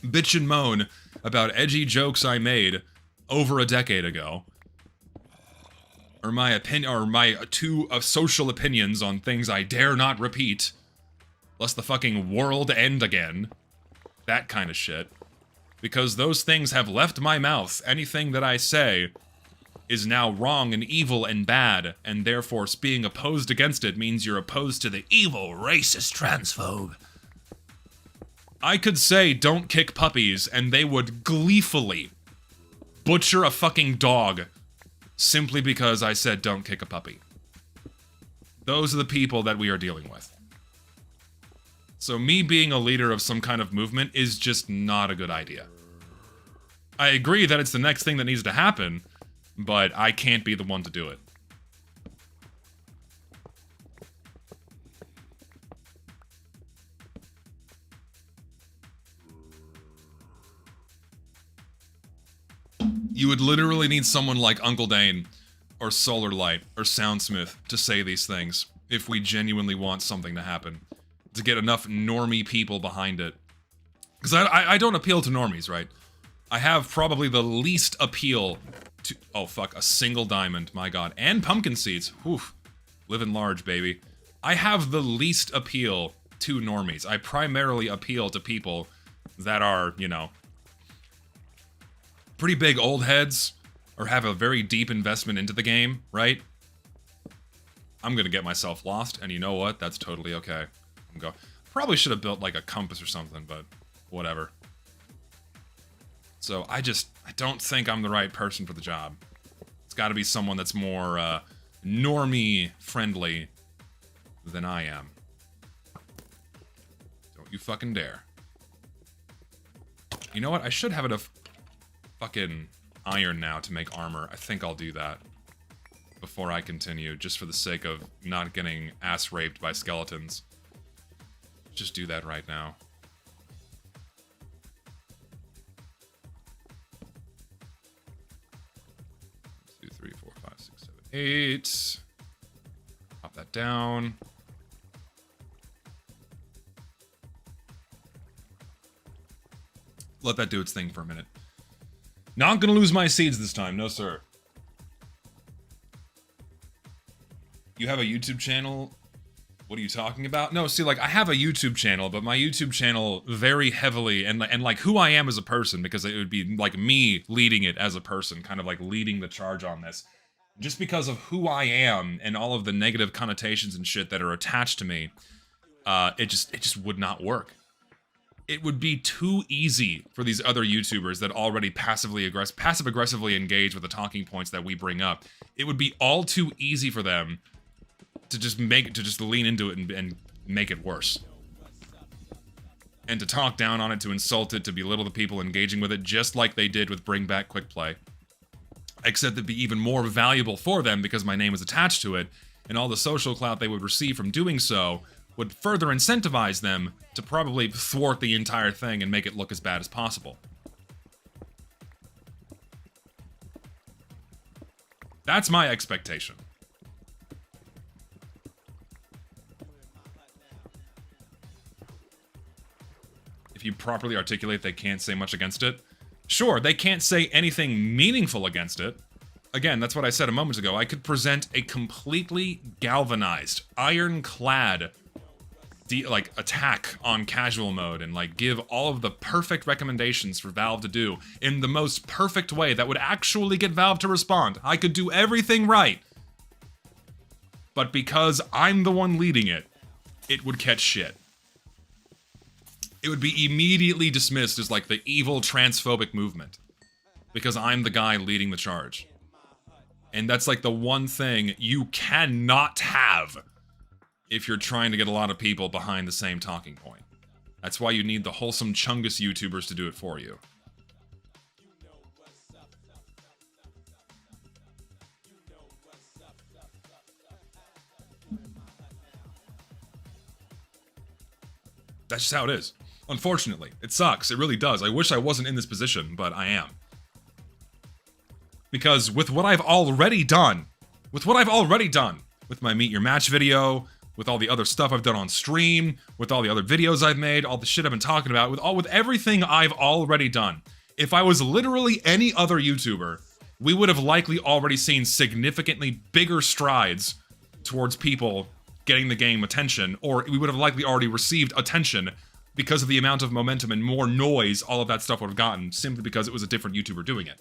bitch and moan about edgy jokes I made over a decade ago, or my opinion, or my two social opinions on things I dare not repeat, lest the fucking world end again, that kind of shit. Because those things have left my mouth. Anything that I say is now wrong and evil and bad, and therefore being opposed against it means you're opposed to the evil, racist transphobe. I could say, don't kick puppies, and they would gleefully butcher a fucking dog simply because I said don't kick a puppy. Those are the people that we are dealing with. So me being a leader of some kind of movement is just not a good idea. I agree that it's the next thing that needs to happen, but I can't be the one to do it. You would literally need someone like Uncle Dane, or Solarlight, or Soundsmith to say these things, if we genuinely want something to happen. to get enough normie people behind it. Because I don't appeal to normies, right? I have probably the least appeal to... Oh, fuck. A single diamond. My god. And pumpkin seeds. Whew. Living large, baby. I have the least appeal to normies. I primarily appeal to people that are, you know, pretty big old heads or have a very deep investment into the game, right? I'm gonna get myself lost, and you know what? That's totally okay. Probably should have built like a compass or something, but whatever. So I don't think I'm the right person for the job. It's got to be someone that's more normie friendly than I am. Don't you fucking dare. You know what? I should have enough fucking iron now to make armor. I think I'll do that before I continue, just for the sake of not getting ass raped by skeletons. Just do that right now. 1, 2, 3, 4, 5, 6, 7, 8. Pop that down. Let that do its thing for a minute. Not gonna lose my seeds this time, no sir. You have a YouTube channel? What are you talking about? No, see, like, I have a YouTube channel, but my YouTube channel very heavily, and like, who I am as a person, because it would be, like, me leading it as a person, kind of, like, leading the charge on this. Just because of who I am, and all of the negative connotations and shit that are attached to me, it just would not work. It would be too easy for these other YouTubers that already passive-aggressively engage with the talking points that we bring up. It would be all too easy for them to just lean into it and make it worse. And to talk down on it, to insult it, to belittle the people engaging with it, just like they did with Bring Back Quick Play. Except it'd be even more valuable for them because my name is attached to it, and all the social clout they would receive from doing so would further incentivize them to probably thwart the entire thing and make it look as bad as possible. That's my expectation. If you properly articulate they can't say much against it, sure, they can't say anything meaningful against it. Again, that's what I said a moment ago. I could present a completely galvanized, ironclad like attack on casual mode and like give all of the perfect recommendations for Valve to do in the most perfect way that would actually get Valve to respond. I could do everything right. But because I'm the one leading it, it would catch shit. It would be immediately dismissed as like the evil transphobic movement. Because I'm the guy leading the charge. And that's like the one thing you cannot have if you're trying to get a lot of people behind the same talking point. That's why you need the wholesome Chungus YouTubers to do it for you. That's just how it is. Unfortunately, it sucks. It really does. I wish I wasn't in this position, but I am. Because with what I've already done, with my Meet Your Match video, with all the other stuff I've done on stream, with all the other videos I've made, all the shit I've been talking about, with everything I've already done, if I was literally any other YouTuber, we would have likely already seen significantly bigger strides towards people getting the game attention, or we would have likely already received attention because of the amount of momentum and more noise all of that stuff would have gotten, simply because it was a different YouTuber doing it.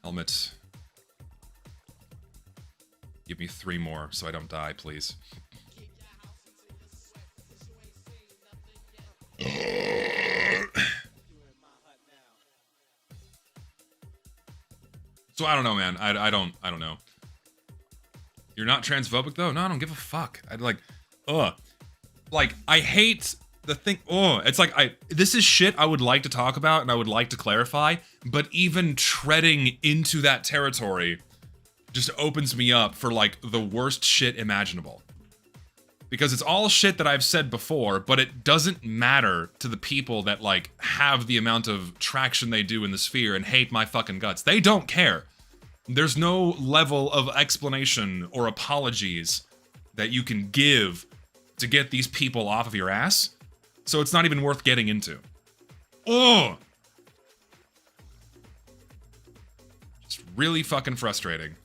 Helmet. Give me 3 more so I don't die, please. So I don't know, man. I don't know. You're not transphobic though? No, I don't give a fuck. I'd like, like, I hate the thing. It's like, this is shit I would like to talk about and I would like to clarify, but even treading into that territory just opens me up for like the worst shit imaginable. Because it's all shit that I've said before, but it doesn't matter to the people that like have the amount of traction they do in the sphere and hate my fucking guts. They don't care. There's no level of explanation or apologies that you can give to get these people off of your ass, so it's not even worth getting into. Oh! Just really fucking frustrating.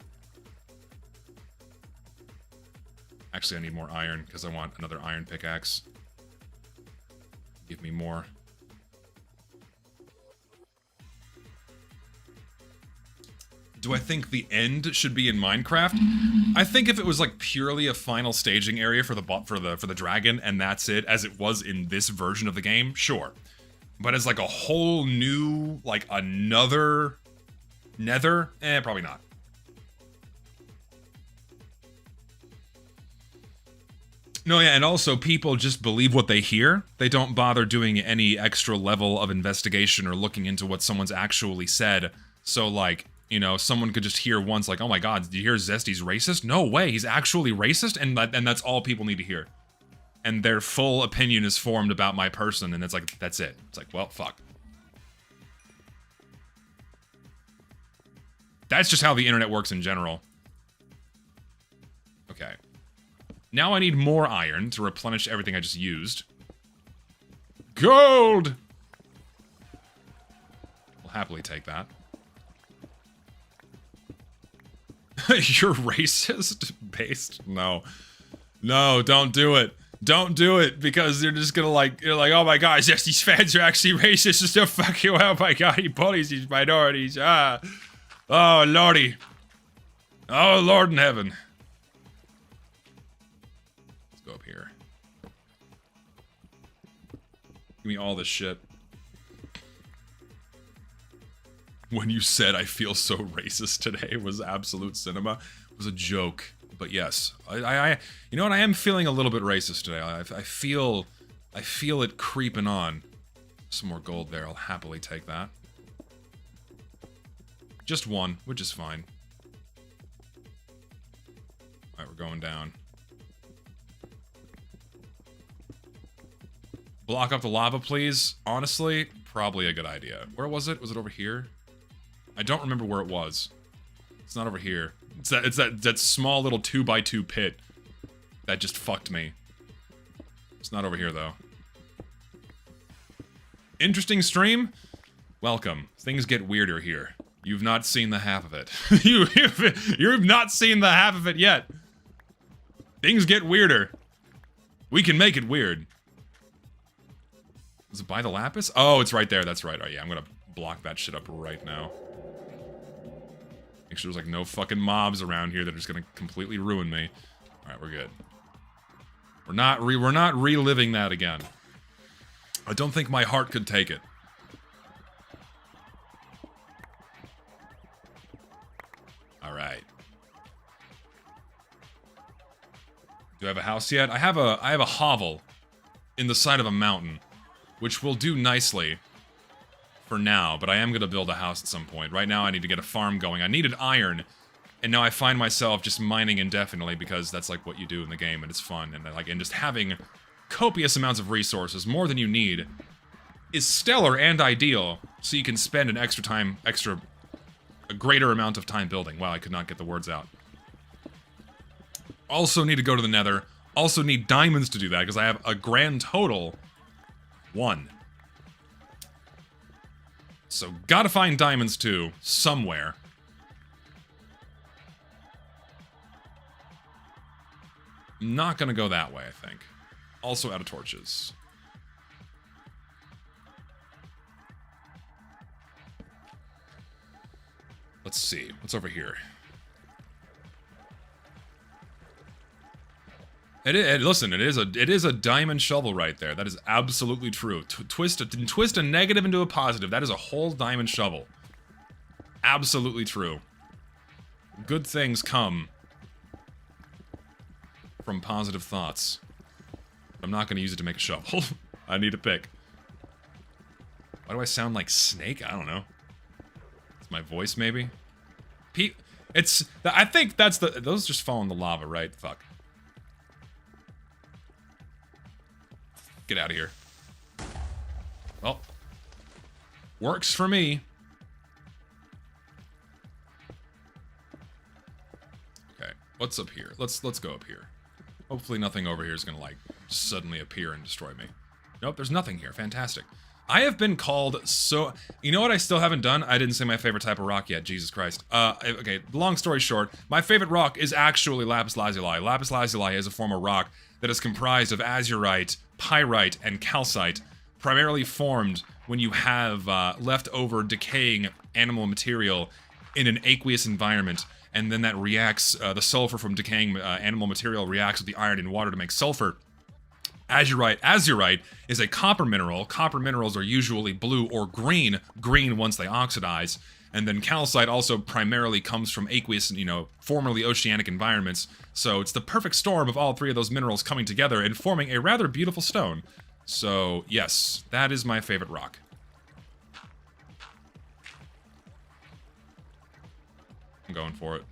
Actually, I need more iron, because I want another iron pickaxe. Give me more. Do I think the end should be in Minecraft? I think if it was like purely a final staging area for the dragon and that's it, as it was in this version of the game, sure. But as like a whole new, like another Nether, probably not. No, yeah, and also people just believe what they hear. They don't bother doing any extra level of investigation or looking into what someone's actually said. So like, you know, someone could just hear once like, oh my god, did you hear Zesty's racist? No way, he's actually racist? And that's all people need to hear. And their full opinion is formed about my person, and it's like, that's it. It's like, well, fuck. That's just how the internet works in general. Okay. Now I need more iron to replenish everything I just used. Gold! I'll happily take that. You're racist? Based? No. No, don't do it. Don't do it, because you're just gonna like, you're like, oh my god, yes, these fans are actually racist, just to fuck you up. Oh my god, he bullies these minorities. Ah. Oh, lordy. Oh, Lord in heaven. Let's go up here. Give me all this shit. When you said I feel so racist today was absolute cinema. It was a joke, but yes, I you know what? I am feeling a little bit racist today. I feel it creeping on. Some more gold there. I'll happily take that. Just one, which is fine. All right, we're going down. Block up the lava, please. Honestly, probably a good idea. Where was it? Was it over here? I don't remember where it was. It's not over here. It's that small little 2x2 pit that just fucked me. It's not over here though. Interesting stream? Welcome. Things get weirder here. You've not seen the half of it. You've not seen the half of it yet. Things get weirder. We can make it weird. Was it by the lapis? Oh, it's right there. That's right. Oh yeah, I'm gonna block that shit up right now. Make sure there's like no fucking mobs around here that are just gonna completely ruin me. Alright, we're good. We're not reliving that again. I don't think my heart could take it. Alright. Do I have a house yet? I have a hovel in the side of a mountain, which will do nicely for now, but I am going to build a house at some point. Right now I need to get a farm going. I needed iron, and now I find myself just mining indefinitely because that's like what you do in the game, and it's fun, and just having copious amounts of resources, more than you need, is stellar and ideal, so you can spend a greater amount of time building. Wow, I could not get the words out. Also need to go to the Nether. Also need diamonds to do that, because I have a grand total 1. So, gotta find diamonds too, somewhere. Not gonna go that way, I think. Also out of torches. Let's see, what's over here? Listen, it is a diamond shovel right there. That is absolutely true. Twist a negative into a positive. That is a whole diamond shovel. Absolutely true. Good things come from positive thoughts. I'm not going to use it to make a shovel. I need a pick. Why do I sound like Snake? I don't know. It's my voice, maybe? I think that's those just fall in the lava, right? Fuck. Get out of here. Well, works for me. What's up here? Let's go up here. Hopefully nothing over here is gonna, like, suddenly appear and destroy me. Nope, there's nothing here. Fantastic. I have been called so... You know what I still haven't done? I didn't say my favorite type of rock yet. Jesus Christ. Okay, long story short, my favorite rock is actually lapis lazuli. Lapis lazuli is a form of rock that is comprised of azurite, pyrite, and calcite, primarily formed when you have leftover decaying animal material in an aqueous environment, and then that reacts, the sulfur from decaying animal material reacts with the iron in water to make sulfur. Azurite is a copper mineral. Copper minerals are usually blue or green once they oxidize. And then calcite also primarily comes from aqueous, formerly oceanic environments. So it's the perfect storm of all three of those minerals coming together and forming a rather beautiful stone. So, yes, that is my favorite rock. I'm going for it.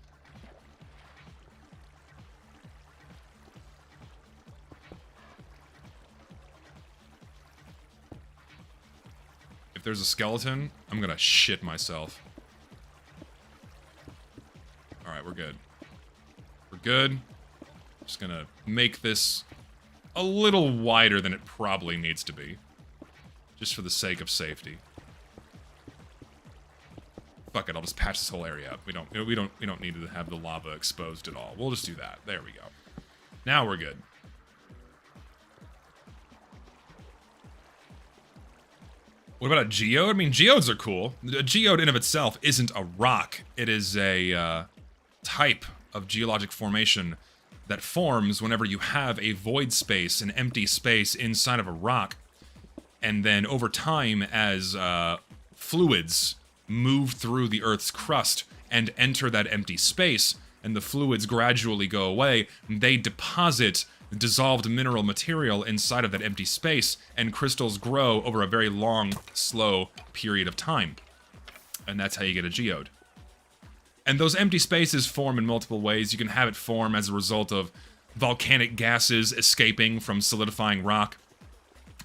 If there's a skeleton, I'm gonna shit myself. Alright, we're good. We're good. Just gonna make this a little wider than it probably needs to be. Just for the sake of safety. Fuck it, I'll just patch this whole area up. We don't need to have the lava exposed at all. We'll just do that. There we go. Now we're good. What about a geode? I mean, geodes are cool. A geode in of itself isn't a rock. It is a type of geologic formation that forms whenever you have a void space, an empty space inside of a rock. And then over time, as fluids move through the Earth's crust and enter that empty space, and the fluids gradually go away, they deposit dissolved mineral material inside of that empty space, and crystals grow over a very long, slow period of time. And that's how you get a geode. And those empty spaces form in multiple ways. You can have it form as a result of volcanic gases escaping from solidifying rock.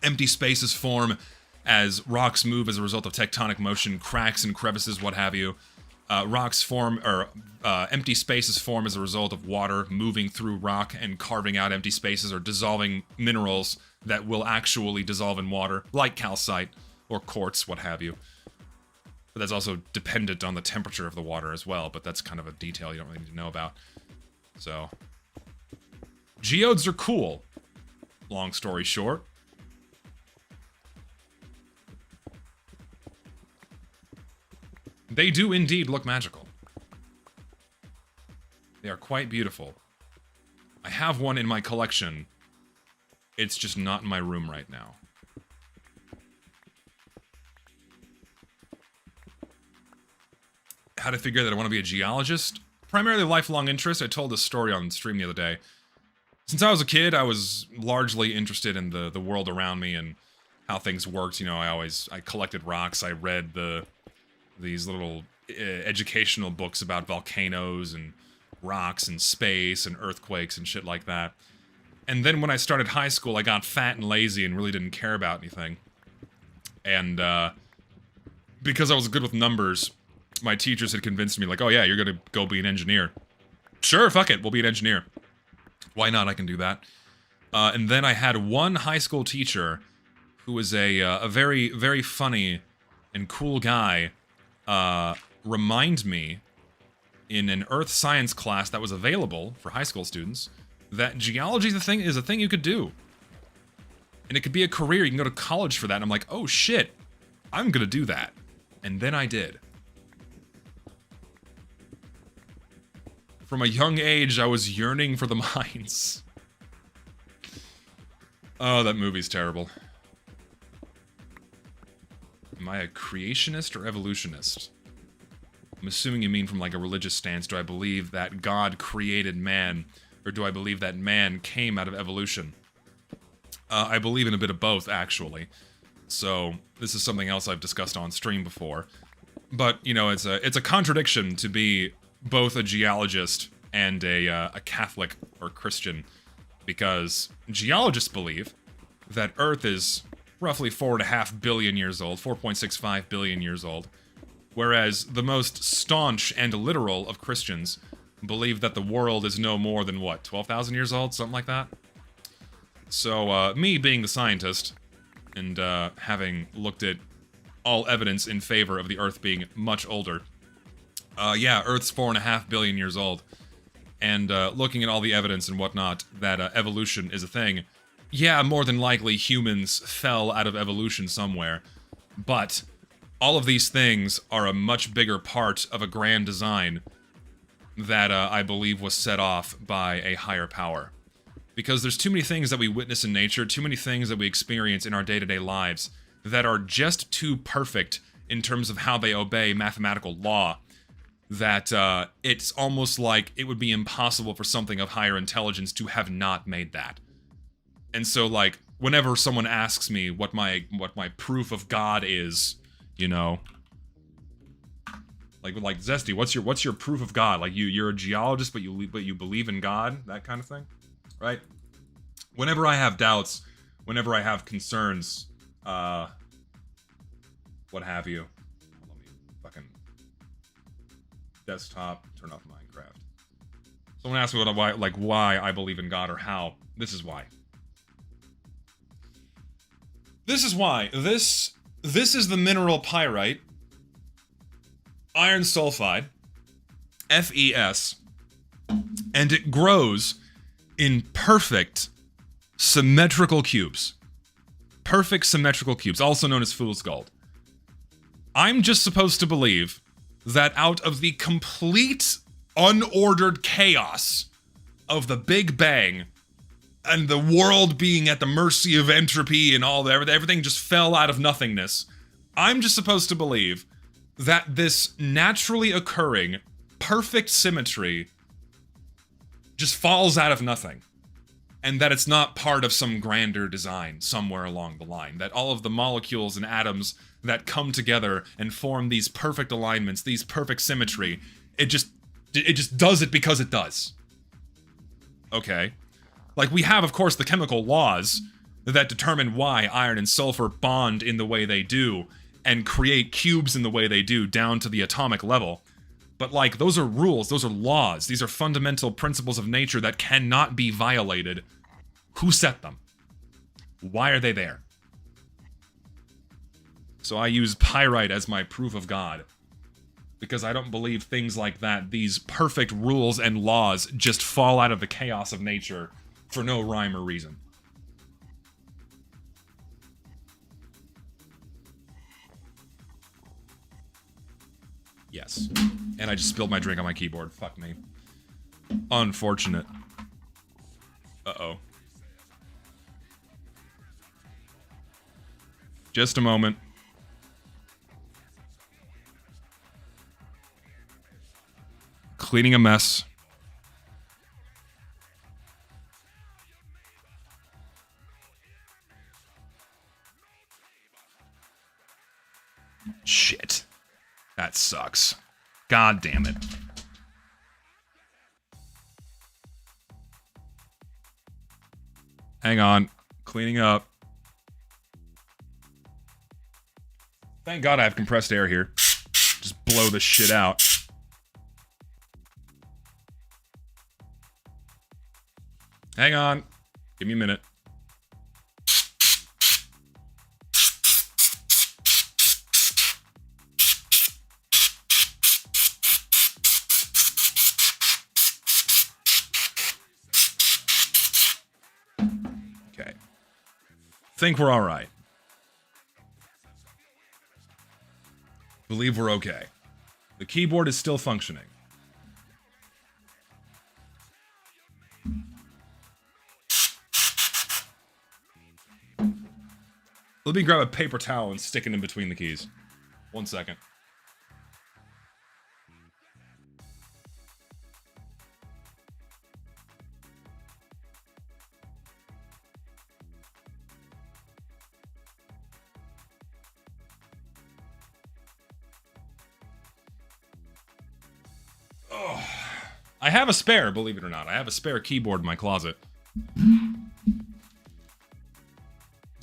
Empty spaces form as rocks move as a result of tectonic motion, cracks and crevices, what have you. Empty spaces form as a result of water moving through rock and carving out empty spaces or dissolving minerals that will actually dissolve in water, like calcite or quartz, what have you. But that's also dependent on the temperature of the water as well, but that's kind of a detail you don't really need to know about. So, geodes are cool, long story short. They do indeed look magical. They are quite beautiful. I have one in my collection. It's just not in my room right now. How to figure that I want to be a geologist? Primarily lifelong interest. I told this story on stream the other day. Since I was a kid, I was largely interested in the world around me and how things worked. I collected rocks. I read these little educational books about volcanoes and rocks and space and earthquakes and shit like that. And then when I started high school, I got fat and lazy and really didn't care about anything. And because I was good with numbers, my teachers had convinced me, like, oh yeah, you're gonna go be an engineer. Sure, fuck it, we'll be an engineer. Why not? I can do that. And then I had one high school teacher who was a very, very funny and cool guy remind me in an earth science class that was available for high school students that geology is a thing you could do. And it could be a career. You can go to college for that. And I'm like, oh shit, I'm gonna do that. And then I did. From a young age, I was yearning for the mines. Oh, that movie's terrible. Am I a creationist or evolutionist? I'm assuming you mean from like a religious stance. Do I believe that God created man, or do I believe that man came out of evolution? I believe in a bit of both, actually. So this is something else I've discussed on stream before. But it's a contradiction to be both a geologist and a Catholic or Christian, because geologists believe that Earth is roughly 4.5 billion years old, 4.65 billion years old, whereas the most staunch and literal of Christians believe that the world is no more than, what, 12,000 years old? Something like that? So, me being the scientist, and having looked at all evidence in favor of the Earth being much older, yeah, Earth's 4.5 billion years old. And looking at all the evidence and whatnot that evolution is a thing, yeah, more than likely humans fell out of evolution somewhere. But all of these things are a much bigger part of a grand design that I believe was set off by a higher power. Because there's too many things that we witness in nature, too many things that we experience in our day-to-day lives that are just too perfect in terms of how they obey mathematical law, that it's almost like it would be impossible for something of higher intelligence to have not made that. And so, like, whenever someone asks me what my proof of God is, you know, like Zesty, what's your proof of God? Like, you're a geologist, but you believe in God, that kind of thing, right? Whenever I have doubts, whenever I have concerns, what have you? Let me fucking desktop, turn off Minecraft. Someone asked me why I believe in God or how. This is why. This is why. This is the mineral pyrite, iron sulfide, FeS, and it grows in perfect symmetrical cubes. Perfect symmetrical cubes, also known as fool's gold. I'm just supposed to believe that out of the complete unordered chaos of the Big Bang and the world being at the mercy of entropy and all that, everything just fell out of nothingness, I'm just supposed to believe that this naturally occurring perfect symmetry just falls out of nothing. And that it's not part of some grander design somewhere along the line. That all of the molecules and atoms that come together and form these perfect alignments, these perfect symmetry, it just does it because it does. Okay. Like, we have, of course, the chemical laws that determine why iron and sulfur bond in the way they do and create cubes in the way they do down to the atomic level. But, like, those are rules, those are laws, these are fundamental principles of nature that cannot be violated. Who set them? Why are they there? So I use pyrite as my proof of God. Because I don't believe things like that, these perfect rules and laws, just fall out of the chaos of nature for no rhyme or reason. Yes. And I just spilled my drink on my keyboard. Fuck me. Unfortunate. Uh-oh. Just a moment. Cleaning a mess. Shit. That sucks. God damn it. Hang on. Cleaning up. Thank God I have compressed air here. Just blow this shit out. Hang on. Give me a minute. Okay. Think we're all right. Believe we're okay. The keyboard is still functioning. Let me grab a paper towel and stick it in between the keys. 1 second. Oh. I have a spare, believe it or not. I have a spare keyboard in my closet.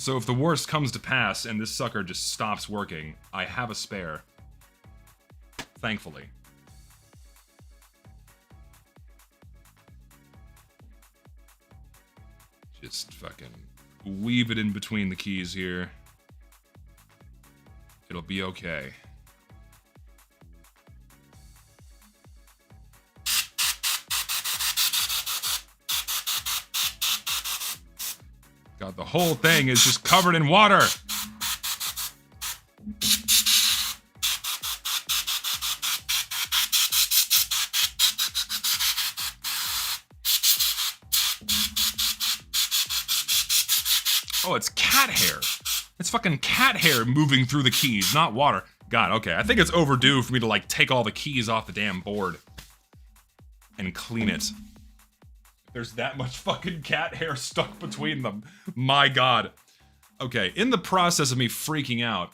So if the worst comes to pass and this sucker just stops working, I have a spare. Thankfully. Just fucking weave it in between the keys here. It'll be okay. God, the whole thing is just covered in water. Oh, it's cat hair. It's fucking cat hair moving through the keys, not water. God, okay. I think it's overdue for me to, like, take all the keys off the damn board and clean it. There's that much fucking cat hair stuck between them. My God. Okay, in the process of me freaking out,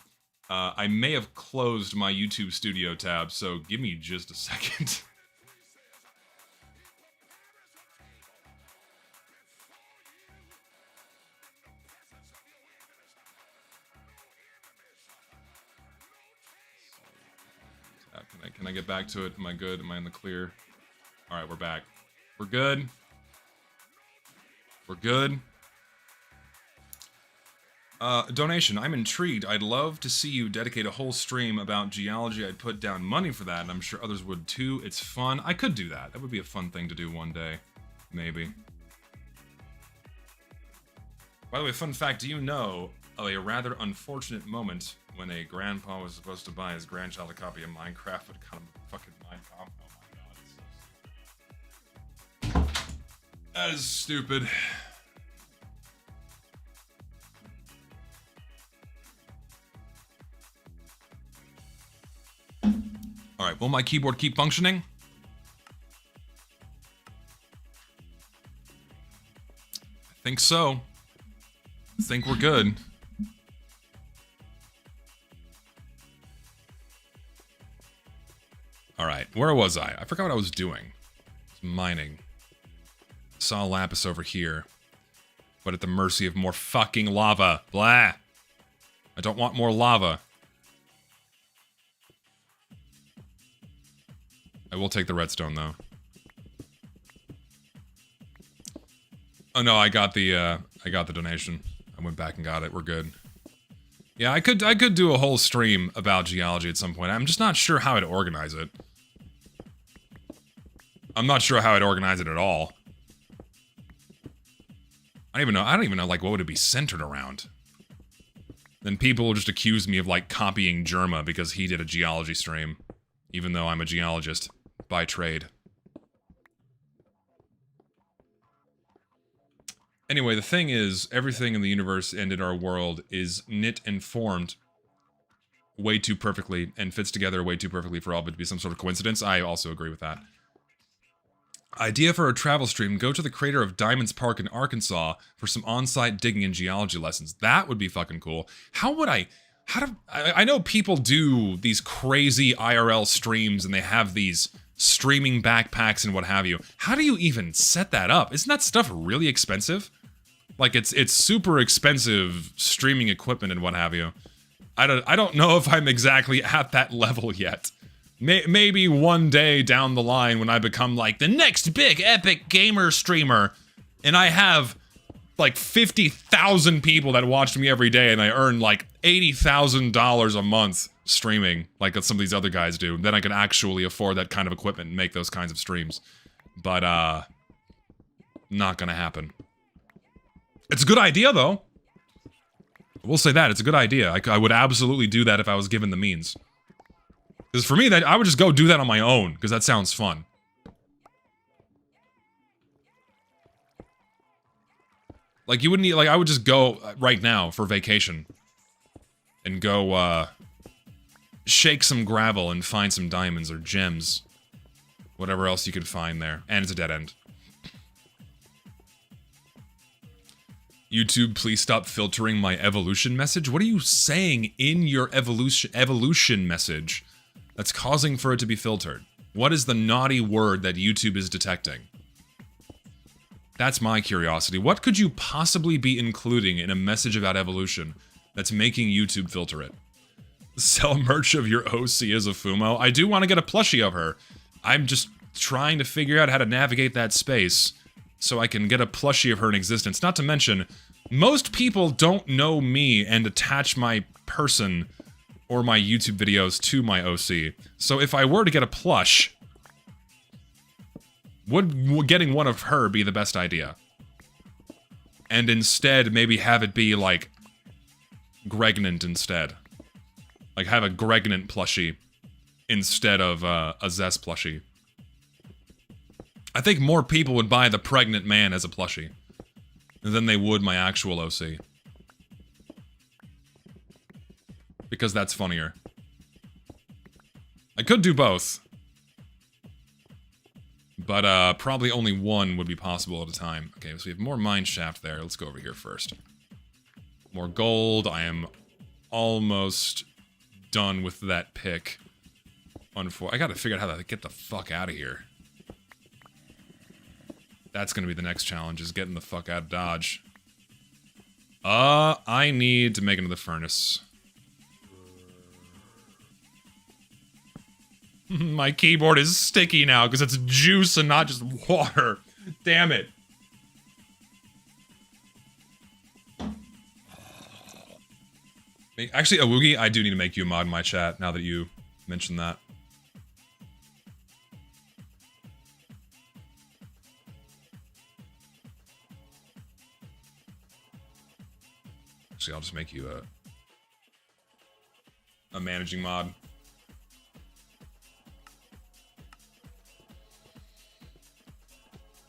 I may have closed my YouTube Studio tab, so give me just a second. Can I get back to it? Am I good? Am I in the clear? All right, we're back. We're good. We're good. Donation. I'm intrigued. I'd love to see you dedicate a whole stream about geology. I'd put down money for that, and I'm sure others would too. It's fun. I could do that. That would be a fun thing to do one day. Maybe. By the way, fun fact, do you know of a rather unfortunate moment when a grandpa was supposed to buy his grandchild a copy of Minecraft, but kind of fucking Minecraft? Oh my God, it's so stupid. That is stupid. Alright, will my keyboard keep functioning? I think so. I think we're good. Alright, where was I? I forgot what I was doing. I was mining. Saw lapis over here. But at the mercy of more fucking lava. Blah! I don't want more lava. I will take the redstone, though. Oh no, I got the donation. I went back and got it. We're good. Yeah, I could do a whole stream about geology at some point. I'm just not sure how I'd organize it. I'm not sure how I'd organize it at all. I don't even know like what would it be centered around. Then people will just accuse me of like copying Jerma because he did a geology stream, even though I'm a geologist by trade. Anyway, the thing is, everything in the universe and in our world is knit and formed way too perfectly and fits together way too perfectly for all of it to be some sort of coincidence. I also agree with that. Idea for a travel stream: go to the crater of Diamonds Park in Arkansas for some on-site digging and geology lessons. That would be fucking cool. I know people do these crazy IRL streams and they have these streaming backpacks and what have you. How do you even set that up? Isn't that stuff really expensive? Like it's super expensive streaming equipment and what have you. I don't know if I'm exactly at that level yet. Maybe one day down the line when I become like the next big epic gamer streamer and I have like 50,000 people that watch me every day and I earn like $80,000 a month streaming like some of these other guys do, then I can actually afford that kind of equipment and make those kinds of streams. But not gonna happen. It's a good idea though. We'll say that, it's a good idea. I would absolutely do that if I was given the means. Because for me, I would just go do that on my own, because that sounds fun. Like, you wouldn't need, like, I would just go right now for vacation. And go, shake some gravel and find some diamonds or gems. Whatever else you could find there. And it's a dead end. YouTube, please stop filtering my evolution message. What are you saying in your evolution message that's causing for it to be filtered? What is the naughty word that YouTube is detecting? That's my curiosity. What could you possibly be including in a message about evolution that's making YouTube filter it? Sell merch of your OC as a Fumo? I do want to get a plushie of her. I'm just trying to figure out how to navigate that space so I can get a plushie of her in existence. Not to mention, most people don't know me and attach my person or my YouTube videos to my OC. So if I were to get a plush, would getting one of her be the best idea? And instead, maybe have it be, like, Gregnant instead. Like, have a Gregnant plushie instead of a Zest plushie. I think more people would buy the pregnant man as a plushie than they would my actual OC. Because that's funnier. I could do both. But, probably only one would be possible at a time. Okay, so we have more Mineshaft there. Let's go over here first. More gold. I am almost done with that pick. I gotta figure out how to get the fuck out of here. That's gonna be the next challenge, is getting the fuck out of Dodge. I need to make another furnace. My keyboard is sticky now because it's juice and not just water. Damn it. Actually, Awoogie, I do need to make you a mod in my chat now that you mentioned that. Actually, I'll just make you a managing mod.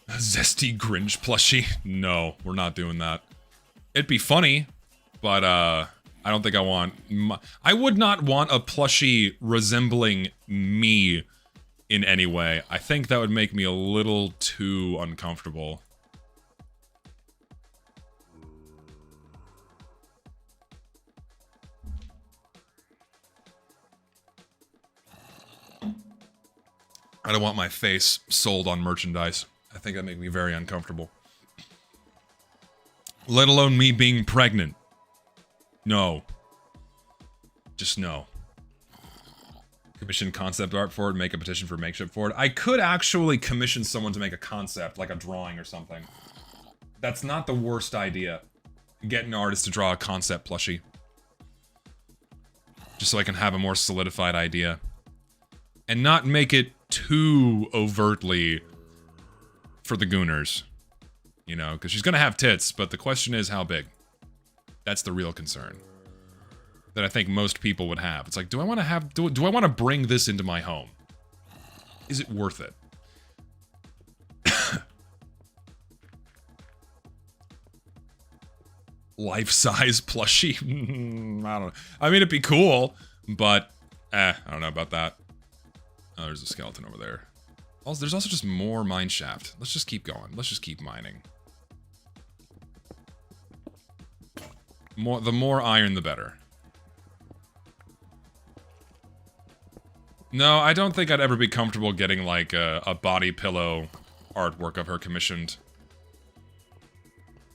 A zesty Grinch plushie? No, we're not doing that. It'd be funny, but I don't think I want... I would not want a plushie resembling me in any way. I think that would make me a little too uncomfortable. I don't want my face sold on merchandise. I think that'd make me very uncomfortable. Let alone me being pregnant. No. Just no. Commission concept art for it, make a petition for makeshift for it. I could actually commission someone to make a concept, like a drawing or something. That's not the worst idea. Get an artist to draw a concept plushie. Just so I can have a more solidified idea. And not make it too overtly for the gooners. You know, because she's gonna have tits, but the question is how big. That's the real concern. That I think most people would have. It's like, do I want to have... Do I want to bring this into my home? Is it worth it? Life-size plushie? I don't know. I mean, it'd be cool, but... I don't know about that. Oh, there's a skeleton over there. Also, there's also just more Mineshaft. Let's just keep going. Let's just keep mining. The more iron, the better. No, I don't think I'd ever be comfortable getting, like, a body pillow artwork of her commissioned.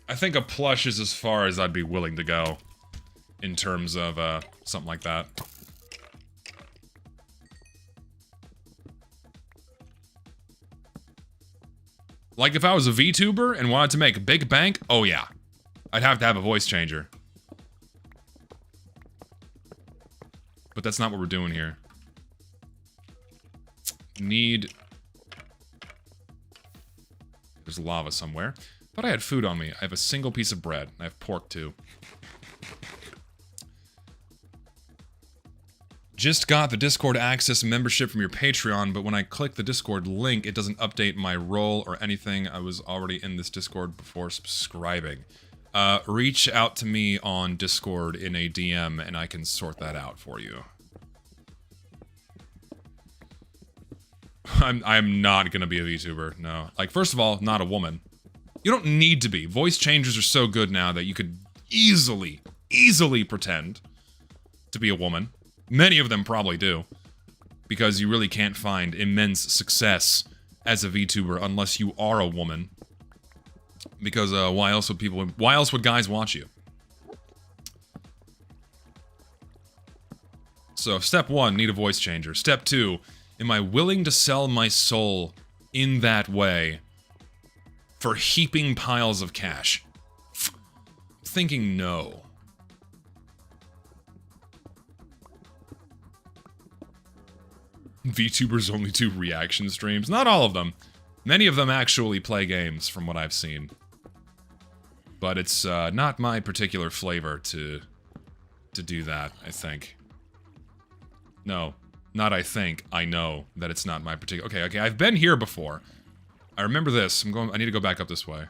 I think a plush is as far as I'd be willing to go. In terms of, something like that. Like, if I was a VTuber and wanted to make big bank, oh yeah. I'd have to have a voice changer. But that's not what we're doing here. Need... There's lava somewhere. Thought I had food on me. I have a single piece of bread. I have pork, too. Just got the Discord access membership from your Patreon, but when I click the Discord link, it doesn't update my role or anything. I was already in this Discord before subscribing. Reach out to me on Discord in a DM, and I can sort that out for you. I'm not gonna be a VTuber, no. Like, first of all, not a woman. You don't need to be. Voice changers are so good now that you could easily pretend to be a woman. Many of them probably do. Because you really can't find immense success as a VTuber unless you are a woman. Because, why else would guys watch you? So, step 1, need a voice changer. Step 2, am I willing to sell my soul in that way for heaping piles of cash. Thinking no. VTubers only do reaction streams. Not all of them. Many of them actually play games, from what I've seen. But it's not my particular flavor to do that, I think. No, not I think. I know that it's not my particular... Okay, I've been here before. I remember this. I need to go back up this way.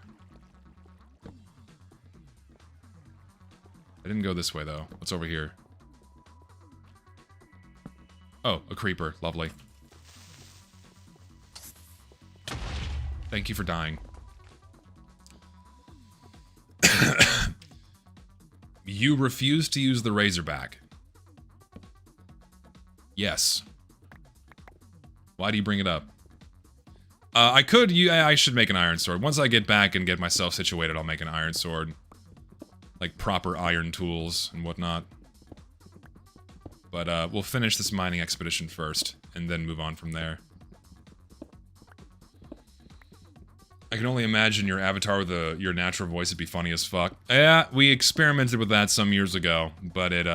I didn't go this way, though. What's over here? Oh, a creeper. Lovely. Thank you for dying. You refuse to use the Razorback. Yes. Why do you bring it up? I should make an iron sword. Once I get back and get myself situated, I'll make an iron sword. Like proper iron tools and whatnot. But we'll finish this mining expedition first, and then move on from there. I can only imagine your avatar with your natural voice would be funny as fuck. Yeah, we experimented with that some years ago, but it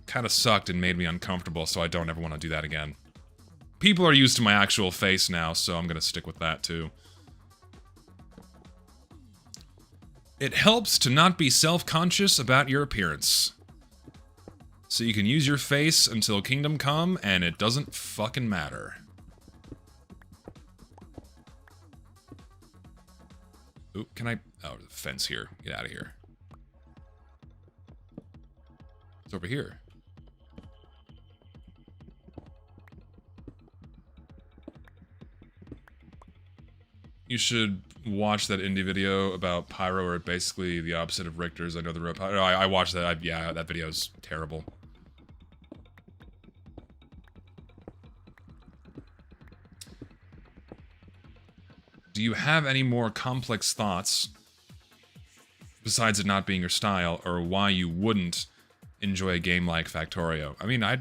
kind of sucked and made me uncomfortable, so I don't ever want to do that again. People are used to my actual face now, so I'm gonna stick with that too. It helps to not be self-conscious about your appearance. So you can use your face until Kingdom Come, and it doesn't fucking matter. Ooh, can I... Oh, there's a fence here. Get out of here. It's over here. You should watch that indie video about Pyro, or basically the opposite of Richter's. I know the rope. I watched that. Yeah, that video's terrible. Do you have any more complex thoughts, besides it not being your style, or why you wouldn't enjoy a game like Factorio? I mean, I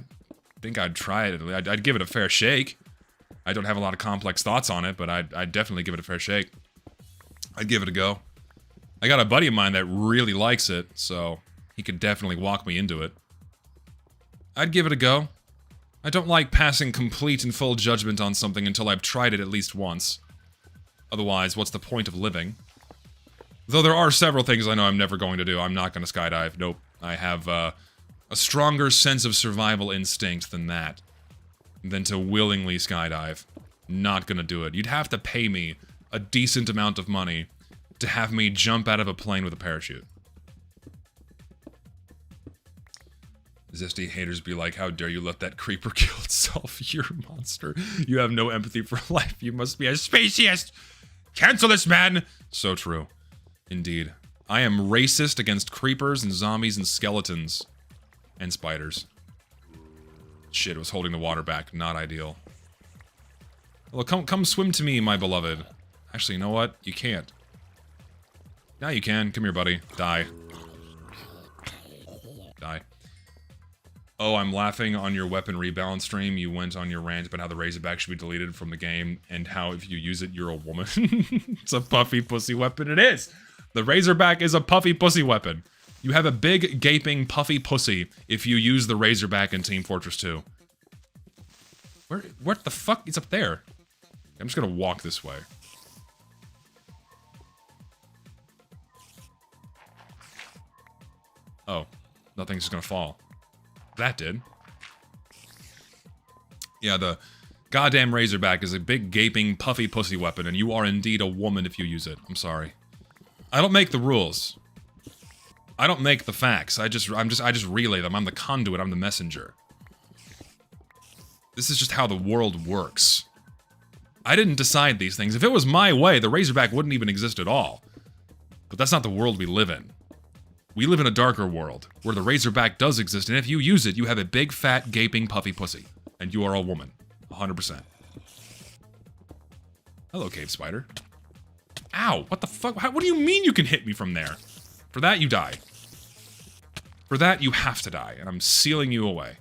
think I'd try it. I'd give it a fair shake. I don't have a lot of complex thoughts on it, but I'd definitely give it a fair shake. I'd give it a go. I got a buddy of mine that really likes it, so he could definitely walk me into it. I'd give it a go. I don't like passing complete and full judgment on something until I've tried it at least once. Otherwise, what's the point of living? Though there are several things I know I'm never going to do. I'm not going to skydive. Nope. I have a stronger sense of survival instinct than that. Than to willingly skydive. Not gonna do it. You'd have to pay me a decent amount of money to have me jump out of a plane with a parachute. Zesty haters be like, how dare you let that creeper kill itself? You're a monster. You have no empathy for life. You must be a speciesist. Cancel this, man! So true. Indeed. I am racist against creepers and zombies and skeletons. And spiders. Shit, it was holding the water back. Not ideal. Well, come swim to me, my beloved. Actually, you know what? You can't. Now you can. Come here, buddy. Die. Die. Oh, I'm laughing on your weapon rebalance stream. You went on your rant about how the Razorback should be deleted from the game, and how if you use it, you're a woman. It's a puffy pussy weapon. It is! The Razorback is a puffy pussy weapon. You have a big, gaping, puffy pussy if you use the Razorback in Team Fortress 2. What the fuck? It's up there. I'm just gonna walk this way. Oh. Nothing's just gonna fall. That did. Yeah, the goddamn Razorback is a big, gaping, puffy pussy weapon, and you are indeed a woman if you use it. I'm sorry. I don't make the rules. I don't make the facts. I just relay them. I'm the conduit. I'm the messenger. This is just how the world works. I didn't decide these things. If it was my way, the Razorback wouldn't even exist at all. But that's not the world we live in. We live in a darker world, where the Razorback does exist, and if you use it, you have a big, fat, gaping, puffy pussy. And you are a woman. 100%. Hello, cave spider. Ow! What the fuck? What do you mean you can hit me from there? For that, you die. For that, you have to die, and I'm sealing you away.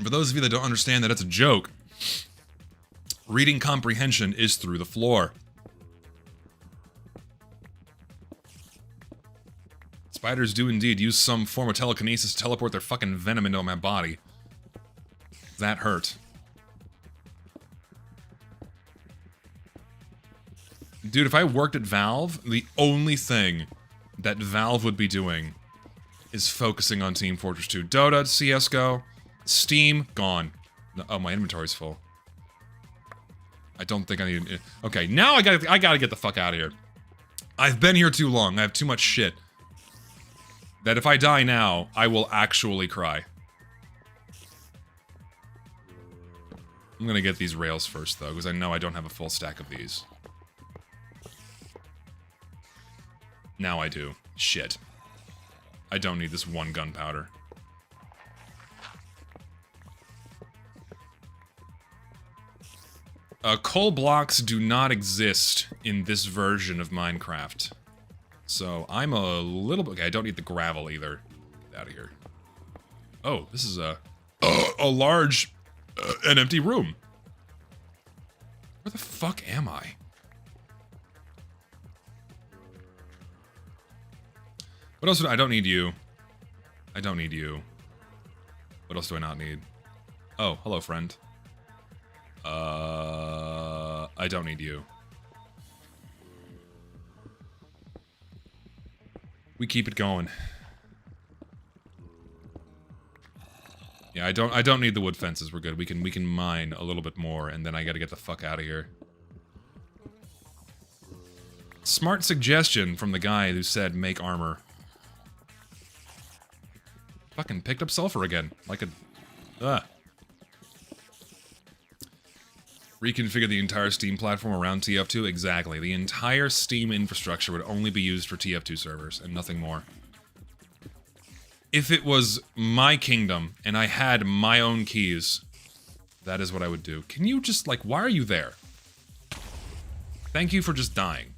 And for those of you that don't understand that it's a joke, reading comprehension is through the floor. Spiders do indeed use some form of telekinesis to teleport their fucking venom into my body. That hurt. Dude, if I worked at Valve, the only thing that Valve would be doing is focusing on Team Fortress 2. Dota, CSGO, Steam, gone. Oh, my inventory's full. I don't think I need... Okay, now I gotta get the fuck out of here. I've been here too long. I have too much shit. That if I die now, I will actually cry. I'm gonna get these rails first, though, because I know I don't have a full stack of these. Now I do. Shit. I don't need this one gunpowder. Coal blocks do not exist in this version of Minecraft. So I'm a little bit... Okay, I don't need the gravel either. Get out of here. Oh, this is a large and empty room. Where the fuck am I? What else? I don't need you. I don't need you. What else do I not need? Oh, hello, friend. I don't need you. We keep it going. Yeah, I don't need the wood fences. We're good. We can mine a little bit more, and then I gotta get the fuck out of here. Smart suggestion from the guy who said make armor. Fucking picked up sulfur again. Like a... Reconfigure the entire Steam platform around TF2? Exactly. The entire Steam infrastructure would only be used for TF2 servers, and nothing more. If it was my kingdom, and I had my own keys, that is what I would do. Can you just, like, why are you there? Thank you for just dying.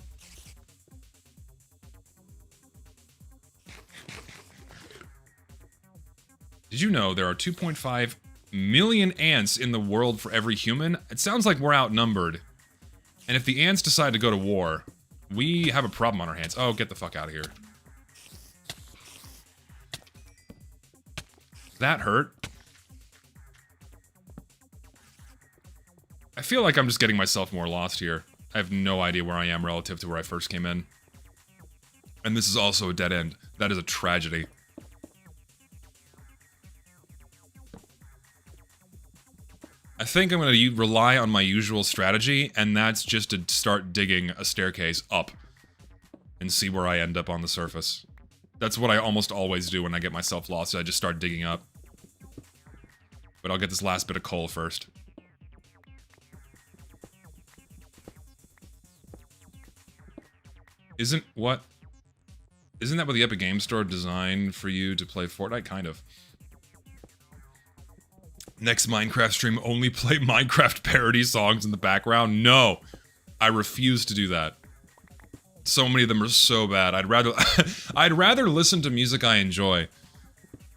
Did you know there are 2.5 million ants in the world for every human? It sounds like we're outnumbered. And if the ants decide to go to war, we have a problem on our hands. Oh, get the fuck out of here. That hurt. I feel like I'm just getting myself more lost here. I have no idea where I am relative to where I first came in. And this is also a dead end. That is a tragedy. I think I'm going to rely on my usual strategy, and that's just to start digging a staircase up and see where I end up on the surface. That's what I almost always do when I get myself lost. I just start digging up. But I'll get this last bit of coal first. Isn't that what the Epic Games Store designed for you to play Fortnite? Kind of. Next Minecraft stream, only play Minecraft parody songs in the background? No! I refuse to do that. So many of them are so bad. I'd rather listen to music I enjoy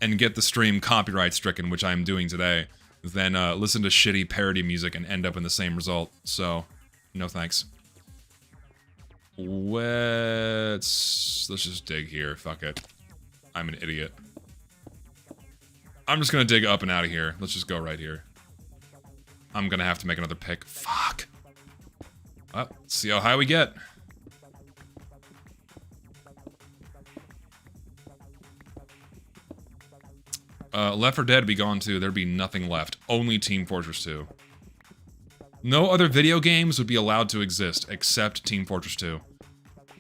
and get the stream copyright stricken, which I'm doing today, than listen to shitty parody music and end up in the same result. So, no thanks. Let's just dig here. Fuck it. I'm an idiot. I'm just gonna dig up and out of here. Let's just go right here. I'm gonna have to make another pick. Fuck. Well, let's see how high we get. Left 4 Dead would be gone too. There'd be nothing left. Only Team Fortress 2. No other video games would be allowed to exist except Team Fortress 2.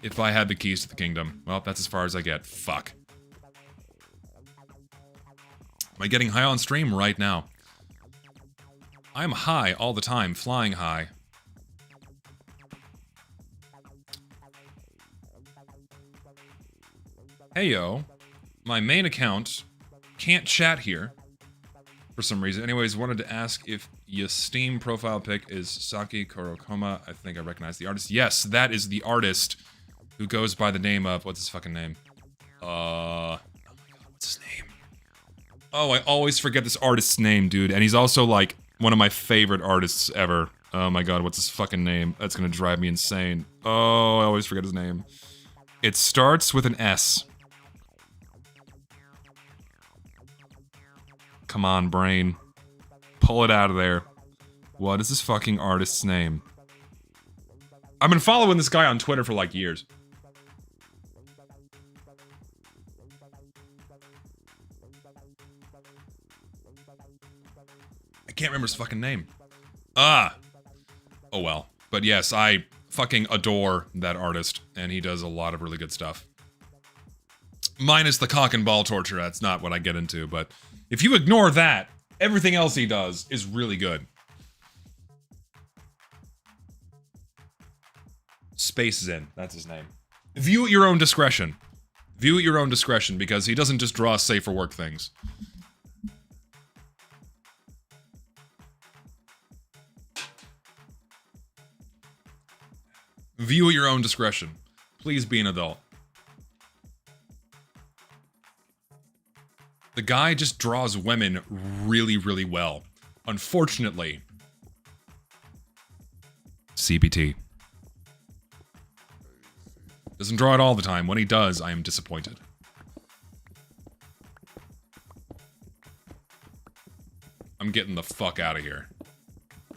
If I had the keys to the kingdom. Well, that's as far as I get. Fuck. Am I getting high on stream right now? I'm high all the time, flying high. Hey yo, my main account can't chat here for some reason. Anyways, wanted to ask if your Steam profile pic is Saki Kurokoma. I think I recognize the artist. Yes, that is the artist who goes by the name of, what's his fucking name? Oh my god, what's his name? Oh, I always forget this artist's name, dude. And he's also, like, one of my favorite artists ever. Oh my god, what's his fucking name? That's gonna drive me insane. Oh, I always forget his name. It starts with an S. Come on, brain. Pull it out of there. What is this fucking artist's name? I've been following this guy on Twitter for, like, years. I can't remember his fucking name. Ah! Oh well. But yes, I fucking adore that artist, and he does a lot of really good stuff. Minus the cock and ball torture, that's not what I get into, but if you ignore that, everything else he does is really good. Space Zen, that's his name. View at your own discretion. View at your own discretion, because he doesn't just draw safe for work things. View at your own discretion. Please be an adult. The guy just draws women really, really well. Unfortunately. CBT. Doesn't draw it all the time. When he does, I am disappointed. I'm getting the fuck out of here.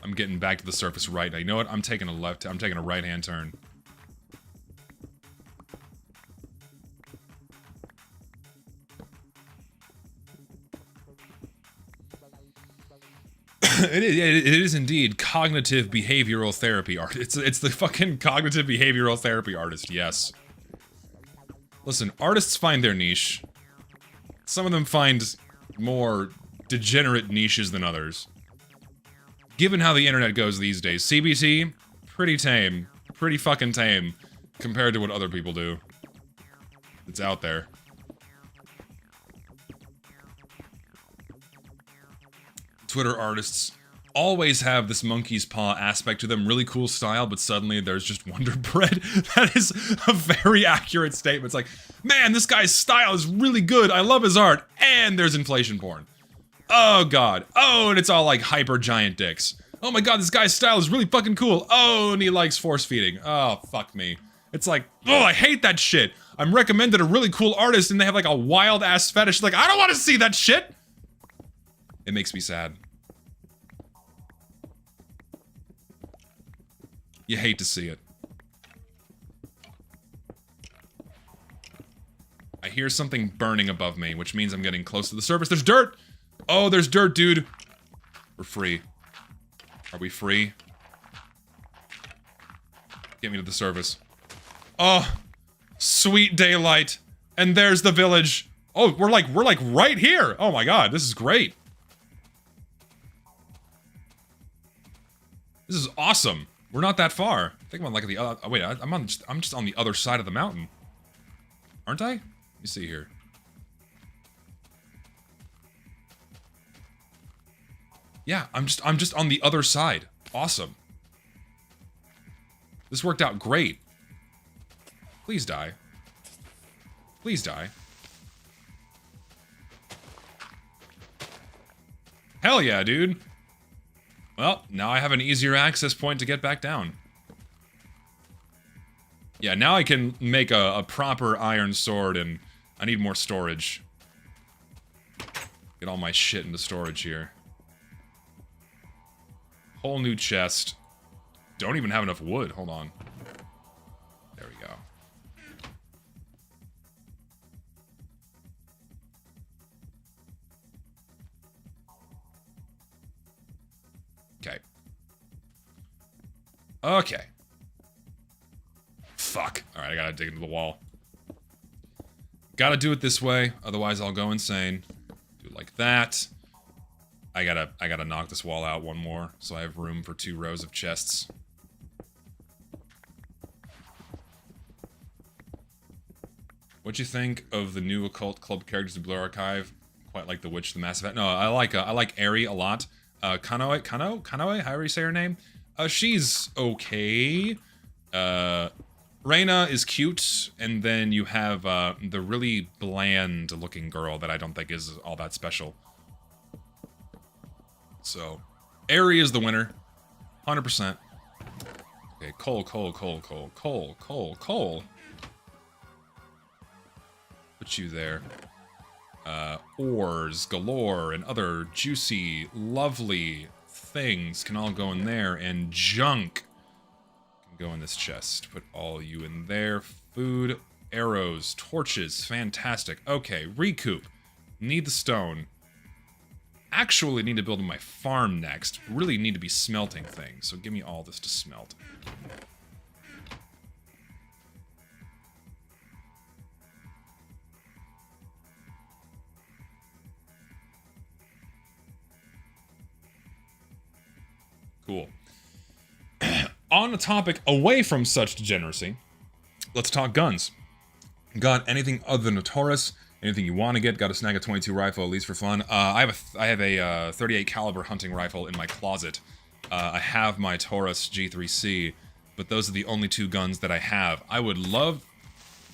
I'm getting back to the surface right now. You know what? I'm taking a left. I'm taking a right-hand turn. It is indeed cognitive behavioral therapy art. It's the fucking cognitive behavioral therapy artist, yes. Listen, artists find their niche. Some of them find more degenerate niches than others. Given how the internet goes these days, CBT, pretty tame. Pretty fucking tame compared to what other people do. It's out there. Twitter artists always have this monkey's paw aspect to them, really cool style, but suddenly there's just Wonder Bread. That is a very accurate statement. It's like, man, this guy's style is really good, I love his art, and there's inflation porn. Oh god. Oh, and it's all like hyper giant dicks. Oh my god, this guy's style is really fucking cool. Oh, and he likes force feeding. Oh, fuck me. It's like, oh, I hate that shit. I'm recommended a really cool artist and they have like a wild ass fetish. Like, I don't want to see that shit. It makes me sad. You hate to see it. I hear something burning above me, which means I'm getting close to the surface. There's dirt! Oh, there's dirt, dude. We're free. Are we free? Get me to the surface. Oh, sweet daylight. And there's the village. Oh, we're like right here. Oh my god, this is great. This is awesome. We're not that far. I think I'm on like the other. Oh, wait, I'm just on the other side of the mountain, aren't I? Let me see here. Yeah, I'm just on the other side. Awesome. This worked out great. Please die. Please die. Hell yeah, dude. Well, now I have an easier access point to get back down. Yeah, now I can make a proper iron sword, and I need more storage. Get all my shit into storage here. Whole new chest. Don't even have enough wood. Hold on. There we go. Okay. Okay. Fuck. Alright, I gotta dig into the wall. Gotta do it this way, otherwise I'll go insane. Do it like that. I gotta knock this wall out one more, so I have room for 2 rows of chests. What'd you think of the new Occult Club characters in Blue Archive? Quite like the Witch, the Mass Effect. No, I like Eri a lot. Kanoe, however you say her name. She's okay. Reyna is cute, and then you have the really bland-looking girl that I don't think is all that special. So, Airy is the winner. 100%. Okay, coal, coal, coal, coal, coal, coal, coal. Put you there. Ores galore and other juicy, lovely things can all go in there, and junk can go in this chest. Put all you in there. Food, arrows, torches, fantastic. Okay, recoup. Need the stone. Actually need to build my farm next. Really need to be smelting things, so give me all this to smelt. Cool. On a topic away from such degeneracy, let's talk guns. Got anything other than a Taurus? Anything you want to get? Got to snag a 22 rifle at least for fun. I have a 38 caliber hunting rifle in my closet. I have my Taurus G3C, but those are the only two guns that I have. I would love.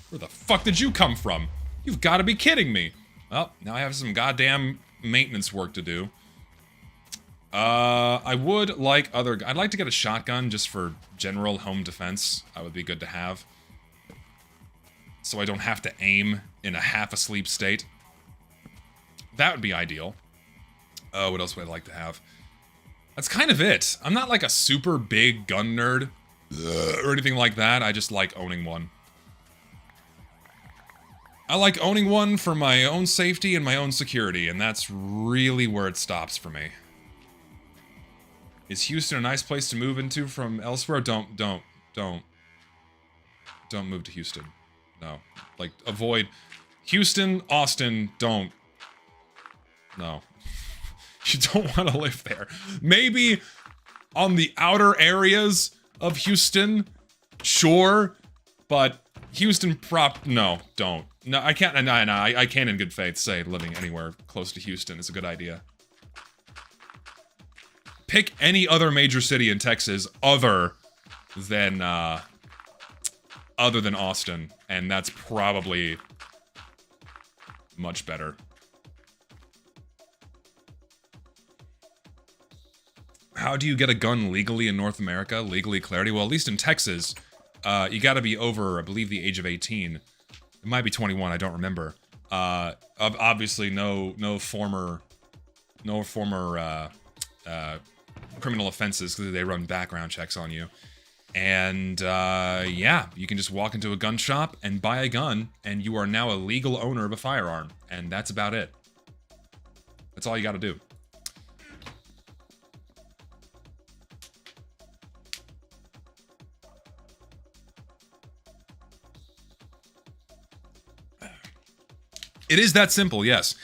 Where the fuck did you come from? You've got to be kidding me. Well, now I have some goddamn maintenance work to do. I would like other. I'd like to get a shotgun just for general home defense. That would be good to have. So I don't have to aim in a half-asleep state. That would be ideal. What else would I like to have? That's kind of it. I'm not like a super big gun nerd or anything like that. I just like owning one. I like owning one for my own safety and my own security, and that's really where it stops for me. Is Houston a nice place to move into from elsewhere? Don't move to Houston. No. Like, avoid Houston, Austin, don't. No. You don't want to live there. Maybe on the outer areas of Houston, sure, but Houston no, don't. No, I can't, I can't in good faith say living anywhere close to Houston is a good idea. Pick any other major city in Texas other than Austin, and that's probably much better. How do you get a gun legally in North America? Legally, clarity? Well, at least in Texas, you gotta be over, I believe, the age of 18. It might be 21, I don't remember. Obviously, no former criminal offenses, because they run background checks on you. And, yeah, you can just walk into a gun shop and buy a gun, and you are now a legal owner of a firearm. And that's about it. That's all you gotta do. It is that simple, yes.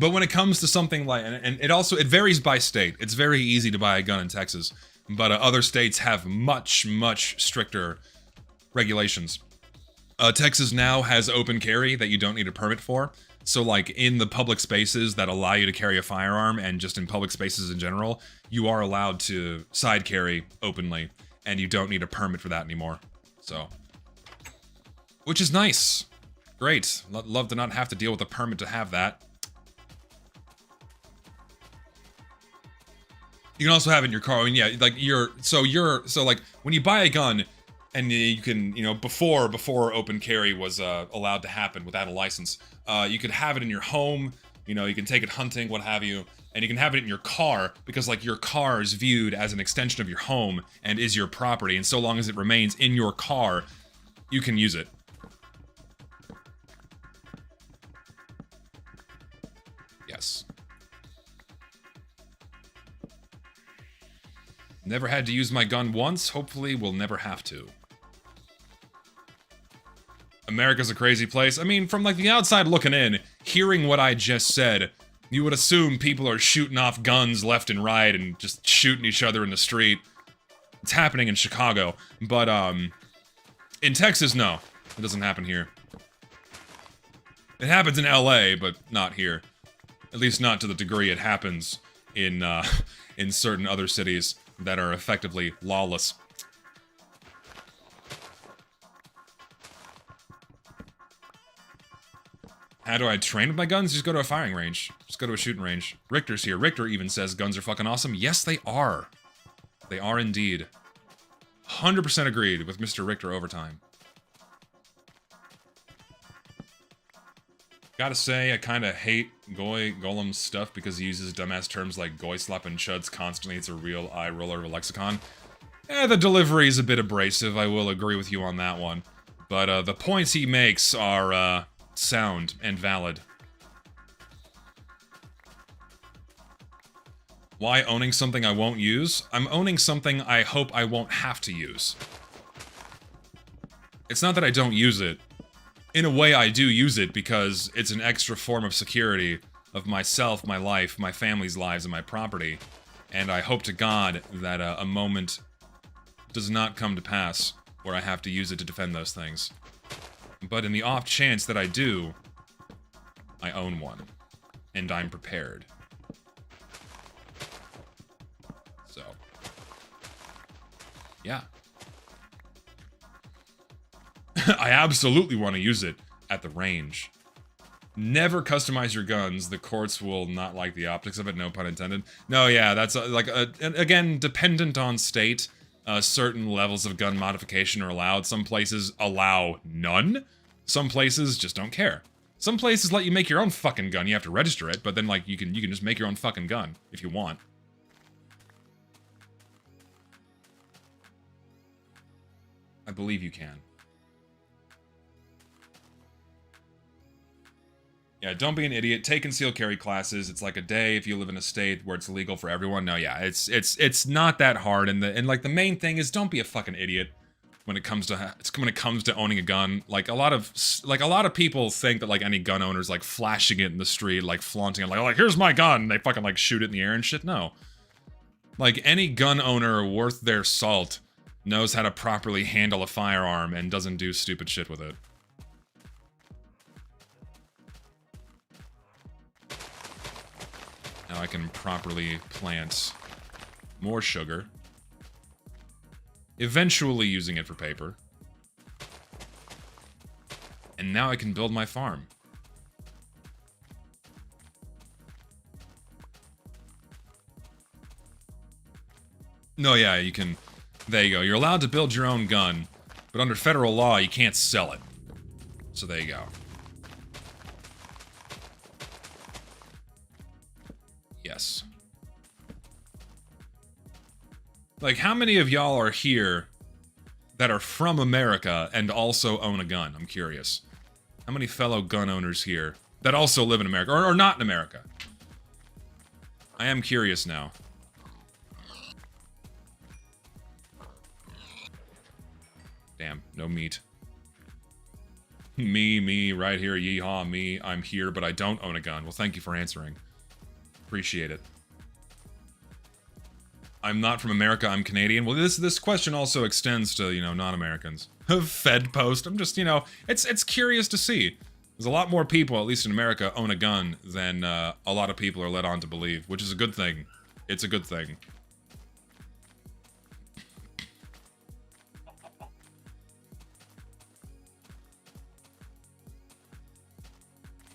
But when it comes to something like, and it varies by state. It's very easy to buy a gun in Texas, but other states have much, much stricter regulations. Texas now has open carry that you don't need a permit for. So like in the public spaces that allow you to carry a firearm, and just in public spaces in general, you are allowed to side carry openly, and you don't need a permit for that anymore. So, which is nice. Great. Love to not have to deal with a permit to have that. You can also have it in your car. I mean, yeah, like so like when you buy a gun, and you can, you know, before open carry was allowed to happen without a license, you could have it in your home. You know, you can take it hunting, what have you, and you can have it in your car, because like your car is viewed as an extension of your home and is your property, and so long as it remains in your car, you can use it. Yes. Never had to use my gun once. Hopefully we'll never have to. America's a crazy place. I mean, from like the outside looking in, hearing what I just said, you would assume people are shooting off guns left and right and just shooting each other in the street. It's happening in Chicago, but in Texas, no. It doesn't happen here. It happens in LA, but not here. At least not to the degree it happens in certain other cities that are effectively lawless. How do I train with my guns? Just go to a firing range. Just go to a shooting range. Richter's here. Richter even says guns are fucking awesome. Yes, they are. They are indeed. 100% agreed with Mr. Richter overtime. Gotta say, I kinda hate Golem's stuff because he uses dumbass terms like goy slap and chuds constantly. It's a real eye roller of a lexicon. The delivery is a bit abrasive, I will agree with you on that one. But the points he makes are sound and valid. Why owning something I won't use? I'm owning something I hope I won't have to use. It's not that I don't use it. In a way, I do use it because it's an extra form of security of myself, my life, my family's lives, and my property. And I hope to God that a moment does not come to pass where I have to use it to defend those things. But in the off chance that I do, I own one. And I'm prepared. So. Yeah. I absolutely want to use it at the range. Never customize your guns. The courts will not like the optics of it, no pun intended. No, yeah, that's again, dependent on state. Certain levels of gun modification are allowed. Some places allow none. Some places just don't care. Some places let you make your own fucking gun. You have to register it, but then like you can just make your own fucking gun if you want. I believe you can. Yeah, don't be an idiot. Take concealed carry classes. It's like a day if you live in a state where it's illegal for everyone. No, yeah, it's not that hard. And like the main thing is don't be a fucking idiot when it comes to owning a gun. Like a lot of people think that like any gun owner's like flashing it in the street, like flaunting it, like here's my gun. And they fucking like shoot it in the air and shit. No, like any gun owner worth their salt knows how to properly handle a firearm and doesn't do stupid shit with it. Now I can properly plant more sugar. Eventually using it for paper. And now I can build my farm. No, yeah, you can... There you go. You're allowed to build your own gun, but under federal law, you can't sell it. So there you go. Yes. Like, how many of y'all are here that are from America and also own a gun? I'm curious. How many fellow gun owners here that also live in America, or not in America? I am curious now. Damn, no meat. Me, right here, yeehaw, me, I'm here, but I don't own a gun. Well, thank you for answering. Appreciate it. I'm not from America, I'm Canadian. Well, this question also extends to, you know, non-Americans. Fed post. I'm just, you know, it's curious to see. There's a lot more people, at least in America, own a gun than a lot of people are led on to believe, which is a good thing. It's a good thing.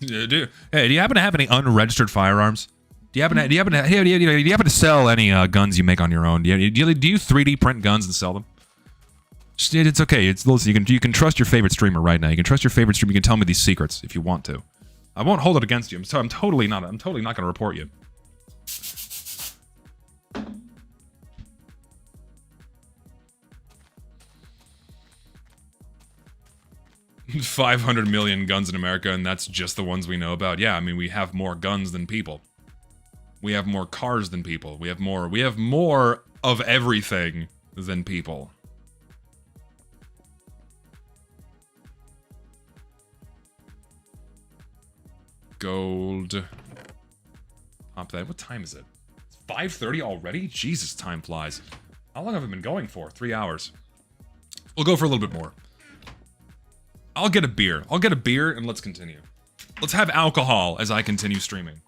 Hey, do you happen to have any unregistered firearms? Do you happen to sell any guns you make on your own? Do you 3D print guns and sell them? It's okay. Listen, you can trust your favorite streamer right now. You can trust your favorite streamer. You can tell me these secrets if you want to. I won't hold it against you. I'm totally not going to report you. $500 million guns in America, and that's just the ones we know about. Yeah, I mean, we have more guns than people. We have more cars than people. We have more of everything than people. Gold. Pop that. What time is it? It's 5:30 already? Jesus, time flies. How long have I been going for? 3 hours. We'll go for a little bit more. I'll get a beer. I'll get a beer and let's continue. Let's have alcohol as I continue streaming.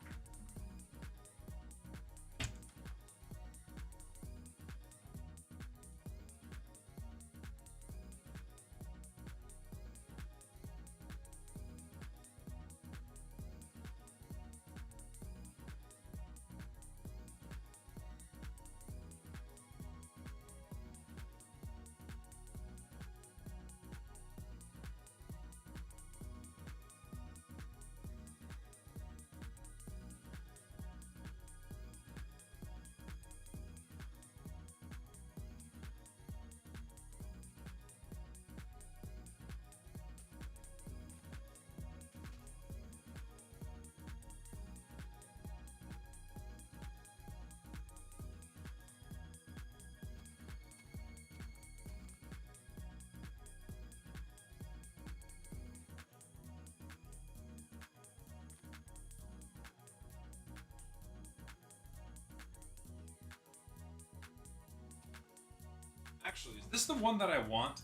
Actually, is this the one that I want?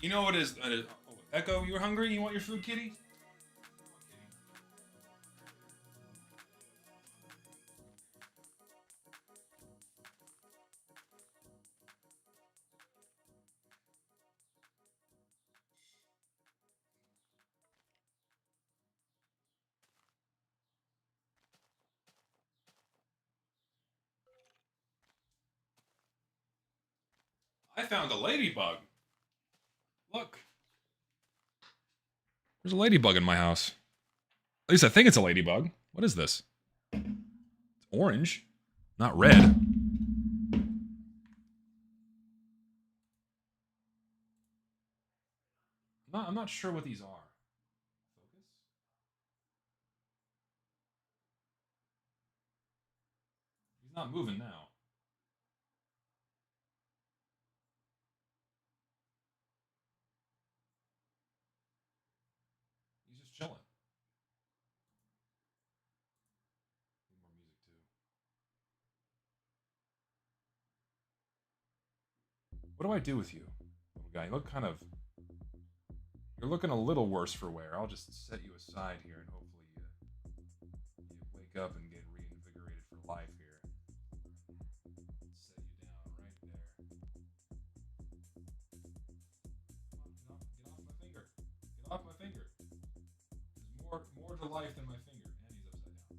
You know what is? Oh, Echo, you hungry? You want your food, kitty? I found a ladybug. Look. There's a ladybug in my house. At least I think it's a ladybug. What is this? It's orange, not red. I'm not sure what these are. Focus. He's not moving now. He's just chilling. Need more music too. What do I do with you, little guy? You look kind of... You're looking a little worse for wear. I'll just set you aside here and hopefully you wake up and get reinvigorated for life here. Set you down right there. Come on, get off my finger. Get off my finger. There's more to life than my finger. And he's upside down.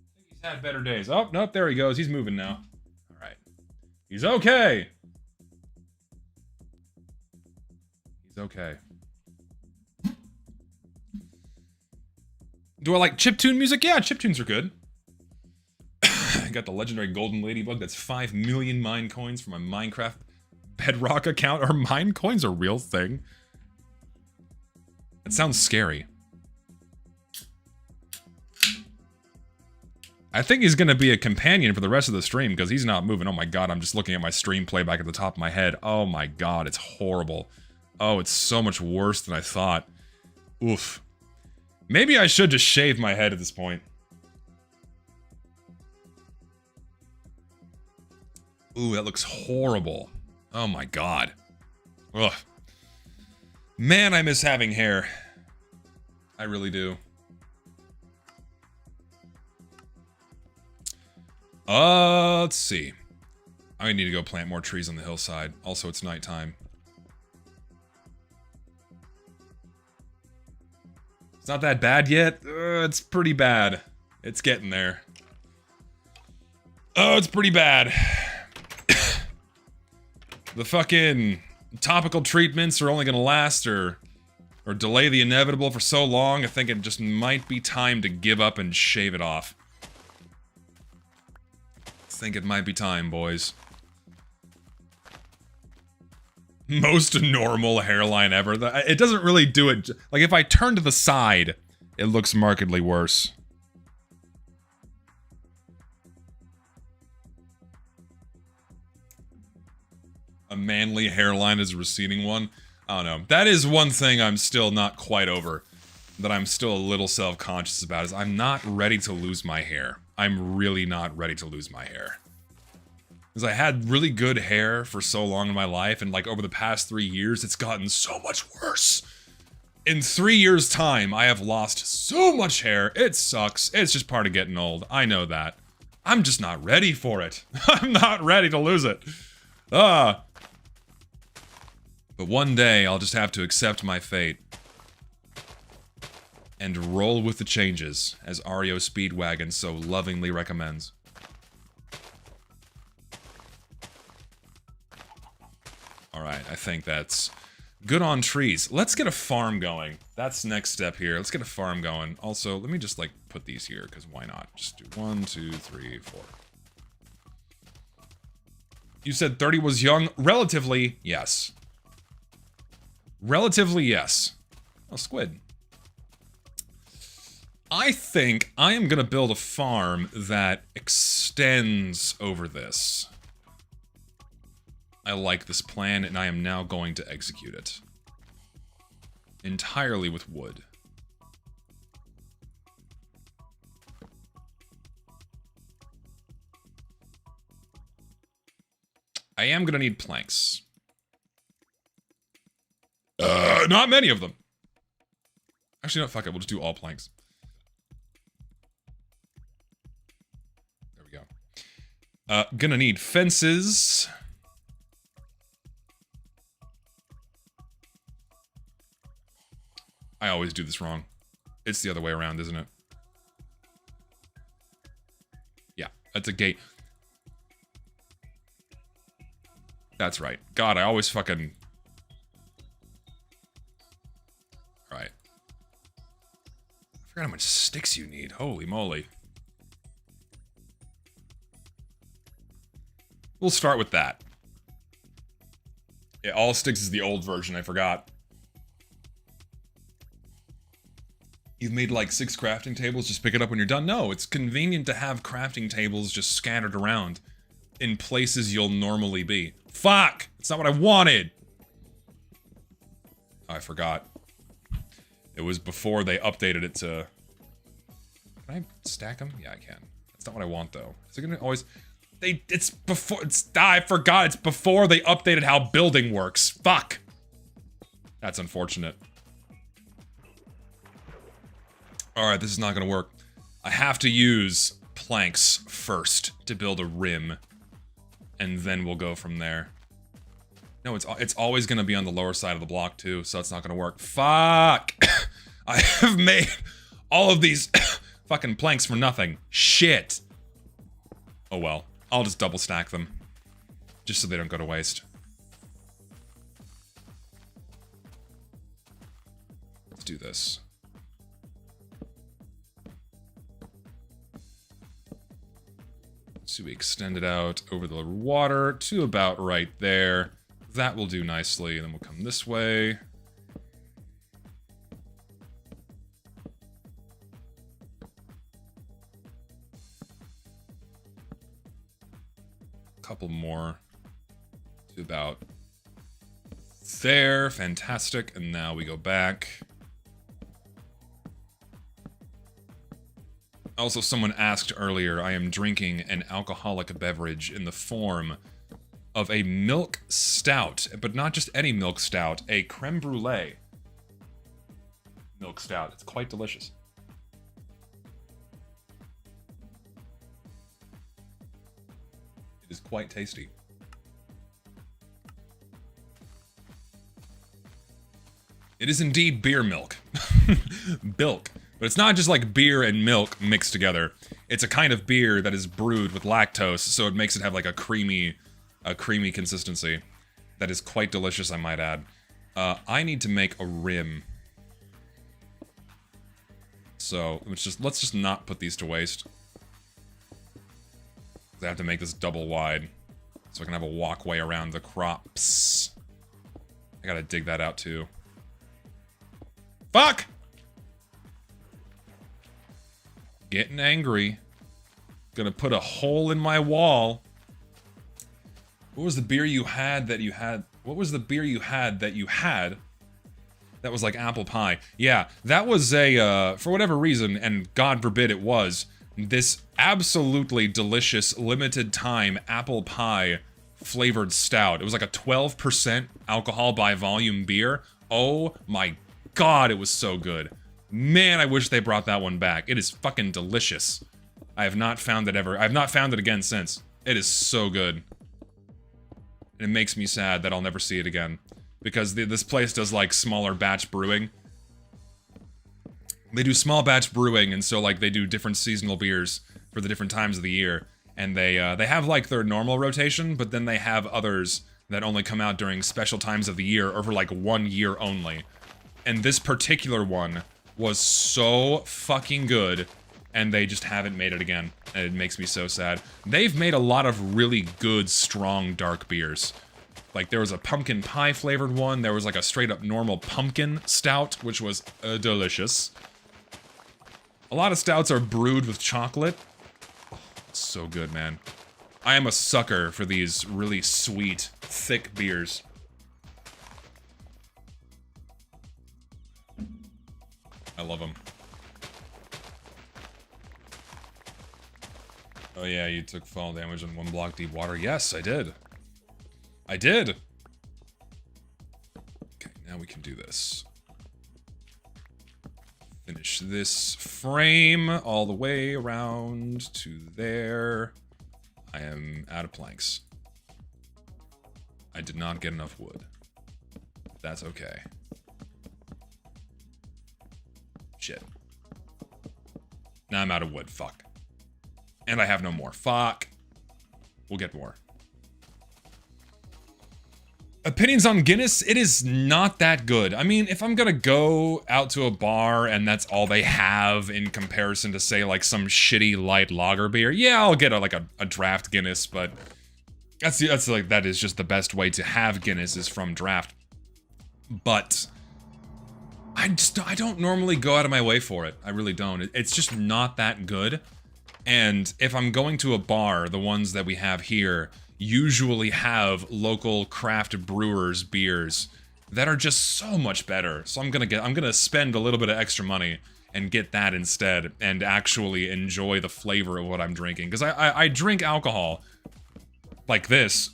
I think he's had better days. Oh, nope, there he goes. He's moving now. Alright. He's okay! Okay. Do I like chiptune music? Yeah, chiptunes are good. I got the legendary golden ladybug. That's 5 million mine coins for my Minecraft Bedrock account. Are mine coins a real thing? That sounds scary. I think he's gonna be a companion for the rest of the stream because he's not moving. Oh my god, I'm just looking at my stream playback at the top of my head. Oh my god, it's horrible. Oh, it's so much worse than I thought. Oof. Maybe I should just shave my head at this point. Ooh, that looks horrible. Oh my god. Ugh. Man, I miss having hair. I really do. Let's see. I need to go plant more trees on the hillside. Also, it's nighttime. It's not that bad yet. It's pretty bad. It's getting there. Oh, it's pretty bad. The fucking topical treatments are only gonna last or delay the inevitable for so long, I think it just might be time to give up and shave it off. I think it might be time, boys. Most normal hairline ever. It doesn't really do it. Like, if I turn to the side, it looks markedly worse. A manly hairline is a receding one. I don't know. That is one thing I'm still not quite over. That I'm still a little self-conscious about is I'm not ready to lose my hair. I'm really not ready to lose my hair. Because I had really good hair for so long in my life, and like over the past 3 years, it's gotten so much worse. In 3 years' time, I have lost so much hair. It sucks. It's just part of getting old. I know that. I'm just not ready for it. I'm not ready to lose it. But one day, I'll just have to accept my fate. And roll with the changes, as Ario Speedwagon so lovingly recommends. Alright, I think that's good on trees. Let's get a farm going. That's the next step here. Let's get a farm going. Also, let me just, like, put these here, because why not? Just do 1, 2, 3, 4. You said 30 was young? Relatively, yes. Relatively, yes. Oh, squid. I think I am gonna build a farm that extends over this. I like this plan, and I am now going to execute it. Entirely with wood. I am gonna need planks. Not many of them. Actually, no, fuck it. We'll just do all planks. There we go. Gonna need fences. I always do this wrong. It's the other way around, isn't it? Yeah, that's a gate. That's right. God, I always fucking... Alright. I forgot how much sticks you need. Holy moly. We'll start with that. Yeah, all sticks is the old version, I forgot. You've made like 6 crafting tables, just pick it up when you're done. No, it's convenient to have crafting tables just scattered around in places you'll normally be. Fuck! That's not what I wanted! Oh, I forgot. It was before they updated it to... Can I stack them? Yeah, I can. That's not what I want, though. Is it gonna always... It's before... I forgot. It's before they updated how building works. Fuck! That's unfortunate. Alright, this is not gonna work. I have to use planks first to build a rim. And then we'll go from there. No, it's always gonna be on the lower side of the block too, so it's not gonna work. Fuck! I have made all of these fucking planks for nothing. Shit! Oh well. I'll just double stack them. Just so they don't go to waste. Let's do this. So we extend it out over the water to about right there. That will do nicely. And then we'll come this way. A couple more to about there. Fantastic. And now we go back. Also, someone asked earlier, I am drinking an alcoholic beverage in the form of a milk stout, but not just any milk stout, a creme brulee milk stout. It's quite delicious. It is quite tasty. It is indeed beer milk. Bilk. But it's not just like beer and milk mixed together. It's a kind of beer that is brewed with lactose, so it makes it have like a creamy consistency. That is quite delicious, I might add. I need to make a rim. So, let's just not put these to waste. I have to make this double wide, so I can have a walkway around the crops. I gotta dig that out too. Fuck! Getting angry. Gonna put a hole in my wall. What was the beer you had that you had? What was the beer you had that you had? That was like apple pie. Yeah, that was a, for whatever reason, and God forbid it was, this absolutely delicious limited time apple pie flavored stout. It was like a 12% alcohol by volume beer. Oh my God, it was so good. Man, I wish they brought that one back. It is fucking delicious. I have not found it ever. I have not found it again since. It is so good. And it makes me sad that I'll never see it again. Because this place does, like, smaller batch brewing. They do small batch brewing, and so, like, they do different seasonal beers for the different times of the year. And they have, like, their normal rotation, but then they have others that only come out during special times of the year, or for, like, 1 year only. And this particular one was so fucking good, and they just haven't made it again. And it makes me so sad. They've made a lot of really good, strong, dark beers. Like, there was a pumpkin pie flavored one, there was like a straight up normal pumpkin stout, which was delicious. A lot of stouts are brewed with chocolate. It's so good, man. I am a sucker for these really sweet, thick beers. I love them. Oh yeah, you took fall damage in 1 block deep water. Yes, I did. I did. Okay, now we can do this. Finish this frame all the way around to there. I am out of planks. I did not get enough wood. That's okay. Shit. Now I'm out of wood. Fuck. And I have no more. Fuck. We'll get more. Opinions on Guinness? It is not that good. I mean, if I'm gonna go out to a bar and that's all they have in comparison to, say, like some shitty light lager beer, yeah, I'll get a draft Guinness, but that is just the best way to have Guinness is from draft. But I don't normally go out of my way for it. I really don't. It's just not that good. And if I'm going to a bar, the ones that we have here usually have local craft brewers beers that are just so much better. So I'm gonna spend a little bit of extra money and get that instead and actually enjoy the flavor of what I'm drinking. Because I drink alcohol like this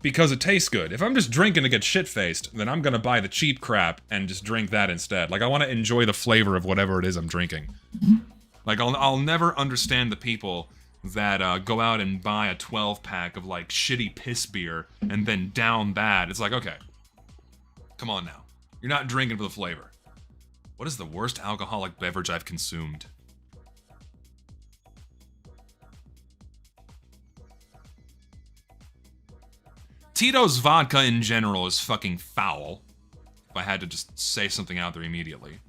because it tastes good. If I'm just drinking to get shit-faced, then I'm gonna buy the cheap crap and just drink that instead. Like, I want to enjoy the flavor of whatever it is I'm drinking. Like, I'll never understand the people that go out and buy a 12-pack of, like, shitty piss beer and then down that. It's like, okay, come on now. You're not drinking for the flavor. What is the worst alcoholic beverage I've consumed? Tito's vodka in general is fucking foul. If I had to just say something out there immediately.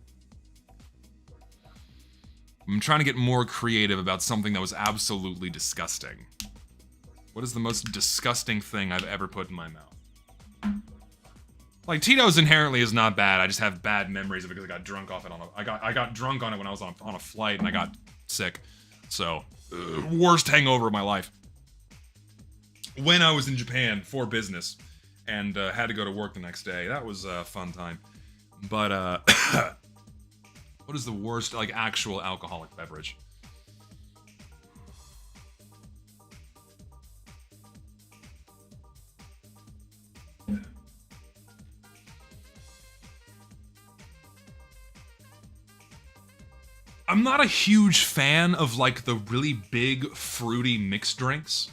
I'm trying to get more creative about something that was absolutely disgusting. What is the most disgusting thing I've ever put in my mouth? Like, Tito's inherently is not bad. I just have bad memories of it because I got drunk off it I got drunk on it when I was on a flight and I got sick. So, worst hangover of my life. When I was in Japan for business and had to go to work the next day. That was a fun time. But, what is the worst, like, actual alcoholic beverage? I'm not a huge fan of, like, the really big, fruity mixed drinks.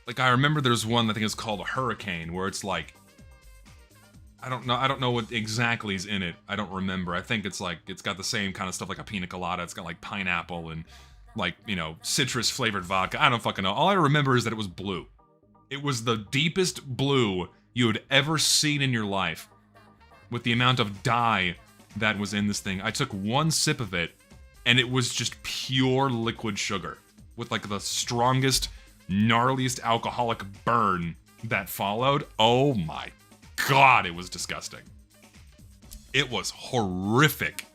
Like, I remember there's one, I think it's called a Hurricane, where it's like, I don't know what exactly is in it. I don't remember. I think it's like, it's got the same kind of stuff like a pina colada. It's got like pineapple and like, you know, citrus flavored vodka. I don't fucking know. All I remember is that it was blue. It was the deepest blue you had ever seen in your life with the amount of dye that was in this thing. I took one sip of it and it was just pure liquid sugar with like the strongest, gnarliest alcoholic burn that followed. Oh my God, it was disgusting. It was horrific.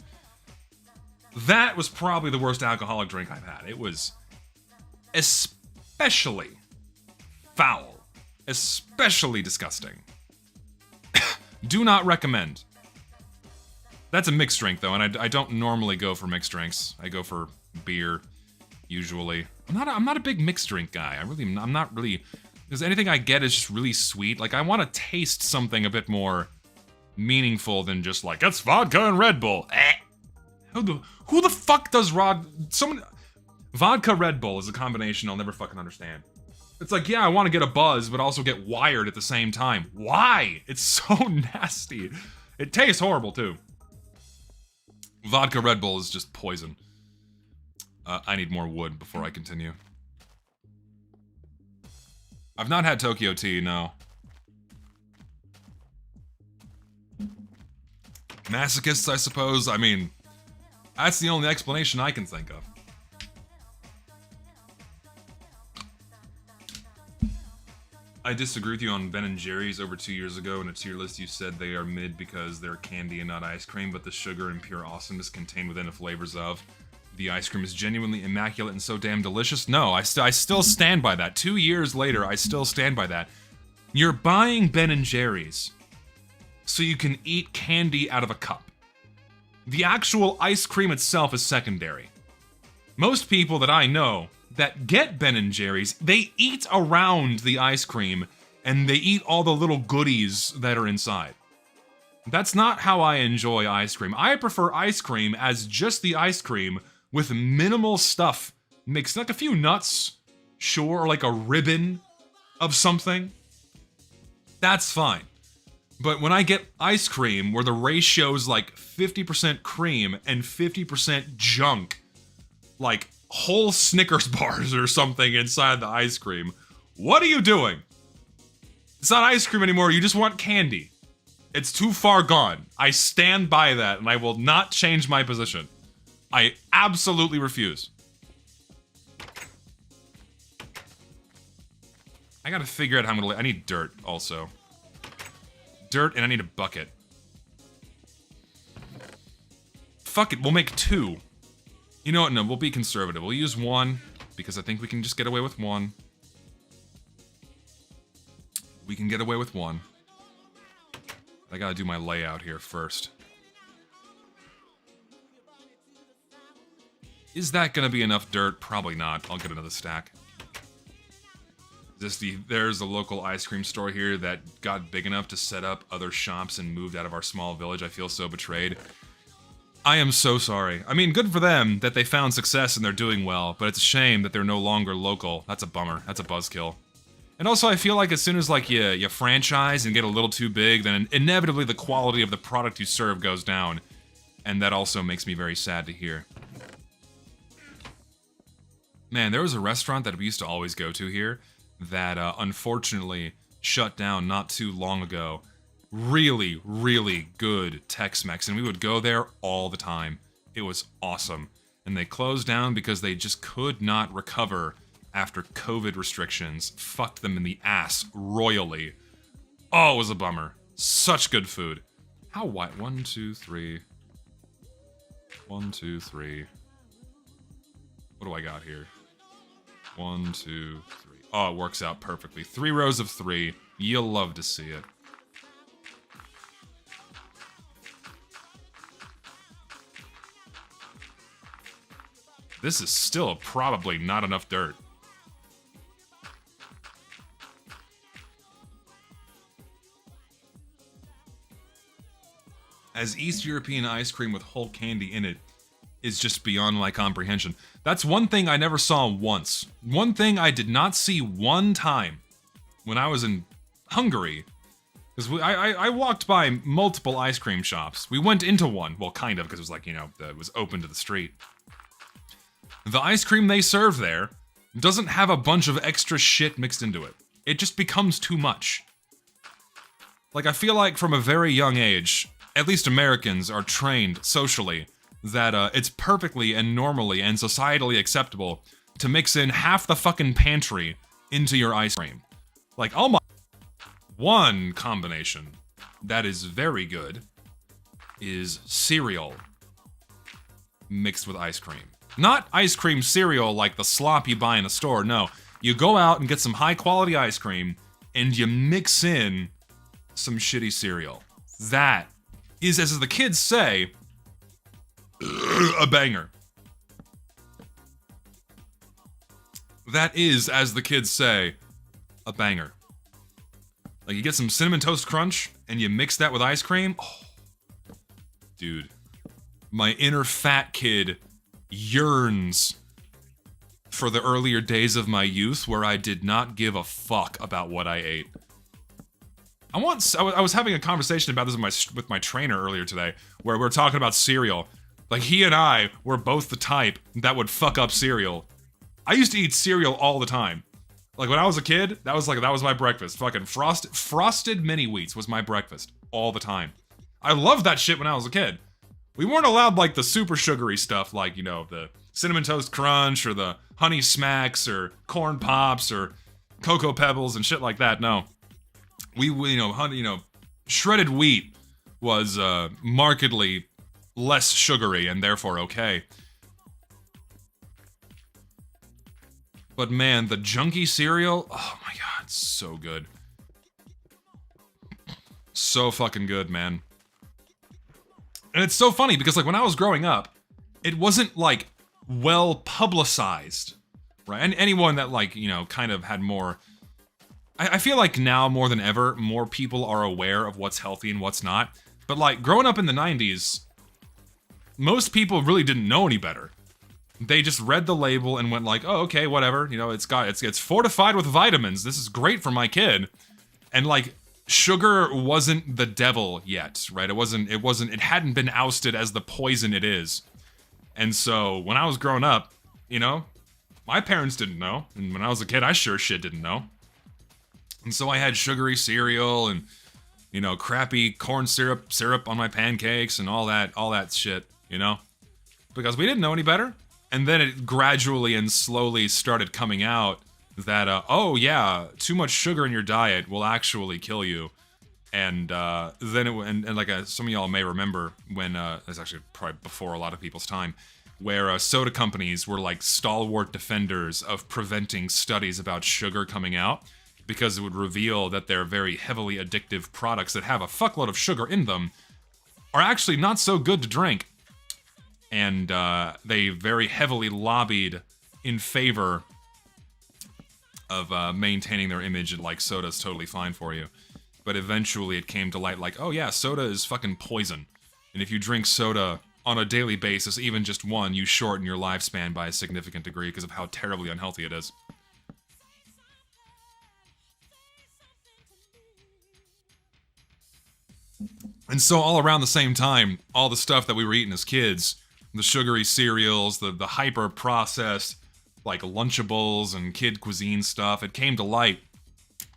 That was probably the worst alcoholic drink I've had. It was especially foul, especially disgusting. Do not recommend. That's a mixed drink though, and I don't normally go for mixed drinks. I go for beer, usually. I'm not a big mixed drink guy. I'm not really, because anything I get is just really sweet. Like, I want to taste something a bit more meaningful than just like, it's vodka and Red Bull. Who the fuck does vodka Red Bull is a combination I'll never fucking understand. It's like, yeah, I want to get a buzz, but also get wired at the same time. Why? It's so nasty. It tastes horrible, too. Vodka Red Bull is just poison. I need more wood before I continue. I've not had Tokyo tea, no. Masochists, I suppose. I mean, that's the only explanation I can think of. I disagree with you on Ben & Jerry's. Over 2 years ago in a tier list you said they are mid because they're candy and not ice cream, but the sugar and pure awesomeness contained within the flavors of the ice cream is genuinely immaculate and so damn delicious. No, I still stand by that. 2 years later, I still stand by that. You're buying Ben & Jerry's so you can eat candy out of a cup. The actual ice cream itself is secondary. Most people that I know that get Ben & Jerry's, they eat around the ice cream and they eat all the little goodies that are inside. That's not how I enjoy ice cream. I prefer ice cream as just the ice cream with minimal stuff mixed, like a few nuts, sure, or like a ribbon of something. That's fine. But when I get ice cream where the ratio's like 50% cream and 50% junk, like whole Snickers bars or something inside the ice cream, what are you doing? It's not ice cream anymore, you just want candy. It's too far gone. I stand by that and I will not change my position. I absolutely refuse. I gotta figure out how I'm gonna I need dirt also. Dirt and I need a bucket. Fuck it, we'll make 2. You know what, no, we'll be conservative. We'll use 1, because I think we can just get away with 1. We can get away with 1. I gotta do my layout here first. Is that gonna be enough dirt? Probably not. I'll get another stack. There's a local ice cream store here that got big enough to set up other shops and moved out of our small village. I feel so betrayed. I am so sorry. I mean, good for them that they found success and they're doing well, but it's a shame that they're no longer local. That's a bummer. That's a buzzkill. And also, I feel like as soon as like you franchise and get a little too big, then inevitably the quality of the product you serve goes down. And that also makes me very sad to hear. Man, there was a restaurant that we used to always go to here that unfortunately shut down not too long ago. Really, really good Tex-Mex, and we would go there all the time. It was awesome. And they closed down because they just could not recover after COVID restrictions fucked them in the ass royally. Oh, it was a bummer. Such good food. How wide? 1, 2, 3. 1, 2, 3. What do I got here? 1, 2, 3. Oh, it works out perfectly. 3 rows of 3. You'll love to see it. This is still probably not enough dirt. As East European ice cream with whole candy in it is just beyond my comprehension. That's one thing I never saw once. One thing I did not see one time when I was in Hungary. Because I walked by multiple ice cream shops. We went into one. Well, kind of, because it was like, you know, it was open to the street. The ice cream they serve there doesn't have a bunch of extra shit mixed into it. It just becomes too much. Like, I feel like from a very young age, at least Americans are trained socially that it's perfectly and normally and societally acceptable to mix in half the fucking pantry into your ice cream. Like, oh my... One combination that is very good is cereal mixed with ice cream. Not ice cream cereal like the slop you buy in a store, no. You go out and get some high quality ice cream and you mix in some shitty cereal. That is, as the kids say, a banger. That is, as the kids say, a banger. Like, you get some Cinnamon Toast Crunch and you mix that with ice cream. Oh, dude, my inner fat kid yearns for the earlier days of my youth where I did not give a fuck about what I ate. I was having a conversation about this with my trainer earlier today, where we were talking about cereal. Like, he and I were both the type that would fuck up cereal. I used to eat cereal all the time. Like, when I was a kid, that was my breakfast. Fucking frosted mini wheats was my breakfast all the time. I loved that shit when I was a kid. We weren't allowed, like, the super sugary stuff, like, you know, the Cinnamon Toast Crunch or the Honey Smacks or Corn Pops or Cocoa Pebbles and shit like that. No. We shredded wheat was markedly less sugary and therefore okay. But man, the junky cereal, oh my god, it's so good. So fucking good, man. And it's so funny because, like, when I was growing up, it wasn't, like, well publicized, right? And anyone that, like, you know, kind of had more I feel like now more than ever, more people are aware of what's healthy and what's not. But like growing up in the 90s, most people really didn't know any better. They just read the label and went like, oh, okay, whatever. You know, it's fortified with vitamins. This is great for my kid. And like, sugar wasn't the devil yet, right? It hadn't been ousted as the poison it is. And so when I was growing up, you know, my parents didn't know. And when I was a kid, I sure shit didn't know. And so I had sugary cereal and, you know, crappy corn syrup on my pancakes and all that shit, you know? Because we didn't know any better. And then it gradually and slowly started coming out that, oh yeah, too much sugar in your diet will actually kill you. And then like some of y'all may remember when, it's actually probably before a lot of people's time, where soda companies were like stalwart defenders of preventing studies about sugar coming out because it would reveal that their very heavily addictive products that have a fuckload of sugar in them are actually not so good to drink. And they very heavily lobbied in favor of maintaining their image like soda's totally fine for you. But eventually it came to light like, oh yeah, soda is fucking poison. And if you drink soda on a daily basis, even just one, you shorten your lifespan by a significant degree because of how terribly unhealthy it is. And so all around the same time, all the stuff that we were eating as kids, the sugary cereals, the hyper-processed, like, Lunchables and kid cuisine stuff, it came to light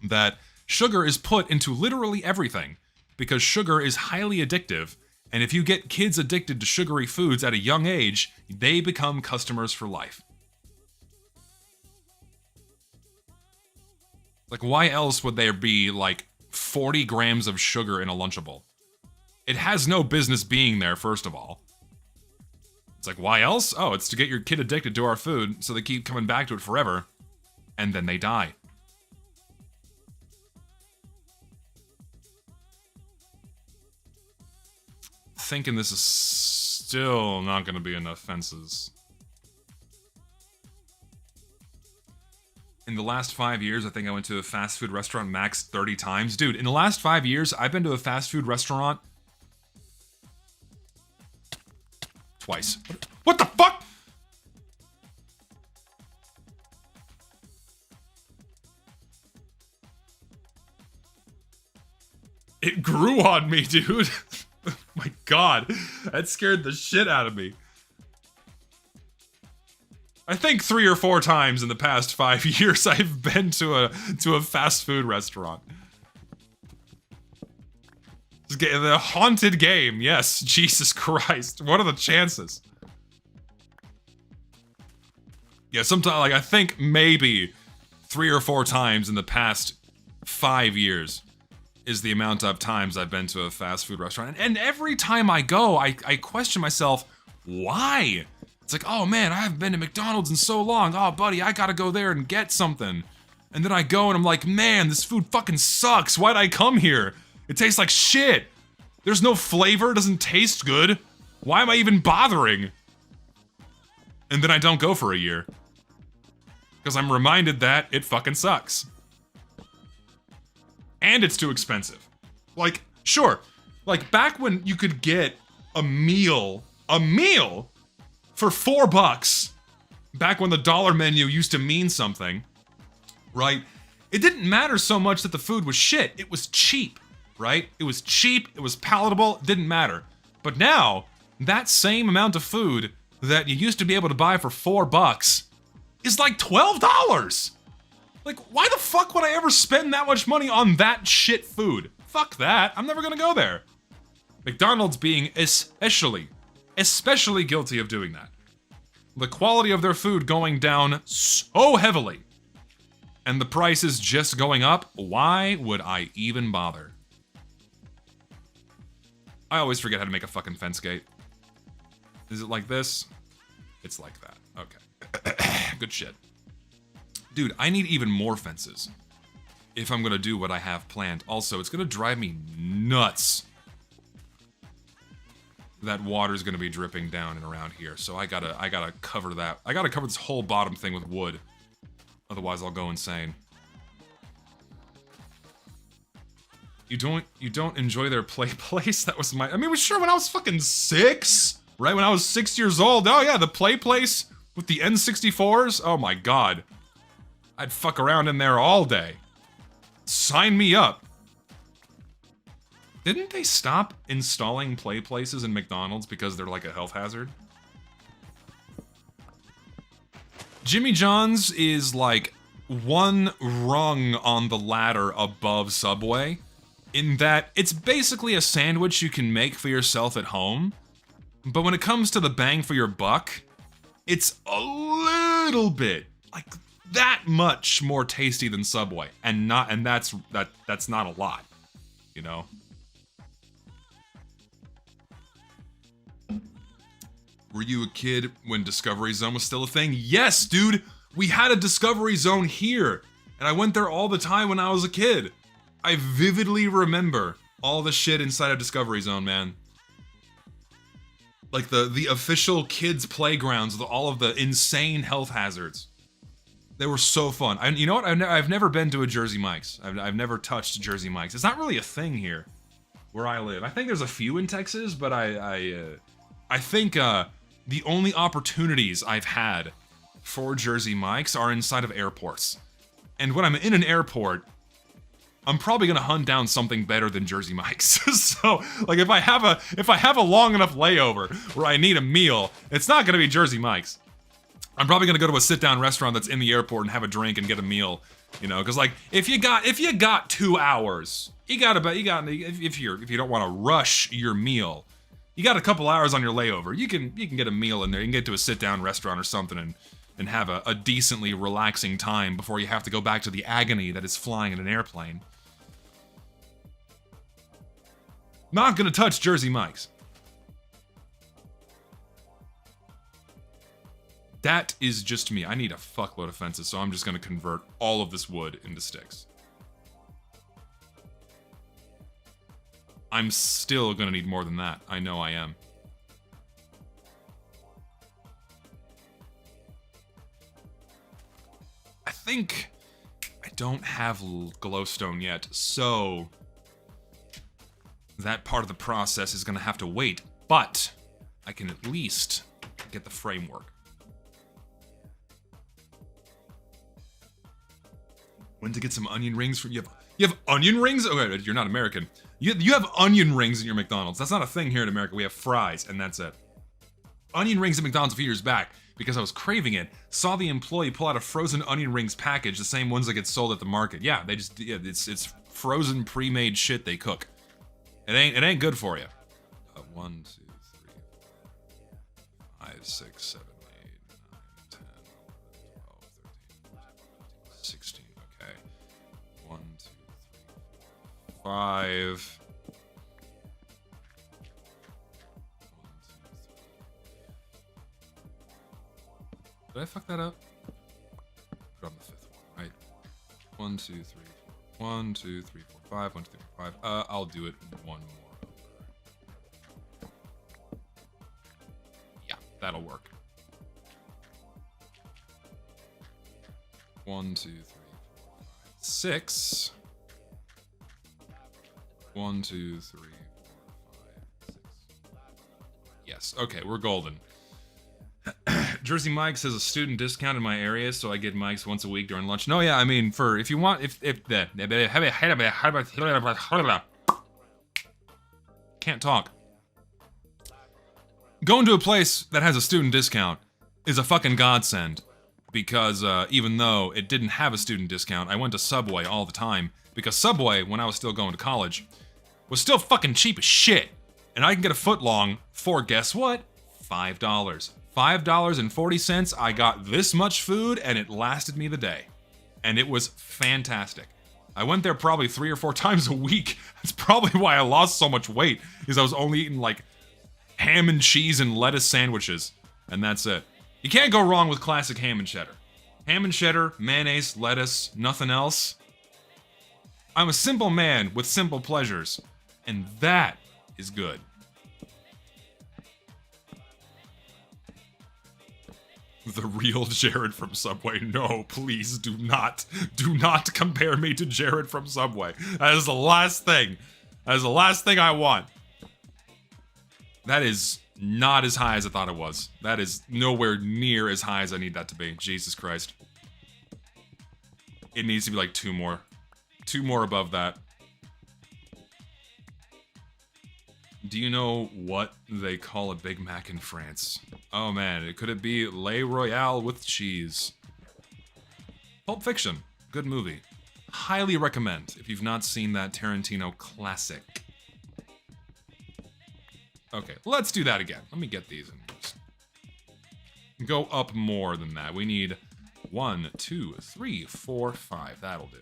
that sugar is put into literally everything, because sugar is highly addictive, and if you get kids addicted to sugary foods at a young age, they become customers for life. Like, why else would there be, like, 40 grams of sugar in a Lunchable? It has no business being there, first of all. It's like, why else? Oh, it's to get your kid addicted to our food, so they keep coming back to it forever, and then they die. Thinking this is still not going to be enough fences. In the last 5 years, I think I went to a fast food restaurant max 30 times. Dude, in the last 5 years, I've been to a fast food restaurant twice. What the fuck? It grew on me, dude. Oh my god. That scared the shit out of me. I think 3 or 4 times in the past 5 years I've been to a fast food restaurant. The haunted game, yes. Jesus Christ. What are the chances? Yeah, sometimes, like, I think maybe 3 or 4 times in the past 5 years is the amount of times I've been to a fast food restaurant. And every time I go, I question myself, why? It's like, oh man, I haven't been to McDonald's in so long. Oh, buddy, I gotta go there and get something. And then I go and I'm like, man, this food fucking sucks. Why'd I come here? It tastes like shit. There's no flavor, it doesn't taste good. Why am I even bothering? And then I don't go for a year. Because I'm reminded that it fucking sucks. And it's too expensive. Like, sure. Like, back when you could get a meal for $4, back when the dollar menu used to mean something, right? It didn't matter so much that the food was shit. It was cheap, right? It was cheap, it was palatable, it didn't matter. But now, that same amount of food that you used to be able to buy for $4 is like $12. Like, why the fuck would I ever spend that much money on that shit food? Fuck that, I'm never gonna go there. McDonald's being especially guilty of doing that. The quality of their food going down so heavily, and the prices just going up. Why would I even bother? I always forget how to make a fucking fence gate. Is it like this? It's like that. Okay. Good shit. Dude, I need even more fences if I'm gonna do what I have planned. Also, it's gonna drive me nuts that water's gonna be dripping down and around here. So I gotta cover that. I gotta cover this whole bottom thing with wood. Otherwise, I'll go insane. You don't enjoy their play place? That was my, I mean, sure, when I was fucking 6, right? When I was 6 years old, oh yeah, the play place with the N64s, oh my god. I'd fuck around in there all day. Sign me up. Didn't they stop installing play places in McDonald's because they're like a health hazard? Jimmy John's is like one rung on the ladder above Subway, in that it's basically a sandwich you can make for yourself at home, but when it comes to the bang for your buck, it's a little bit, like that much more tasty than Subway, and that's not a lot, you know? Were you a kid when Discovery Zone was still a thing? Yes, dude! We had a Discovery Zone here, and I went there all the time when I was a kid. I vividly remember all the shit inside of Discovery Zone, man. Like the official kids' playgrounds with all of the insane health hazards. They were so fun. You know what? I've never been to a Jersey Mike's. I've never touched Jersey Mike's. It's not really a thing here where I live. I think there's a few in Texas, but I think the only opportunities I've had for Jersey Mike's are inside of airports. And when I'm in an airport, I'm probably gonna hunt down something better than Jersey Mike's. So, like, if I have a long enough layover where I need a meal, it's not gonna be Jersey Mike's. I'm probably gonna go to a sit-down restaurant that's in the airport and have a drink and get a meal, you know, because like if you got 2 hours, if you don't want to rush your meal, you got a couple hours on your layover. You can get a meal in there. You can get to a sit-down restaurant or something and have a decently relaxing time before you have to go back to the agony that is flying in an airplane. Not gonna touch Jersey Mike's. That is just me. I need a fuckload of fences, so I'm just gonna convert all of this wood into sticks. I'm still gonna need more than that. I know I am. I think I don't have glowstone yet, so that part of the process is gonna have to wait, but I can at least get the framework. When to get some onion rings from you have onion rings? Okay, you're not American. You have onion rings in your McDonald's. That's not a thing here in America. We have fries, and that's it. Onion rings at McDonald's a few years back, because I was craving it, saw the employee pull out a frozen onion rings package, the same ones that get sold at the market. Yeah, it's frozen pre-made shit they cook. It ain't good for you. 1, 2, 3, 5, 6, 7, 8, 9, 10, 11, 12, 13, 14, 16. Okay. 1, 2, 3, 4, 5. 1, 2, 3. Did I fuck that up? Put on the 5th one, right? 1, 2, 3, 4. 1, 2, 3, 4, 5. 1, 2, 3, 4, 5. I'll do it one more. Yeah, that'll work. 1, 2, 3, 4, 5, 6. 1, 2, 3, 4, 5, 6. Yes. Okay, we're golden. Jersey Mike's has a student discount in my area, so I get Mike's once a week during lunch. No, yeah, I mean, if you want, can't talk. Going to a place that has a student discount is a fucking godsend, because even though it didn't have a student discount, I went to Subway all the time, because Subway, when I was still going to college, was still fucking cheap as shit, and I can get a footlong for, guess what? $5. $5.40, I got this much food, and it lasted me the day. And it was fantastic. I went there probably 3 or 4 times a week. That's probably why I lost so much weight, because I was only eating, like, ham and cheese and lettuce sandwiches. And that's it. You can't go wrong with classic ham and cheddar. Ham and cheddar, mayonnaise, lettuce, nothing else. I'm a simple man with simple pleasures. And that is good. The real Jared from Subway. No, please do not compare me to Jared from Subway. That is the last thing. That is the last thing I want. That is not as high as I thought it was. That is nowhere near as high as I need that to be. Jesus Christ. It needs to be like 2 more. 2 more above that. Do you know what they call a Big Mac in France? Oh man, could it be Le Royale with cheese? Pulp Fiction, good movie. Highly recommend if you've not seen that Tarantino classic. Okay, let's do that again. Let me get these and just go up more than that. We need 1, 2, 3, 4, 5. That'll do.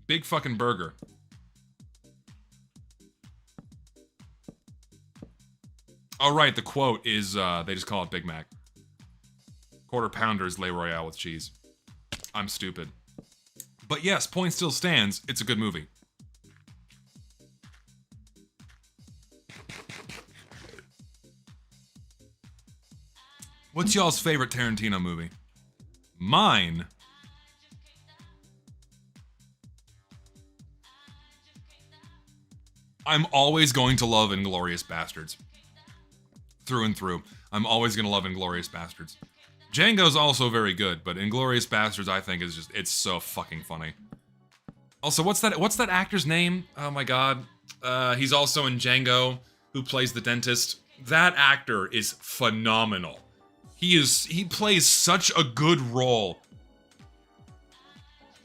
Big fucking burger. Oh right, the quote is they just call it Big Mac. Quarter pounders Le Royale with cheese. I'm stupid. But yes, point still stands. It's a good movie. What's y'all's favorite Tarantino movie? Mine. I'm always going to love Inglourious Bastards. Through and through. I'm always going to love Inglourious Bastards. Django's also very good, but Inglourious Bastards I think is just, it's so fucking funny. Also, what's that actor's name? Oh my god. He's also in Django, who plays the dentist. That actor is phenomenal. He plays such a good role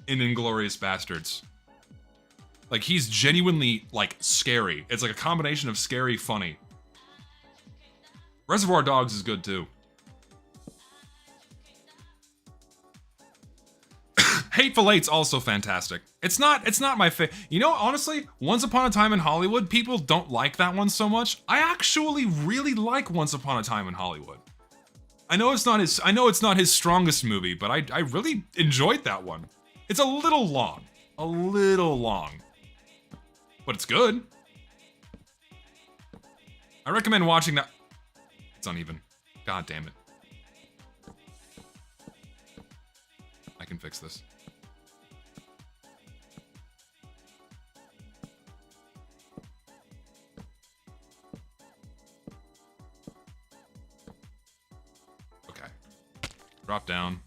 in Inglourious Bastards. Like, he's genuinely, like, scary. It's like a combination of scary, funny. Reservoir Dogs is good, too. Hateful Eight's also fantastic. It's not my favorite. You know, honestly, Once Upon a Time in Hollywood, people don't like that one so much. I actually really like Once Upon a Time in Hollywood. I know it's not his strongest movie, but I really enjoyed that one. It's a little long. A little long. But it's good. I recommend watching that. It's uneven. God damn it. I can fix this. Okay. Drop down.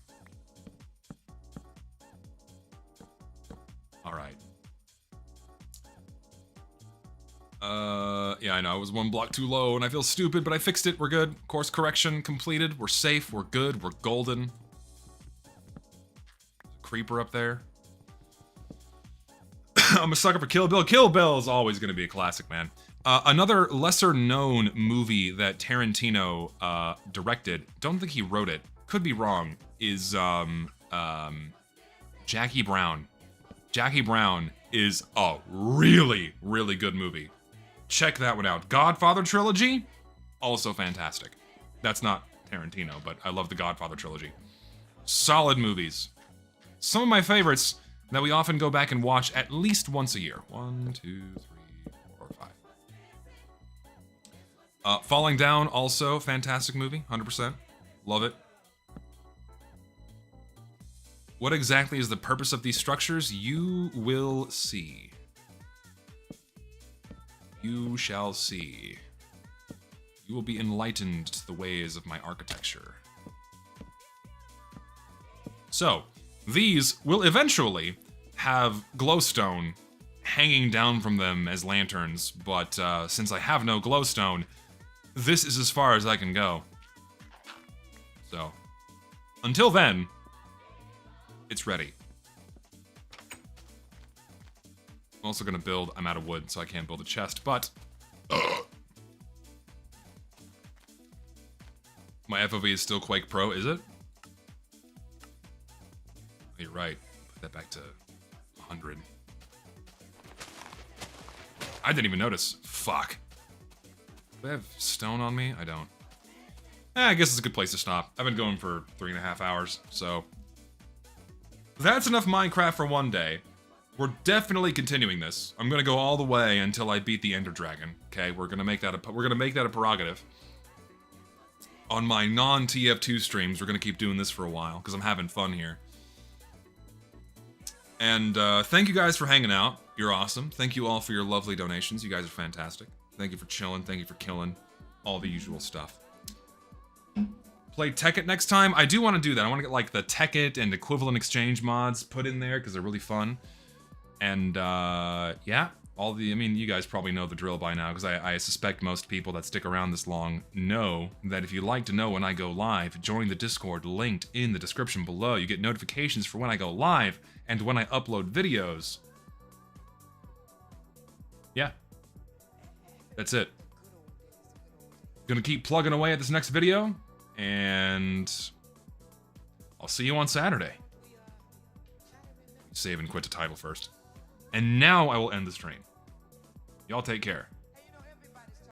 All right. Yeah, I know, I was 1 block too low and I feel stupid, but I fixed it, we're good. Course correction completed, we're safe, we're good, we're golden. Creeper up there. I'm a sucker for Kill Bill. Kill Bill is always gonna be a classic, man. Another lesser known movie that Tarantino directed, don't think he wrote it, could be wrong, is Jackie Brown. Jackie Brown is a really, really good movie. Check that one out. Godfather trilogy, also fantastic. That's not Tarantino, but I love the Godfather trilogy. Solid movies. Some of my favorites that we often go back and watch at least once a year. 1, 2, 3, 4, 5. Falling Down, also fantastic movie, 100%. Love it. What exactly is the purpose of these structures? You will see. You shall see. You will be enlightened to the ways of my architecture. So, these will eventually have glowstone hanging down from them as lanterns, but since I have no glowstone, this is as far as I can go. So, until then, it's ready. I'm also gonna build, I'm out of wood, so I can't build a chest, but my FOV is still Quake Pro, is it? You're right. Put that back to 100. I didn't even notice. Fuck. Do I have stone on me? I don't. I guess it's a good place to stop. I've been going for 3.5 hours, so that's enough Minecraft for one day. We're definitely continuing this. I'm gonna go all the way until I beat the Ender Dragon. Okay, we're gonna make that a prerogative. On my non-TF2 streams, we're gonna keep doing this for a while because I'm having fun here. And thank you guys for hanging out. You're awesome. Thank you all for your lovely donations. You guys are fantastic. Thank you for chilling. Thank you for killing. All the usual stuff. Play Tekkit next time. I do want to do that. I want to get like the Tekkit and equivalent exchange mods put in there because they're really fun. And yeah, I mean, you guys probably know the drill by now because I suspect most people that stick around this long know that if you'd like to know when I go live, join the Discord linked in the description below. You get notifications for when I go live and when I upload videos. Yeah. That's it. Gonna keep plugging away at this next video, and I'll see you on Saturday. Save and quit the title first. And now I will end the stream. Y'all take care.